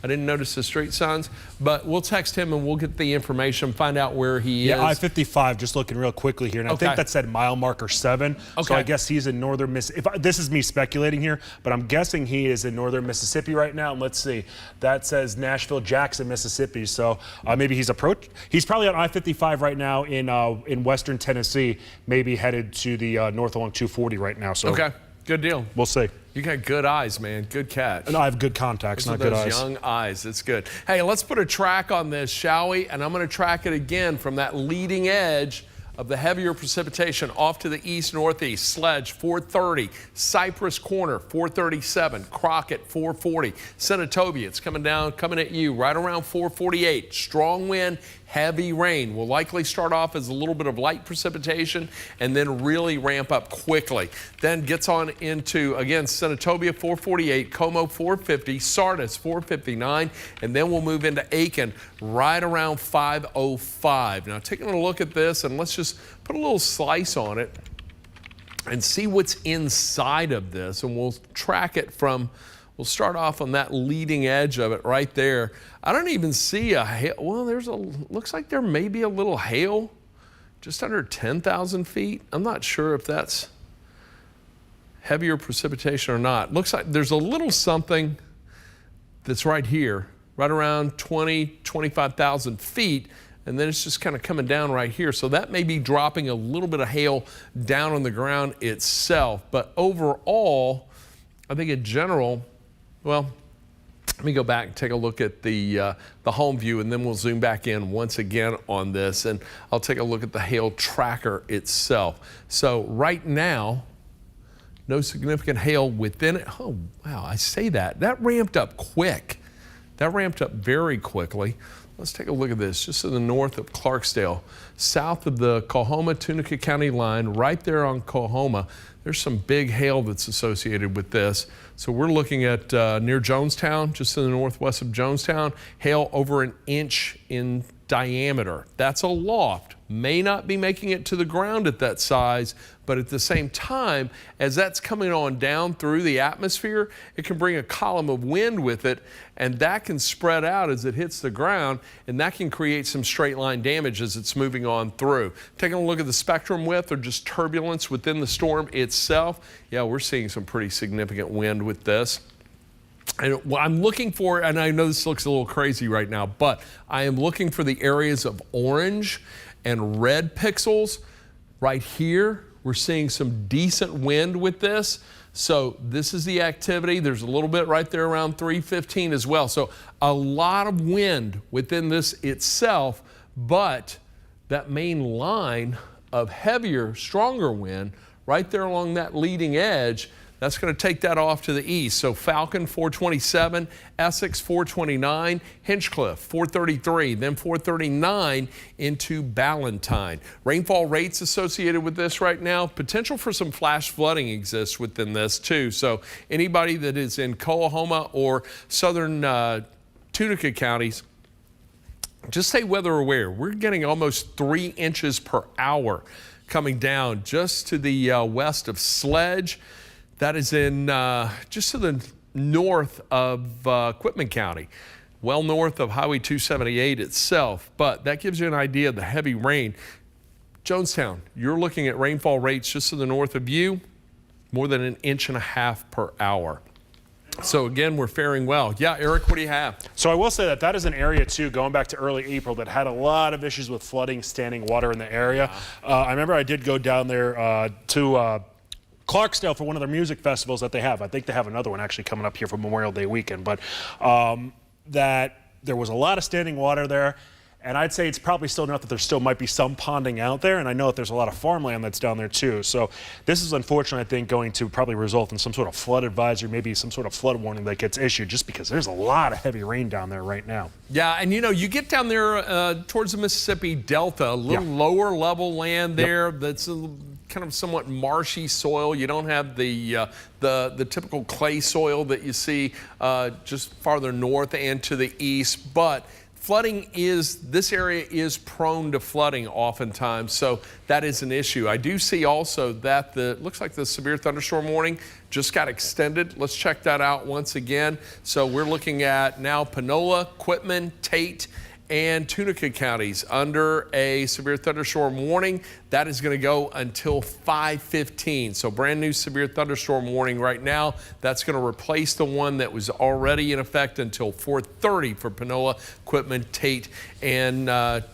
I didn't notice the street signs, but we'll text him and we'll get the information, find out where he is. Yeah, I-55, just looking real quickly here, and I think that said mile marker 7. Okay. So I guess he's in northern Mississippi. This is me speculating here, but I'm guessing he is in northern Mississippi right now. And let's see, that says Nashville, Jackson, Mississippi. So maybe he's probably on I-55 right now in western Tennessee, maybe headed to the north along 240 right now. So okay, good deal. We'll see. You got good eyes, man. Good catch. No, I have good contacts, not good eyes. Those young eyes. It's good. Hey, let's put a track on this, shall we? And I'm going to track it again from that leading edge of the heavier precipitation off to the east-northeast. Sledge, 430. Cypress Corner, 437. Crockett, 440. Senatobia, it's coming down, coming at you right around 448. Strong wind, heavy rain. Will likely start off as a little bit of light precipitation and then really ramp up quickly. Then gets on into, again, Senatobia, 448. Como, 450. Sardis, 459. And then we'll move into Aiken right around 505. Now, taking a look at this, and let's just put a little slice on it and see what's inside of this, and we'll track it from, we'll start off on that leading edge of it right there. I don't even see a hail. Well, looks like there may be a little hail just under 10,000 feet. I'm not sure if that's heavier precipitation or not. Looks like there's a little something that's right here, right around 25,000 feet. And then it's just kind of coming down right here. So that may be dropping a little bit of hail down on the ground itself. But overall, I think in general, well, let me go back and take a look at the home view, and then we'll zoom back in once again on this, and I'll take a look at the hail tracker itself. So right now, No significant hail within it. Oh, wow, I say that. That ramped up quick. That ramped up very quickly. Let's take a look at this, just to the north of Clarksdale, south of the Coahoma-Tunica County line, right there on Coahoma. There's some big hail that's associated with this. So we're looking at near Jonestown, just to the northwest of Jonestown, hail over an inch in diameter. That's a loft. May not be making it to the ground at that size, but at the same time, as that's coming on down through the atmosphere, it can bring a column of wind with it, and that can spread out as it hits the ground, and that can create some straight line damage as it's moving on through. Taking a look at the spectrum width or just turbulence within the storm itself, yeah, we're seeing some pretty significant wind with this. And what I'm looking for, and I know this looks a little crazy right now, but I am looking for the areas of orange and red pixels. Right here, we're seeing some decent wind with this. So this is the activity. There's a little bit right there around 315 as well. So a lot of wind within this itself, but that main line of heavier, stronger wind right there along that leading edge, that's going to take that off to the east. So Falcon 427, Essex 429, Hinchcliffe 433, then 439 into Ballantine. Rainfall rates associated with this right now, potential for some flash flooding exists within this too. So anybody that is in Coahoma or southern Tunica counties, just stay weather aware. We're getting almost 3 inches per hour coming down just to the west of Sledge. That is in just to the north of Quitman County, well north of Highway 278 itself. But that gives you an idea of the heavy rain. Jonestown, you're looking at rainfall rates just to the north of you, more than 1.5 inches per hour. So again, we're faring well. Yeah, Eric, what do you have? So I will say that that is an area too, going back to early April, that had a lot of issues with flooding, standing water in the area. I remember I did go down there to Clarksdale for one of their music festivals that they have. I think they have another one actually coming up here for Memorial Day weekend. But that there was a lot of standing water there. And I'd say it's probably still enough that there still might be some ponding out there. And I know that there's a lot of farmland that's down there too. So this is unfortunately, I think, going to probably result in some sort of flood advisory, maybe some sort of flood warning that gets issued, just because there's a lot of heavy rain down there right now. Yeah, and you get down there towards the Mississippi Delta, a little lower level land there that's kind of somewhat marshy soil. You don't have the typical clay soil that you see just farther north and to the east, but flooding this area is prone to flooding oftentimes, so that is an issue. I do see also that looks like the severe thunderstorm warning just got extended. Let's check that out once again. So we're looking at now Panola, Quitman, Tate, and Tunica counties under a severe thunderstorm warning. That is going to go until 5:15. So brand new severe thunderstorm warning right now. That's going to replace the one that was already in effect until 4:30 for Panola, Quitman, Tate, and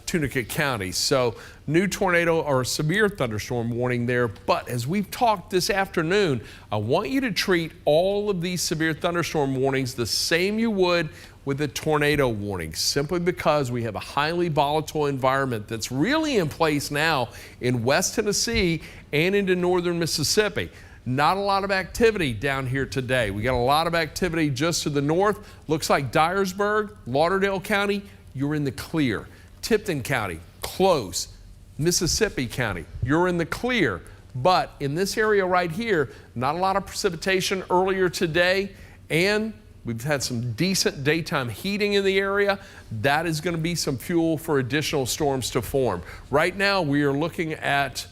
Tunica counties. So new tornado or severe thunderstorm warning there. But as we've talked this afternoon, I want you to treat all of these severe thunderstorm warnings the same you would with a tornado warning, simply because we have a highly volatile environment that's really in place now in West Tennessee and into northern Mississippi. Not a lot of activity down here today. We got a lot of activity just to the north. Looks like Dyersburg, Lauderdale County, you're in the clear. Tipton County, close. Mississippi County, you're in the clear. But in this area right here, not a lot of precipitation earlier today, and we've had some decent daytime heating in the area. That is going to be some fuel for additional storms to form. Right now, we are looking at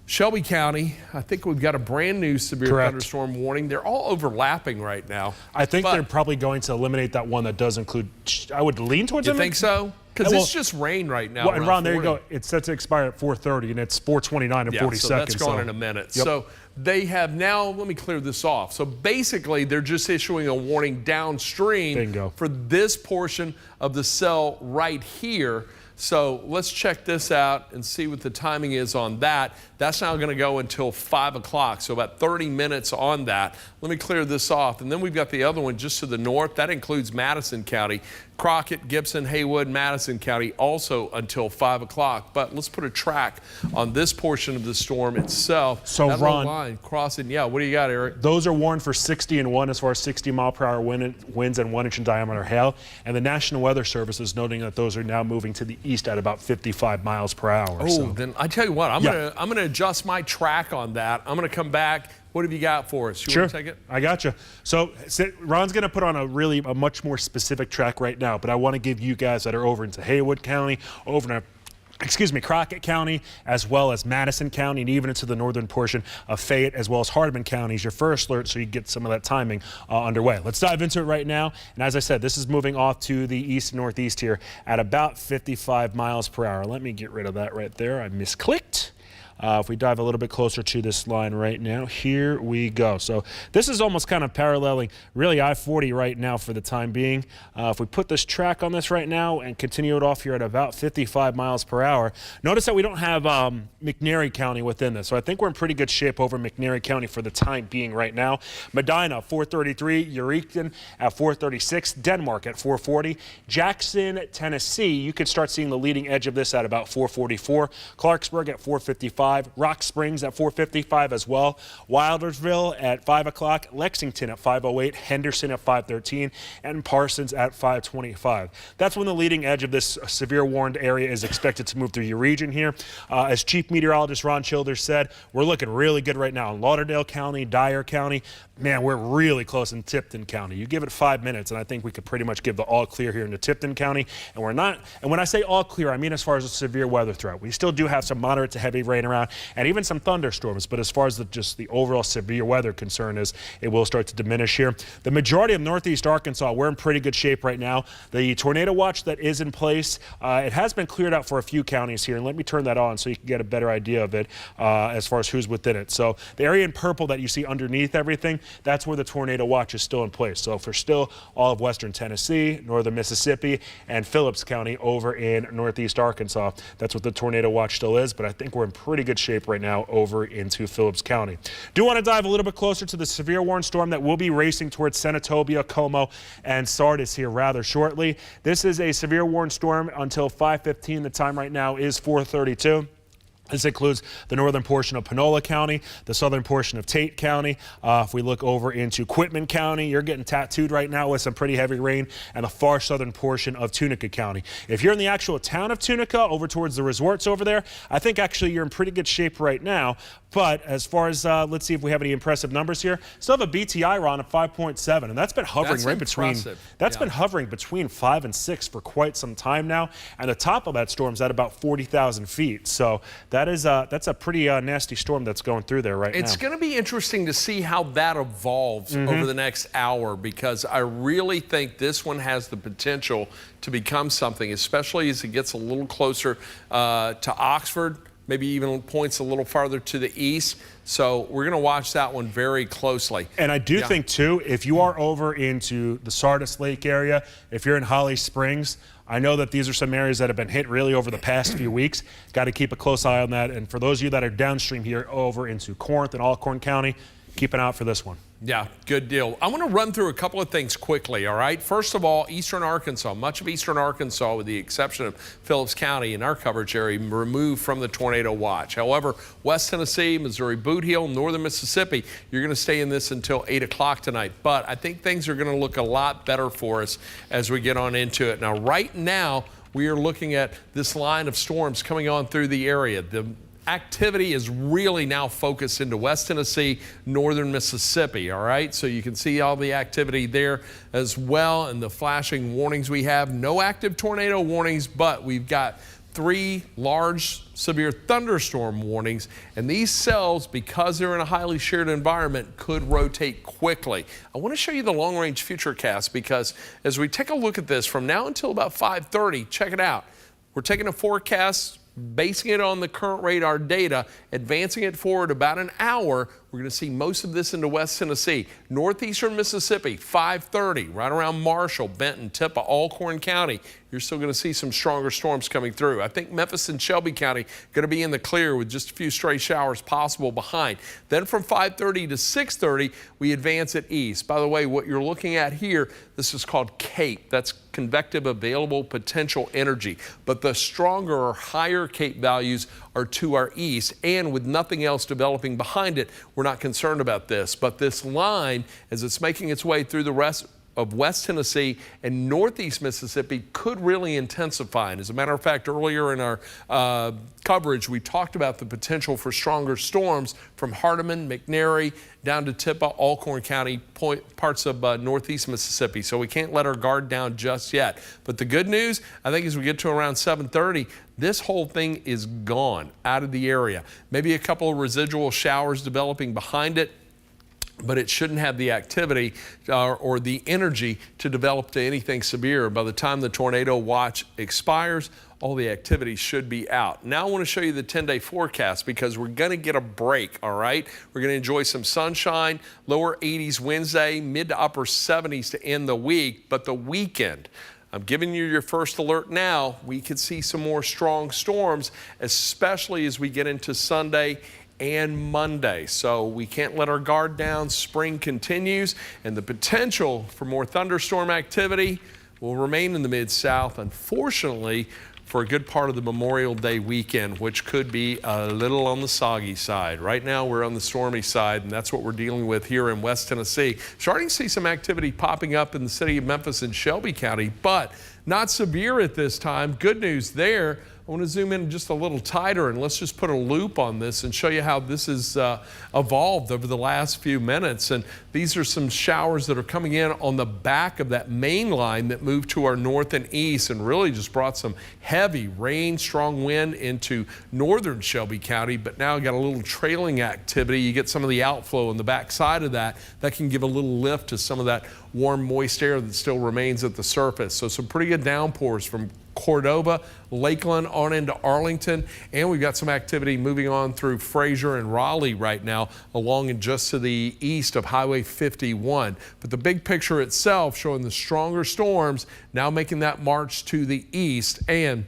Shelby County. I think we've got a brand new severe thunderstorm warning. They're all overlapping right now. I think they're probably going to eliminate that one that does include, I would lean towards it. You think so? Because it's just rain right now. Well, and Ron, there you go. It's set to expire at 4:30, and it's 4:29 and 40 so seconds. That's gone in a minute. So they have now, let me clear this off. So basically, they're just issuing a warning downstream for this portion of the cell right here. So let's check this out and see what the timing is on that. That's now going to go until 5 o'clock, so about 30 minutes on that. Let me clear this off. And then we've got the other one just to the north. That includes Madison County. Crockett, Gibson, Haywood, Madison County also until 5 o'clock. But let's put a track on this portion of the storm itself. So that Ron, line crossing, yeah, what do you got, Eric? Those are warned for 60 and 1 as far as 60-mile-per-hour winds and 1-inch in diameter hail. And the National Weather Service is noting that those are now moving to the east at about 55 miles per hour. Oh, so. Then I tell you what, I'm gonna adjust my track on that. I'm gonna come back. What have you got for us? You want to take it? I got you. So Ron's going to put on a much more specific track right now, but I want to give you guys that are over into Haywood County, over to Crockett County, as well as Madison County, and even into the northern portion of Fayette, as well as Hardman County, is your first alert, so you get some of that timing underway. Let's dive into it right now. And as I said, this is moving off to the east and northeast here at about 55 miles per hour. Let me get rid of that right there. I misclicked. If we dive a little bit closer to this line right now, here we go. So this is almost kind of paralleling really I-40 right now for the time being. If we put this track on this right now and continue it off here at about 55 miles per hour, notice that we don't have McNairy County within this. So I think we're in pretty good shape over McNairy County for the time being right now. Medina, 433, Eureka at 436, Denmark at 440, Jackson, Tennessee, you could start seeing the leading edge of this at about 444, Clarksburg at 455, Rock Springs at 455 as well, Wildersville at 5 o'clock, Lexington at 508, Henderson at 513, and Parsons at 525. That's when the leading edge of this severe warned area is expected to move through your region here. As Chief Meteorologist Ron Childers said, we're looking really good right now in Lauderdale County, Dyer County. Man, we're really close in Tipton County. You give it 5 minutes, and I think we could pretty much give the all clear here into Tipton County. And we're not, and when I say all clear, I mean as far as a severe weather threat. We still do have some moderate to heavy rain around and even some thunderstorms, but as far as just the overall severe weather concern is, it will start to diminish here. The majority of northeast Arkansas, we're in pretty good shape right now. The tornado watch that is in place, it has been cleared out for a few counties here, and let me turn that on so you can get a better idea of it as far as who's within it. So the area in purple that you see underneath everything, that's where the tornado watch is still in place. So for still all of western Tennessee, northern Mississippi, and Phillips County over in northeast Arkansas, that's what the tornado watch still is, but I think we're in pretty good shape right now over into Phillips County. Do want to dive a little bit closer to the severe warned storm that will be racing towards Senatobia, Como, and Sardis here rather shortly. This is a severe warned storm until 5:15. The time right now is 4:32. This includes the northern portion of Panola County, the southern portion of Tate County. If we look over into Quitman County, you're getting tattooed right now with some pretty heavy rain, and the far southern portion of Tunica County. If you're in the actual town of Tunica, over towards the resorts over there, I think actually you're in pretty good shape right now. But as far as, let's see if we have any impressive numbers here. Still have a BTI, Ron, of 5.7, and that's been hovering been hovering between 5 and 6 for quite some time now. And the top of that storm's at about 40,000 feet. So that's a pretty nasty storm that's going through there right now. It's going to be interesting to see how that evolves over the next hour, because I really think this one has the potential to become something, especially as it gets a little closer to Oxford, maybe even points a little farther to the east. So we're going to watch that one very closely. And I do think, too, if you are over into the Sardis Lake area, if you're in Holly Springs, I know that these are some areas that have been hit really over the past few weeks. Got to keep a close eye on that. And for those of you that are downstream here over into Corinth and Alcorn County, keep an eye out for this one. Yeah, good deal. I want to run through a couple of things quickly, all right? First of all, eastern Arkansas, much of eastern Arkansas, with the exception of Phillips County in our coverage area, removed from the tornado watch. However, West Tennessee, Missouri Boot Heel, northern Mississippi, you're going to stay in this until 8 o'clock tonight. But I think things are going to look a lot better for us as we get on into it. Now, right now, we are looking at this line of storms coming on through the area. The activity is really now focused into West Tennessee, northern Mississippi, all right? So you can see all the activity there as well, and the flashing warnings we have. No active tornado warnings, but we've got 3 large severe thunderstorm warnings, and these cells, because they're in a highly sheared environment, could rotate quickly. I want to show you the long-range futurecast, because as we take a look at this from now until about 5:30, check it out. We're taking a forecast, basing it on the current radar data, advancing it forward about an hour. we're going to see most of this into West Tennessee. Northeastern Mississippi, 5:30, right around Marshall, Benton, Tippah, Alcorn County. You're still going to see some stronger storms coming through. I think Memphis and Shelby County going to be in the clear with just a few stray showers possible behind. Then from 5:30 to 6:30, we advance it east. By the way, what you're looking at here, this is called CAPE. That's convective available potential energy. But the stronger or higher CAPE values are to our east, and with nothing else developing behind it, we're not concerned about this. But this line, as it's making its way through the rest of West Tennessee and Northeast Mississippi, could really intensify. And as a matter of fact, earlier in our coverage, we talked about the potential for stronger storms from Hardeman, McNary, down to Tippah, Alcorn County, parts of Northeast Mississippi. So we can't let our guard down just yet. But the good news, I think as we get to around 7:30, this whole thing is gone out of the area. Maybe a couple of residual showers developing behind it, but it shouldn't have the activity or the energy to develop to anything severe. By the time the tornado watch expires, all the activity should be out. Now I want to show you the 10-day forecast because we're going to get a break, all right? We're going to enjoy some sunshine, lower 80s Wednesday, mid to upper 70s to end the week, but the weekend, I'm giving you your first alert now. We could see some more strong storms, especially as we get into Sunday and Monday. So we can't let our guard down. Spring continues, and the potential for more thunderstorm activity will remain in the Mid-South, unfortunately, for a good part of the Memorial Day weekend, which could be a little on the soggy side. Right now, we're on the stormy side, and that's what we're dealing with here in West Tennessee. Starting to see some activity popping up in the city of Memphis and Shelby County, but not severe at this time. Good news there. I want to zoom in just a little tighter, and let's just put a loop on this and show you how this has evolved over the last few minutes. And these are some showers that are coming in on the back of that main line that moved to our north and east and really just brought some heavy rain, strong wind into northern Shelby County, but now got a little trailing activity. You get some of the outflow on the back side of that. That can give a little lift to some of that warm, moist air that still remains at the surface. So some pretty good downpours from Cordova, Lakeland on into Arlington, and we've got some activity moving on through Fraser and Raleigh right now, along and just to the east of Highway 51. But the big picture itself showing the stronger storms now making that march to the east, and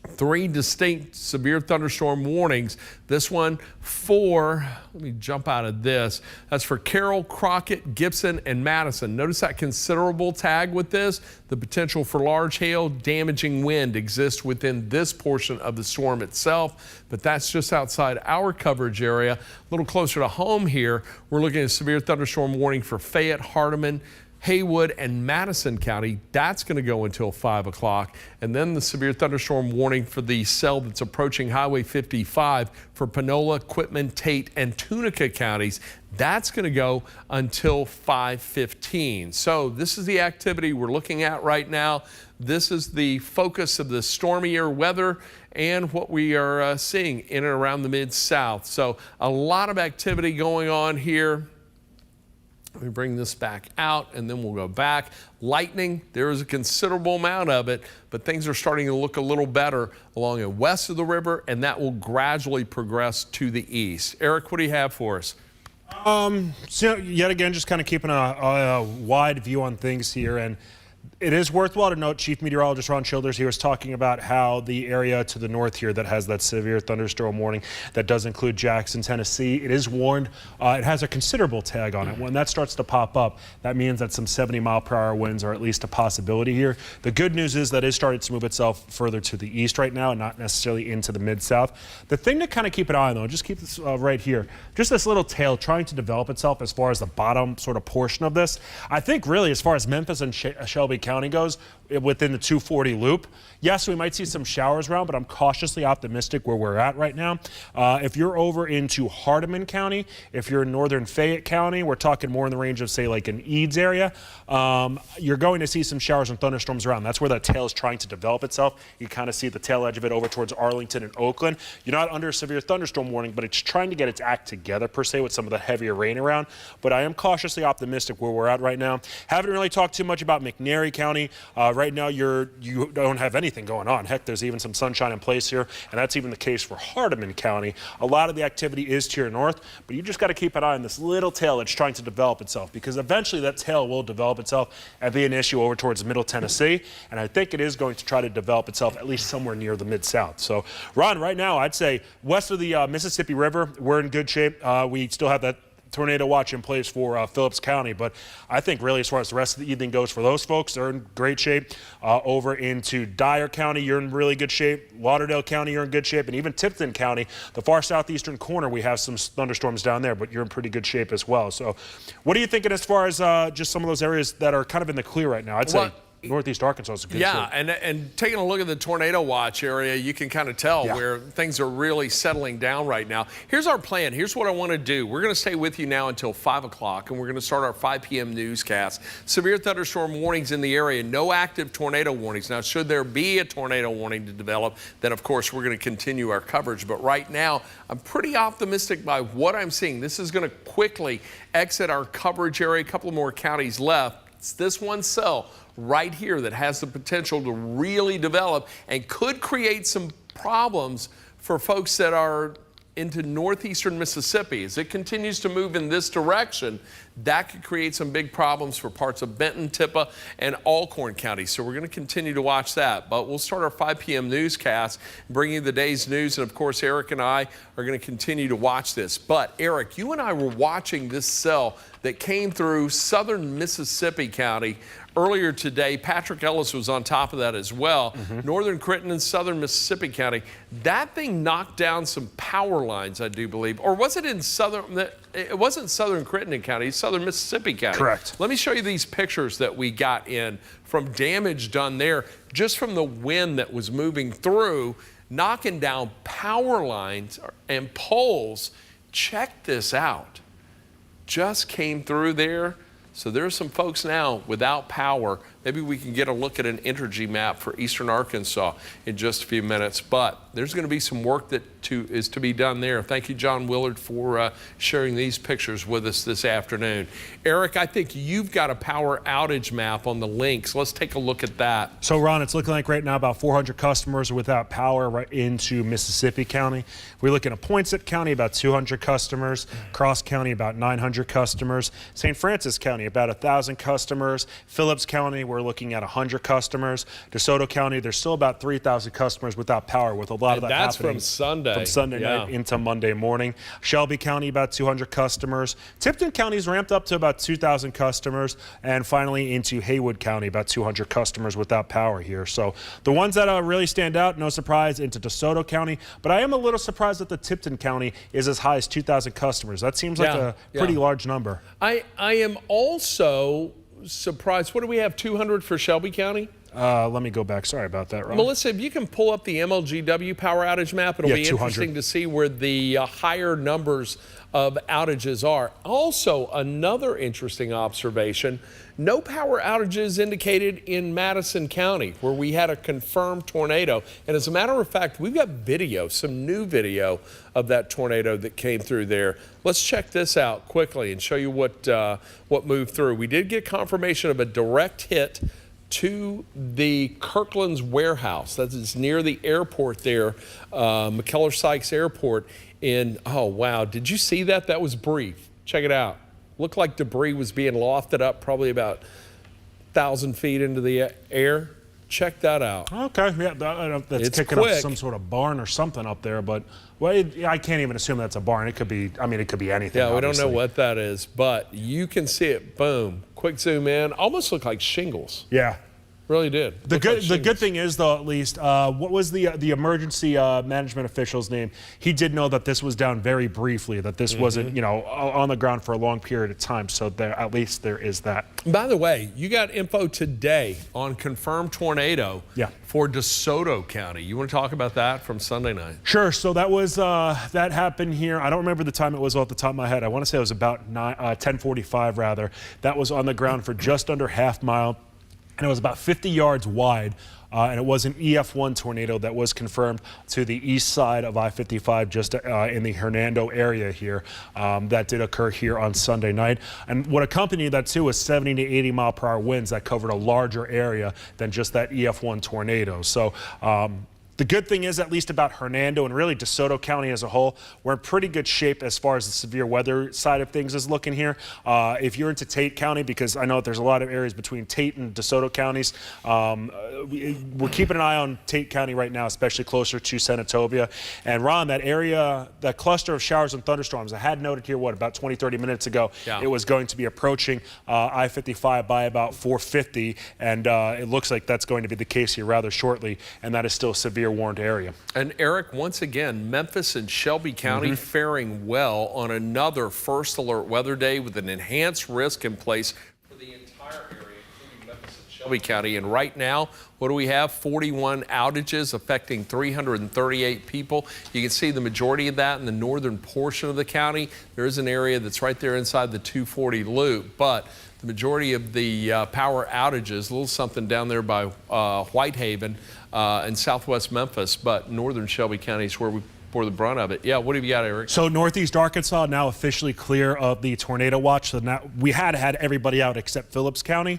3 distinct severe thunderstorm warnings. This one for, let me jump out of this. That's for Carroll, Crockett, Gibson, and Madison. Notice that considerable tag with this. The potential for large hail, damaging wind exists within this portion of the storm itself, but that's just outside our coverage area. A little closer to home here, we're looking at a severe thunderstorm warning for Fayette, Hardeman, Haywood, and Madison County. That's going to go until 5 o'clock. And then the severe thunderstorm warning for the cell that's approaching Highway 55 for Panola, Quitman, Tate, and Tunica counties. That's going to go until 5:15. So this is the activity we're looking at right now. This is the focus of the stormier weather and what we are seeing in and around the Mid-South. So a lot of activity going on here. Let me bring this back out and then we'll go back. Lightning, there is a considerable amount of it, but things are starting to look a little better along and west of the river, and that will gradually progress to the east. Eric, what do you have for us? So yet again, just kind of keeping a wide view on things here, and it is worthwhile to note Chief Meteorologist Ron Childers here was talking about how the area to the north here that has that severe thunderstorm warning that does include Jackson, Tennessee, it is warned. It has a considerable tag on it. When that starts to pop up, that means that some 70-mile-per-hour winds are at least a possibility here. The good news is that it started to move itself further to the east right now and not necessarily into the Mid-South. The thing to kind of keep an eye on, though, just keep this right here, just this little tail trying to develop itself as far as the bottom sort of portion of this. I think really as far as Memphis and Shelby County goes, within the 240 loop, yes, we might see some showers around, but I'm cautiously optimistic where we're at right now. If you're over into Hardeman County, if you're in northern Fayette County, we're talking more in the range of, say, like an Eads area, you're going to see some showers and thunderstorms around. That's where that tail is trying to develop itself. You kind of see the tail edge of it over towards Arlington and Oakland. You're not under a severe thunderstorm warning, but it's trying to get its act together, per se, with some of the heavier rain around. But I am cautiously optimistic where we're at right now. Haven't really talked too much about McNary County, right now you don't have anything going on. Heck, there's even some sunshine in place here, and that's even the case for Hardeman County. A lot of the activity is to your north, but you just got to keep an eye on this little tail that's trying to develop itself, because eventually that tail will develop itself and be an issue over towards Middle Tennessee, and I think it is going to try to develop itself at least somewhere near the Mid-South. So, Ron, right now I'd say west of the Mississippi River, we're in good shape. We still have that tornado watch in place for Phillips County, but I think really as far as the rest of the evening goes for those folks, they're in great shape. Over into Dyer County, you're in really good shape. Lauderdale County, you're in good shape, and even Tipton County, the far southeastern corner, we have some thunderstorms down there, but you're in pretty good shape as well. So what are you thinking as far as just some of those areas that are kind of in the clear right now? I'd say Northeast Arkansas is a good shape. And taking a look at the tornado watch area, you can kind of tell where things are really settling down right now. Here's our plan. Here's what I want to do. We're going to stay with you now until 5 o'clock, and we're going to start our 5 p.m. newscast. Severe thunderstorm warnings in the area. No active tornado warnings. Now, should there be a tornado warning to develop, then, of course, we're going to continue our coverage. But right now, I'm pretty optimistic by what I'm seeing. This is going to quickly exit our coverage area. A couple more counties left. It's this one cell right here that has the potential to really develop and could create some problems for folks that are into northeastern Mississippi. As it continues to move in this direction, that could create some big problems for parts of Benton, Tippah, and Alcorn counties. So we're going to continue to watch that. But we'll start our 5 p.m. newscast, bring you the day's news. And, of course, Eric and I are going to continue to watch this. But, Eric, you and I were watching this cell that came through southern Mississippi County earlier today. Patrick Ellis was on top of that as well. Northern Crittenden and southern Mississippi County. That thing knocked down some power lines, I do believe. Or was it in southern? It wasn't southern Crittenden County, it's southern Mississippi County. Correct. Let me show you these pictures that we got in from damage done there, just from the wind that was moving through, knocking down power lines and poles. Check this out. Just came through there. So there's some folks now without power. Maybe we can get a look at an energy map for eastern Arkansas in just a few minutes. But there's going to be some work that is to be done there. Thank you, John Willard, for sharing these pictures with us this afternoon. Eric, I think you've got a power outage map on the links. Let's take a look at that. So, Ron, it's looking like right now about 400 customers are without power right into Mississippi County. We're looking at Poinsett County, about 200 customers. Cross County, about 900 customers. St. Francis County, about 1,000 customers. Phillips County, we're looking at 100 customers. DeSoto County, there's still about 3,000 customers without power, with a lot of that that's happening from Sunday. From Sunday night into Monday morning. Shelby County, about 200 customers. Tipton County's ramped up to about 2,000 customers. And finally into Haywood County, about 200 customers without power here. So the ones that really stand out, no surprise, into DeSoto County. But I am a little surprised that the Tipton County is as high as 2,000 customers. That seems like a pretty large number. I am also surprised. What do we have, 200 for Shelby County? Let me go back. Sorry about that, Ron. Melissa, if you can pull up the MLGW power outage map, it'll be 200. interesting to see where the higher numbers of outages are. Also, another interesting observation, no power outages indicated in Madison County, where we had a confirmed tornado. And as a matter of fact, we've got video, some new video of that tornado that came through there. Let's check this out quickly and show you what moved through. We did get confirmation of a direct hit to the Kirkland's warehouse. That is near the airport there, McKellar-Sykes Airport. Oh wow, did you see that? That was brief. Check it out. Looked like debris was being lofted up probably about 1,000 feet into the air. Check that out. Okay, yeah, that's It's kicking quick. up some sort of barn or something up there, but well, I can't even assume that's a barn. It could be, I mean, it could be anything. Yeah, we don't obviously. know what that is, but you can see it. Boom. Quick zoom in. Almost looked like shingles. Yeah. Really did. The good thing is, though, at least, what was the emergency management official's name? He did know that this was down very briefly, that this wasn't, you know, on the ground for a long period of time. So there, at least there is that. By the way, you got info today on confirmed tornado for DeSoto County. You want to talk about that from Sunday night? Sure. So that was that happened here. I don't remember the time it was off the top of my head. I want to say it was about 10:45 rather. That was on the ground for just under half mile. And it was about 50 yards wide and it was an EF1 tornado that was confirmed to the east side of I-55, just in the Hernando area here. That did occur here on Sunday night. And what accompanied that too was 70 to 80 mile per hour winds that covered a larger area than just that EF1 tornado. So the good thing is, at least about Hernando and really DeSoto County as a whole, we're in pretty good shape as far as the severe weather side of things is looking here. If you're into Tate County, because I know that there's a lot of areas between Tate and DeSoto counties, we're keeping an eye on Tate County right now, especially closer to Senatobia. And Ron, that area, that cluster of showers and thunderstorms, I had noted here, about 20, 30 minutes ago, it was going to be approaching I-55 by about 4:50, and it looks like that's going to be the case here rather shortly, and that is still severe warned area. And Eric, once again, Memphis and Shelby County faring well on another first alert weather day with an enhanced risk in place for the entire area, including Memphis and Shelby County. And right now, what do we have? 41 outages affecting 338 people. You can see the majority of that in the northern portion of the county. There is an area that's right there inside the 240 loop, but the majority of the power outages, a little something down there by Whitehaven and southwest Memphis, but northern Shelby County is where we bore the brunt of it. Yeah, what have you got, Eric? So northeast Arkansas now officially clear of the tornado watch. So now we had everybody out except Phillips County.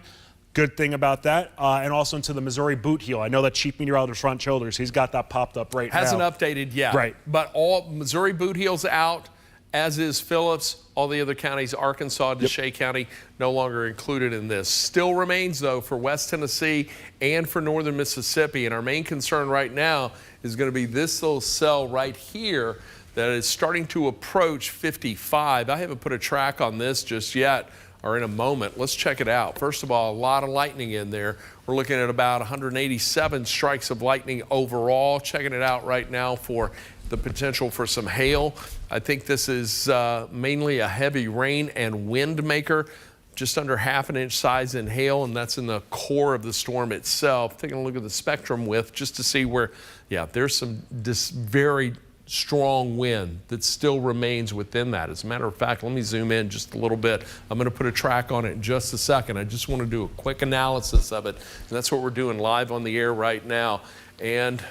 Good thing about that. And also into the Missouri boot heel. I know that Chief Meteorologist Ron Childers, he's got that popped up right now. Hasn't updated yet. Right. But all Missouri boot heel's out, as is Phillips. All the other counties, Arkansas, DeShay County, no longer included in this. Still remains, though, for West Tennessee and for northern Mississippi. And our main concern right now is going to be this little cell right here that is starting to approach 55. I haven't put a track on this just yet, or in a moment. Let's check it out. First of all, a lot of lightning in there. We're looking at about 187 strikes of lightning overall. Checking it out right now for the potential for some hail. I think this is mainly a heavy rain and wind maker, just under ½ an inch size in hail, and that's in the core of the storm itself. Taking a look at the spectrum width just to see where, yeah, there's some very strong wind that still remains within that. As a matter of fact, let me zoom in just a little bit. I'm going to put a track on it in just a second. I just want to do a quick analysis of it, and that's what we're doing live on the air right now. And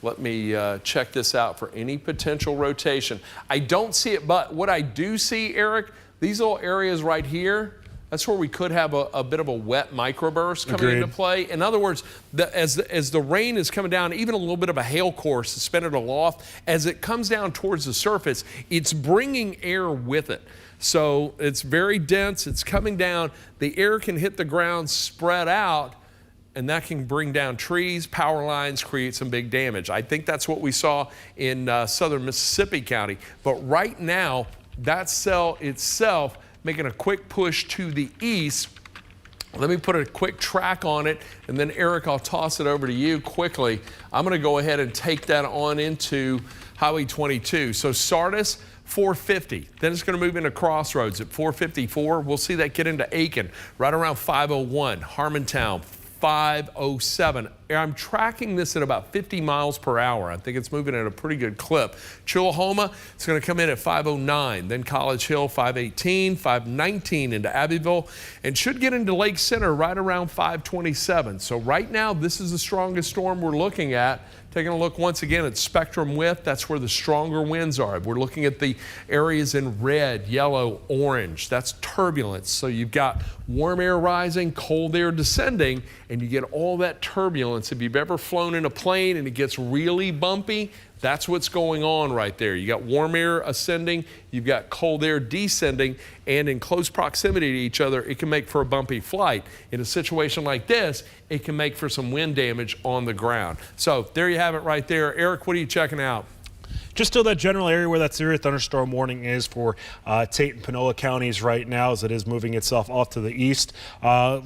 let me check this out for any potential rotation. I don't see it, but what I do see, Eric, these little areas right here, that's where we could have a bit of a wet microburst coming into play. In other words, as the rain is coming down, even a little bit of a hail core suspended aloft, as it comes down towards the surface, it's bringing air with it. So it's very dense, it's coming down, the air can hit the ground spread out, and that can bring down trees, power lines, create some big damage. I think that's what we saw in southern Mississippi County. But right now, that cell itself making a quick push to the east. Let me put a quick track on it, and then Eric, I'll toss it over to you quickly. I'm going to go ahead and take that on into Highway 22. So Sardis, 450. Then it's going to move into Crossroads at 454. We'll see that get into Aiken right around 501. Harmontown, 507. I'm tracking this at about 50 miles per hour. I think it's moving at a pretty good clip. Chillahoma, it's going to come in at 509. Then College Hill, 518, 519 into Abbeville, and should get into Lake Center right around 527. So right now, this is the strongest storm we're looking at. Taking a look once again at spectrum width, that's where the stronger winds are. We're looking at the areas in red, yellow, orange. That's turbulence. So you've got warm air rising, cold air descending, and you get all that turbulence. If you've ever flown in a plane and it gets really bumpy, that's what's going on right there. You got warm air ascending, you've got cold air descending, and in close proximity to each other, it can make for a bumpy flight. In a situation like this, it can make for some wind damage on the ground. So there you have it right there. Eric, what are you checking out? Just still that general area where that severe thunderstorm warning is for Tate and Panola counties right now, as it is moving itself off to the east.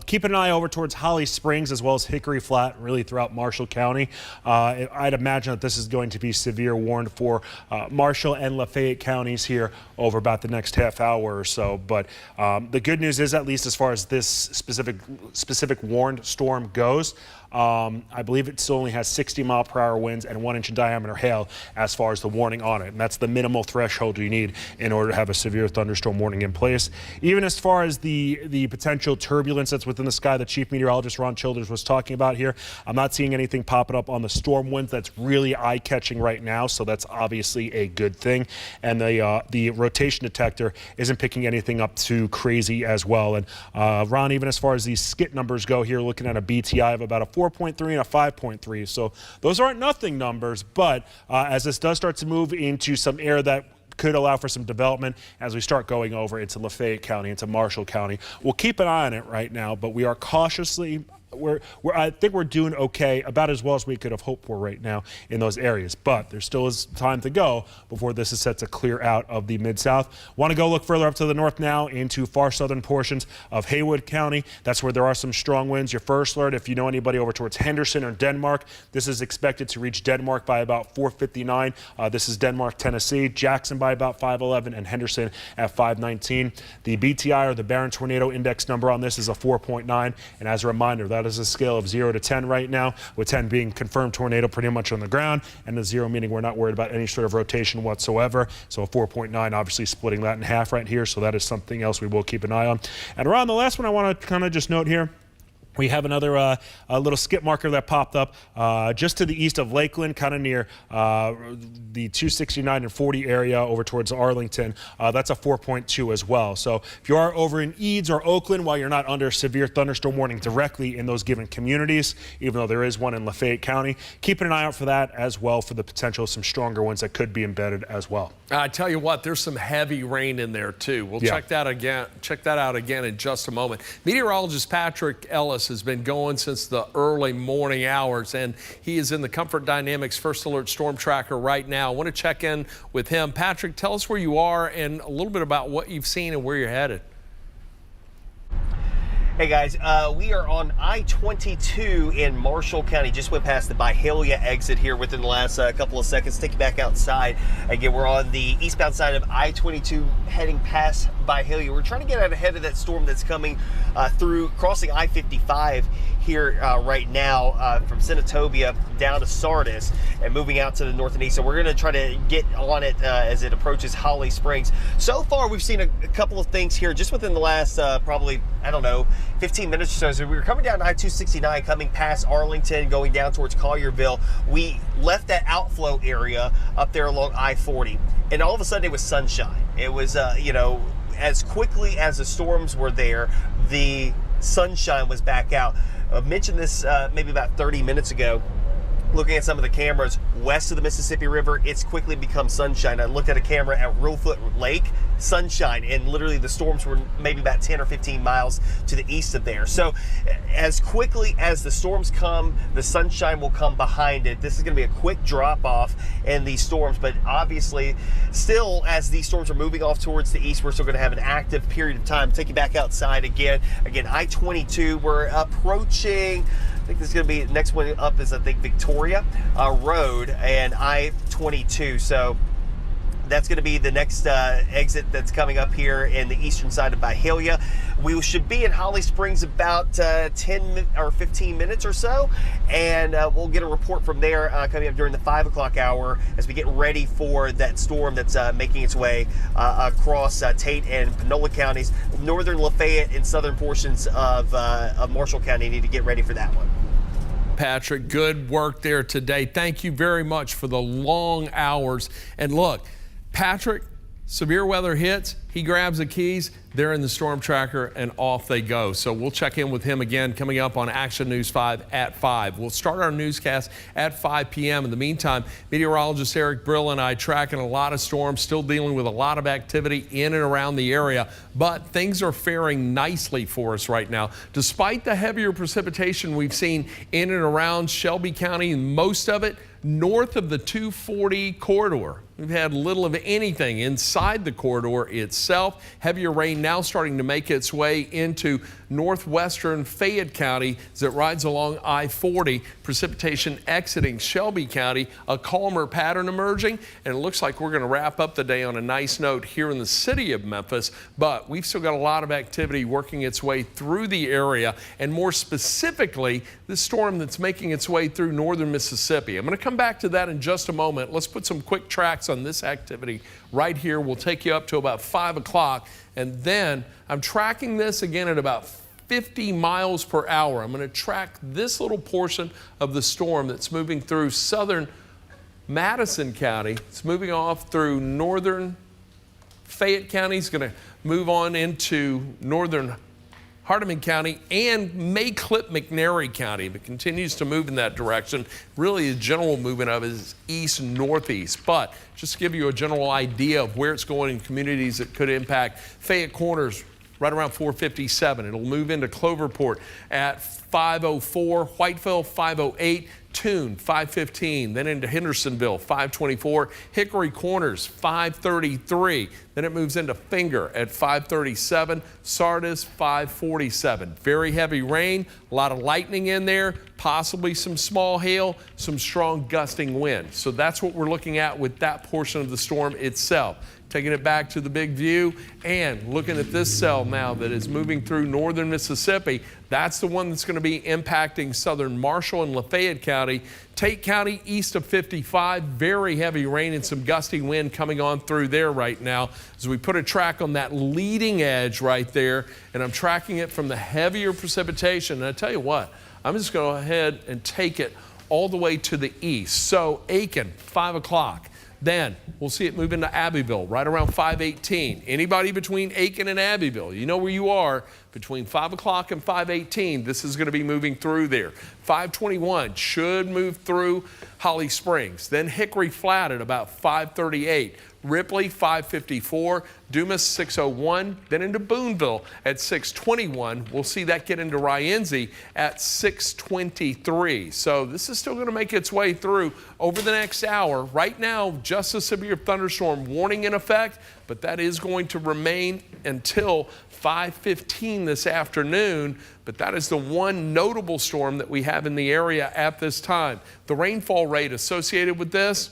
Keep an eye over towards Holly Springs as well as Hickory Flat, really throughout Marshall County. I'd imagine that this is going to be severe warned for Marshall and Lafayette counties here over about the next half hour or so. But the good news is, at least as far as this specific warned storm goes, I believe it still only has 60-mile-per-hour winds and 1-inch in diameter hail as far as the warning on it. And that's the minimal threshold you need in order to have a severe thunderstorm warning in place. Even as far as the potential turbulence that's within the sky that Chief Meteorologist Ron Childers was talking about here, I'm not seeing anything popping up on the storm winds that's really eye-catching right now, so that's obviously a good thing. And the rotation detector isn't picking anything up too crazy as well. And Ron, even as far as these skit numbers go here, looking at a BTI of about a 4.3 and a 5.3. So those aren't nothing numbers, but as this does start to move into some air that could allow for some development as we start going over into Lafayette County, into Marshall County. We'll keep an eye on it right now, but we are cautiously I think we're doing okay, about as well as we could have hoped for right now in those areas. But there still is time to go before this is set to clear out of the Mid-South. Want to go look further up to the north now into far southern portions of Haywood County. That's where there are some strong winds. Your first alert, if you know anybody over towards Henderson or Denmark, this is expected to reach Denmark by about 4:59. This is Denmark, Tennessee. Jackson by about 5:11 and Henderson at 5:19. The BTI, or the Barron Tornado Index number on this, is a 4.9. And as a reminder, that is a scale of 0 to 10 right now, with 10 being confirmed tornado pretty much on the ground, and a 0 meaning we're not worried about any sort of rotation whatsoever. So a 4.9 obviously splitting that in half right here, so that is something else we will keep an eye on. And around the last one I want to kind of just note here, we have another a little skip marker that popped up just to the east of Lakeland, kind of near the 269 and 40 area over towards Arlington. That's a 4.2 as well. So if you are over in Eads or Oakland, while you're not under severe thunderstorm warning directly in those given communities, even though there is one in Lafayette County, keeping an eye out for that as well, for the potential of some stronger ones that could be embedded as well. I tell you what, there's some heavy rain in there too. We'll check that out again in just a moment. Meteorologist Patrick Ellis has been going since the early morning hours, and he is in the Comfort Dynamics First Alert Storm Tracker right now. I want to check in with him. Patrick, tell us where you are and a little bit about what you've seen and where you're headed. Hey guys, we are on I-22 in Marshall County. Just went past the Byhalia exit here within the last couple of seconds. Take you back outside. Again, we're on the eastbound side of I-22 heading past Byhalia. We're trying to get out ahead of that storm that's coming through, crossing I-55 here right now from Senatobia down to Sardis and moving out to the north and east. So we're going to try to get on it as it approaches Holly Springs. So far, we've seen a couple of things here just within the last probably, I don't know, 15 minutes or so. So we were coming down I-269, coming past Arlington, going down towards Collierville. We left that outflow area up there along I-40, and all of a sudden it was sunshine. It was, you know, as quickly as the storms were there, the sunshine was back out. I mentioned this maybe about 30 minutes ago. Looking at some of the cameras west of the Mississippi River, it's quickly become sunshine. I looked at a camera at Reelfoot Lake, sunshine, and literally the storms were maybe about 10 or 15 miles to the east of there. So as quickly as the storms come, the sunshine will come behind it. This is going to be a quick drop off in these storms, but obviously still, as these storms are moving off towards the east, we're still going to have an active period of time. Take you back outside again. I-22, we're approaching, I think this is going to be, next one up is, I think, Victoria Road and I-22. So that's going to be the next exit that's coming up here in the eastern side of Byhalia. We should be in Holly Springs about 10 or 15 minutes or so, and we'll get a report from there coming up during the 5 o'clock hour as we get ready for that storm that's making its way across Tate and Panola counties. Northern Lafayette and southern portions of Marshall County need to get ready for that one. Patrick, good work there today. Thank you very much for the long hours. And look, Patrick, severe weather hits, he grabs the keys, they're in the storm tracker, and off they go. So we'll check in with him again coming up on Action News 5 at 5. We'll start our newscast at 5 p.m. In the meantime, meteorologist Eric Brill and I tracking a lot of storms, still dealing with a lot of activity in and around the area, but things are faring nicely for us right now. Despite the heavier precipitation we've seen in and around Shelby County, most of it north of the 240 corridor. We've had little of anything inside the corridor itself. Heavier rain now starting to make its way into northwestern Fayette County as it rides along I-40. Precipitation exiting Shelby County, a calmer pattern emerging, and it looks like we're going to wrap up the day on a nice note here in the city of Memphis, but we've still got a lot of activity working its way through the area, and more specifically, this storm that's making its way through northern Mississippi. I'm going to come back to that in just a moment. Let's put some quick tracks on this activity right here. We'll take you up to about 5 o'clock, and then I'm tracking this again at about 50 miles per hour. I'm going to track this little portion of the storm that's moving through southern Madison County. It's moving off through northern Fayette County. It's going to move on into northern Hardeman County and may clip McNairy County, but continues to move in that direction. Really, the general movement of it is east-northeast, but just to give you a general idea of where it's going in communities that could impact Fayette Corners right around 457. It'll move into Cloverport at 504, Whiteville 508, Tune 515, then into Hendersonville 524, Hickory Corners 533, then it moves into Finger at 537, Sardis 547. Very heavy rain, a lot of lightning in there, possibly some small hail, some strong gusting wind. So that's what we're looking at with that portion of the storm itself. Taking it back to the big view and looking at this cell now that is moving through northern Mississippi. That's the one that's going to be impacting southern Marshall and Lafayette County. Tate County east of 55, very heavy rain and some gusty wind coming on through there right now as we put a track on that leading edge right there, and I'm tracking it from the heavier precipitation. And I tell you what, I'm just going to go ahead and take it all the way to the east. So Aiken, 5 o'clock. Then we'll see it move into Abbeville right around 518. Anybody between Aiken and Abbeville, you know where you are. Between 5 o'clock and 518, this is going to be moving through there. 521 should move through Holly Springs. Then Hickory Flat at about 538. Ripley 554, Dumas 601, then into Boonville at 621. We'll see that get into Rienzi at 623. So this is still going to make its way through over the next hour. Right now, just a severe thunderstorm warning in effect, but that is going to remain until 5:15 this afternoon. But that is the one notable storm that we have in the area at this time. The rainfall rate associated with this,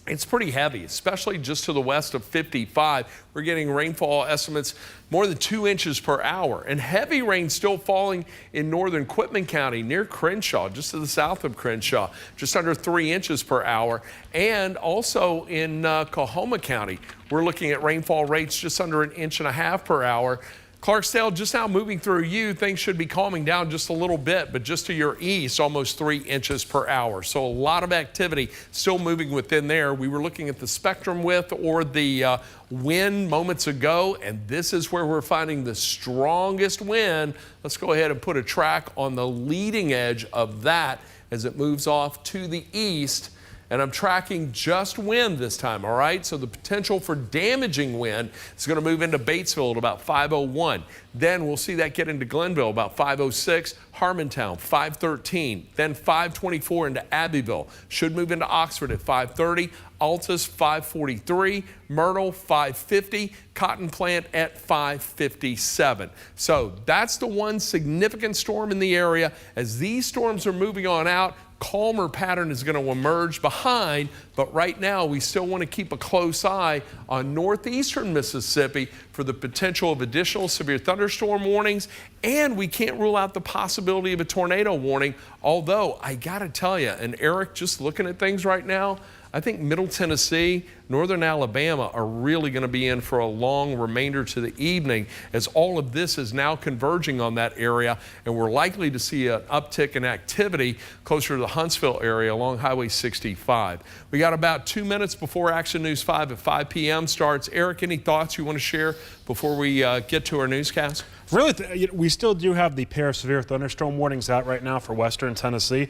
it's pretty heavy, especially just to the west of 55. We're getting rainfall estimates more than 2 inches per hour, and heavy rain still falling in northern Quitman County near Crenshaw, just to the south of Crenshaw, just under 3 inches per hour. And also in Coahoma County, we're looking at rainfall rates just under 1.5 inches per hour. Clarksdale, just now moving through you, things should be calming down just a little bit, but just to your east, almost 3 inches per hour. So a lot of activity still moving within there. We were looking at the spectrum width or the wind moments ago, and this is where we're finding the strongest wind. Let's go ahead and put a track on the leading edge of that as it moves off to the east. And I'm tracking just wind this time, all right? So the potential for damaging wind is going to move into Batesville at about 501. Then we'll see that get into Glenville about 506, Harmontown 513, then 524 into Abbeville. Should move into Oxford at 530, Altus 543, Myrtle 550, Cotton Plant at 557. So that's the one significant storm in the area. As these storms are moving on out, calmer pattern is going to emerge behind, but right now we still want to keep a close eye on northeastern Mississippi for the potential of additional severe thunderstorm warnings, and we can't rule out the possibility of a tornado warning, although I got to tell you, and Eric, just looking at things right now, I think Middle Tennessee, northern Alabama are really going to be in for a long remainder to the evening as all of this is now converging on that area, and we're likely to see an uptick in activity closer to the Huntsville area along Highway 65. We got about 2 minutes before Action News 5 at 5 p.m. starts. Eric, any thoughts you want to share before we get to our newscast? Really, we still do have the pair of severe thunderstorm warnings out right now for western Tennessee.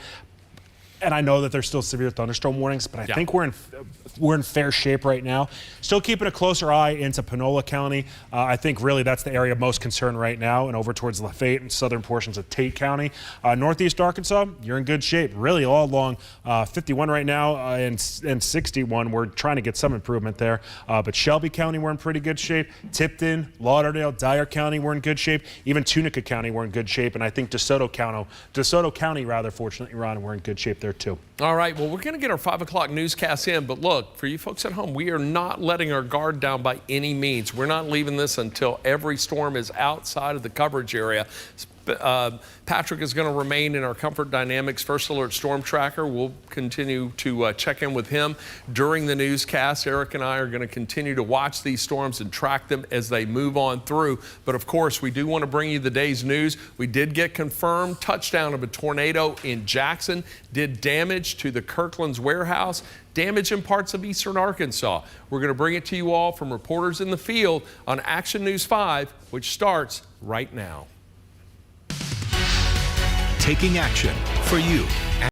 And I know that there's still severe thunderstorm warnings, but I Yeah. think we're in fair shape right now. Still keeping a closer eye into Panola County. I think really that's the area of most concern right now, and over towards Lafayette and southern portions of Tate County. Northeast Arkansas, you're in good shape. Really all along 51 right now and 61. We're trying to get some improvement there. But Shelby County, we're in pretty good shape. Tipton, Lauderdale, Dyer County, we're in good shape. Even Tunica County, we're in good shape. And I think DeSoto County, rather, fortunately, Ron, we're in good shape there too. All right, well, we're going to get our 5 o'clock newscast in, but look, for you folks at home, we are not letting our guard down by any means. We're not leaving this until every storm is outside of the coverage area. Patrick is going to remain in our Comfort Dynamics First Alert Storm Tracker. We'll continue to check in with him during the newscast. Eric and I are going to continue to watch these storms and track them as they move on through. But of course, we do want to bring you the day's news. We did get confirmed touchdown of a tornado in Jackson, did damage to the Kirkland's warehouse, damage in parts of eastern Arkansas. We're going to bring it to you all from reporters in the field on Action News 5, which starts right now. Taking action for you.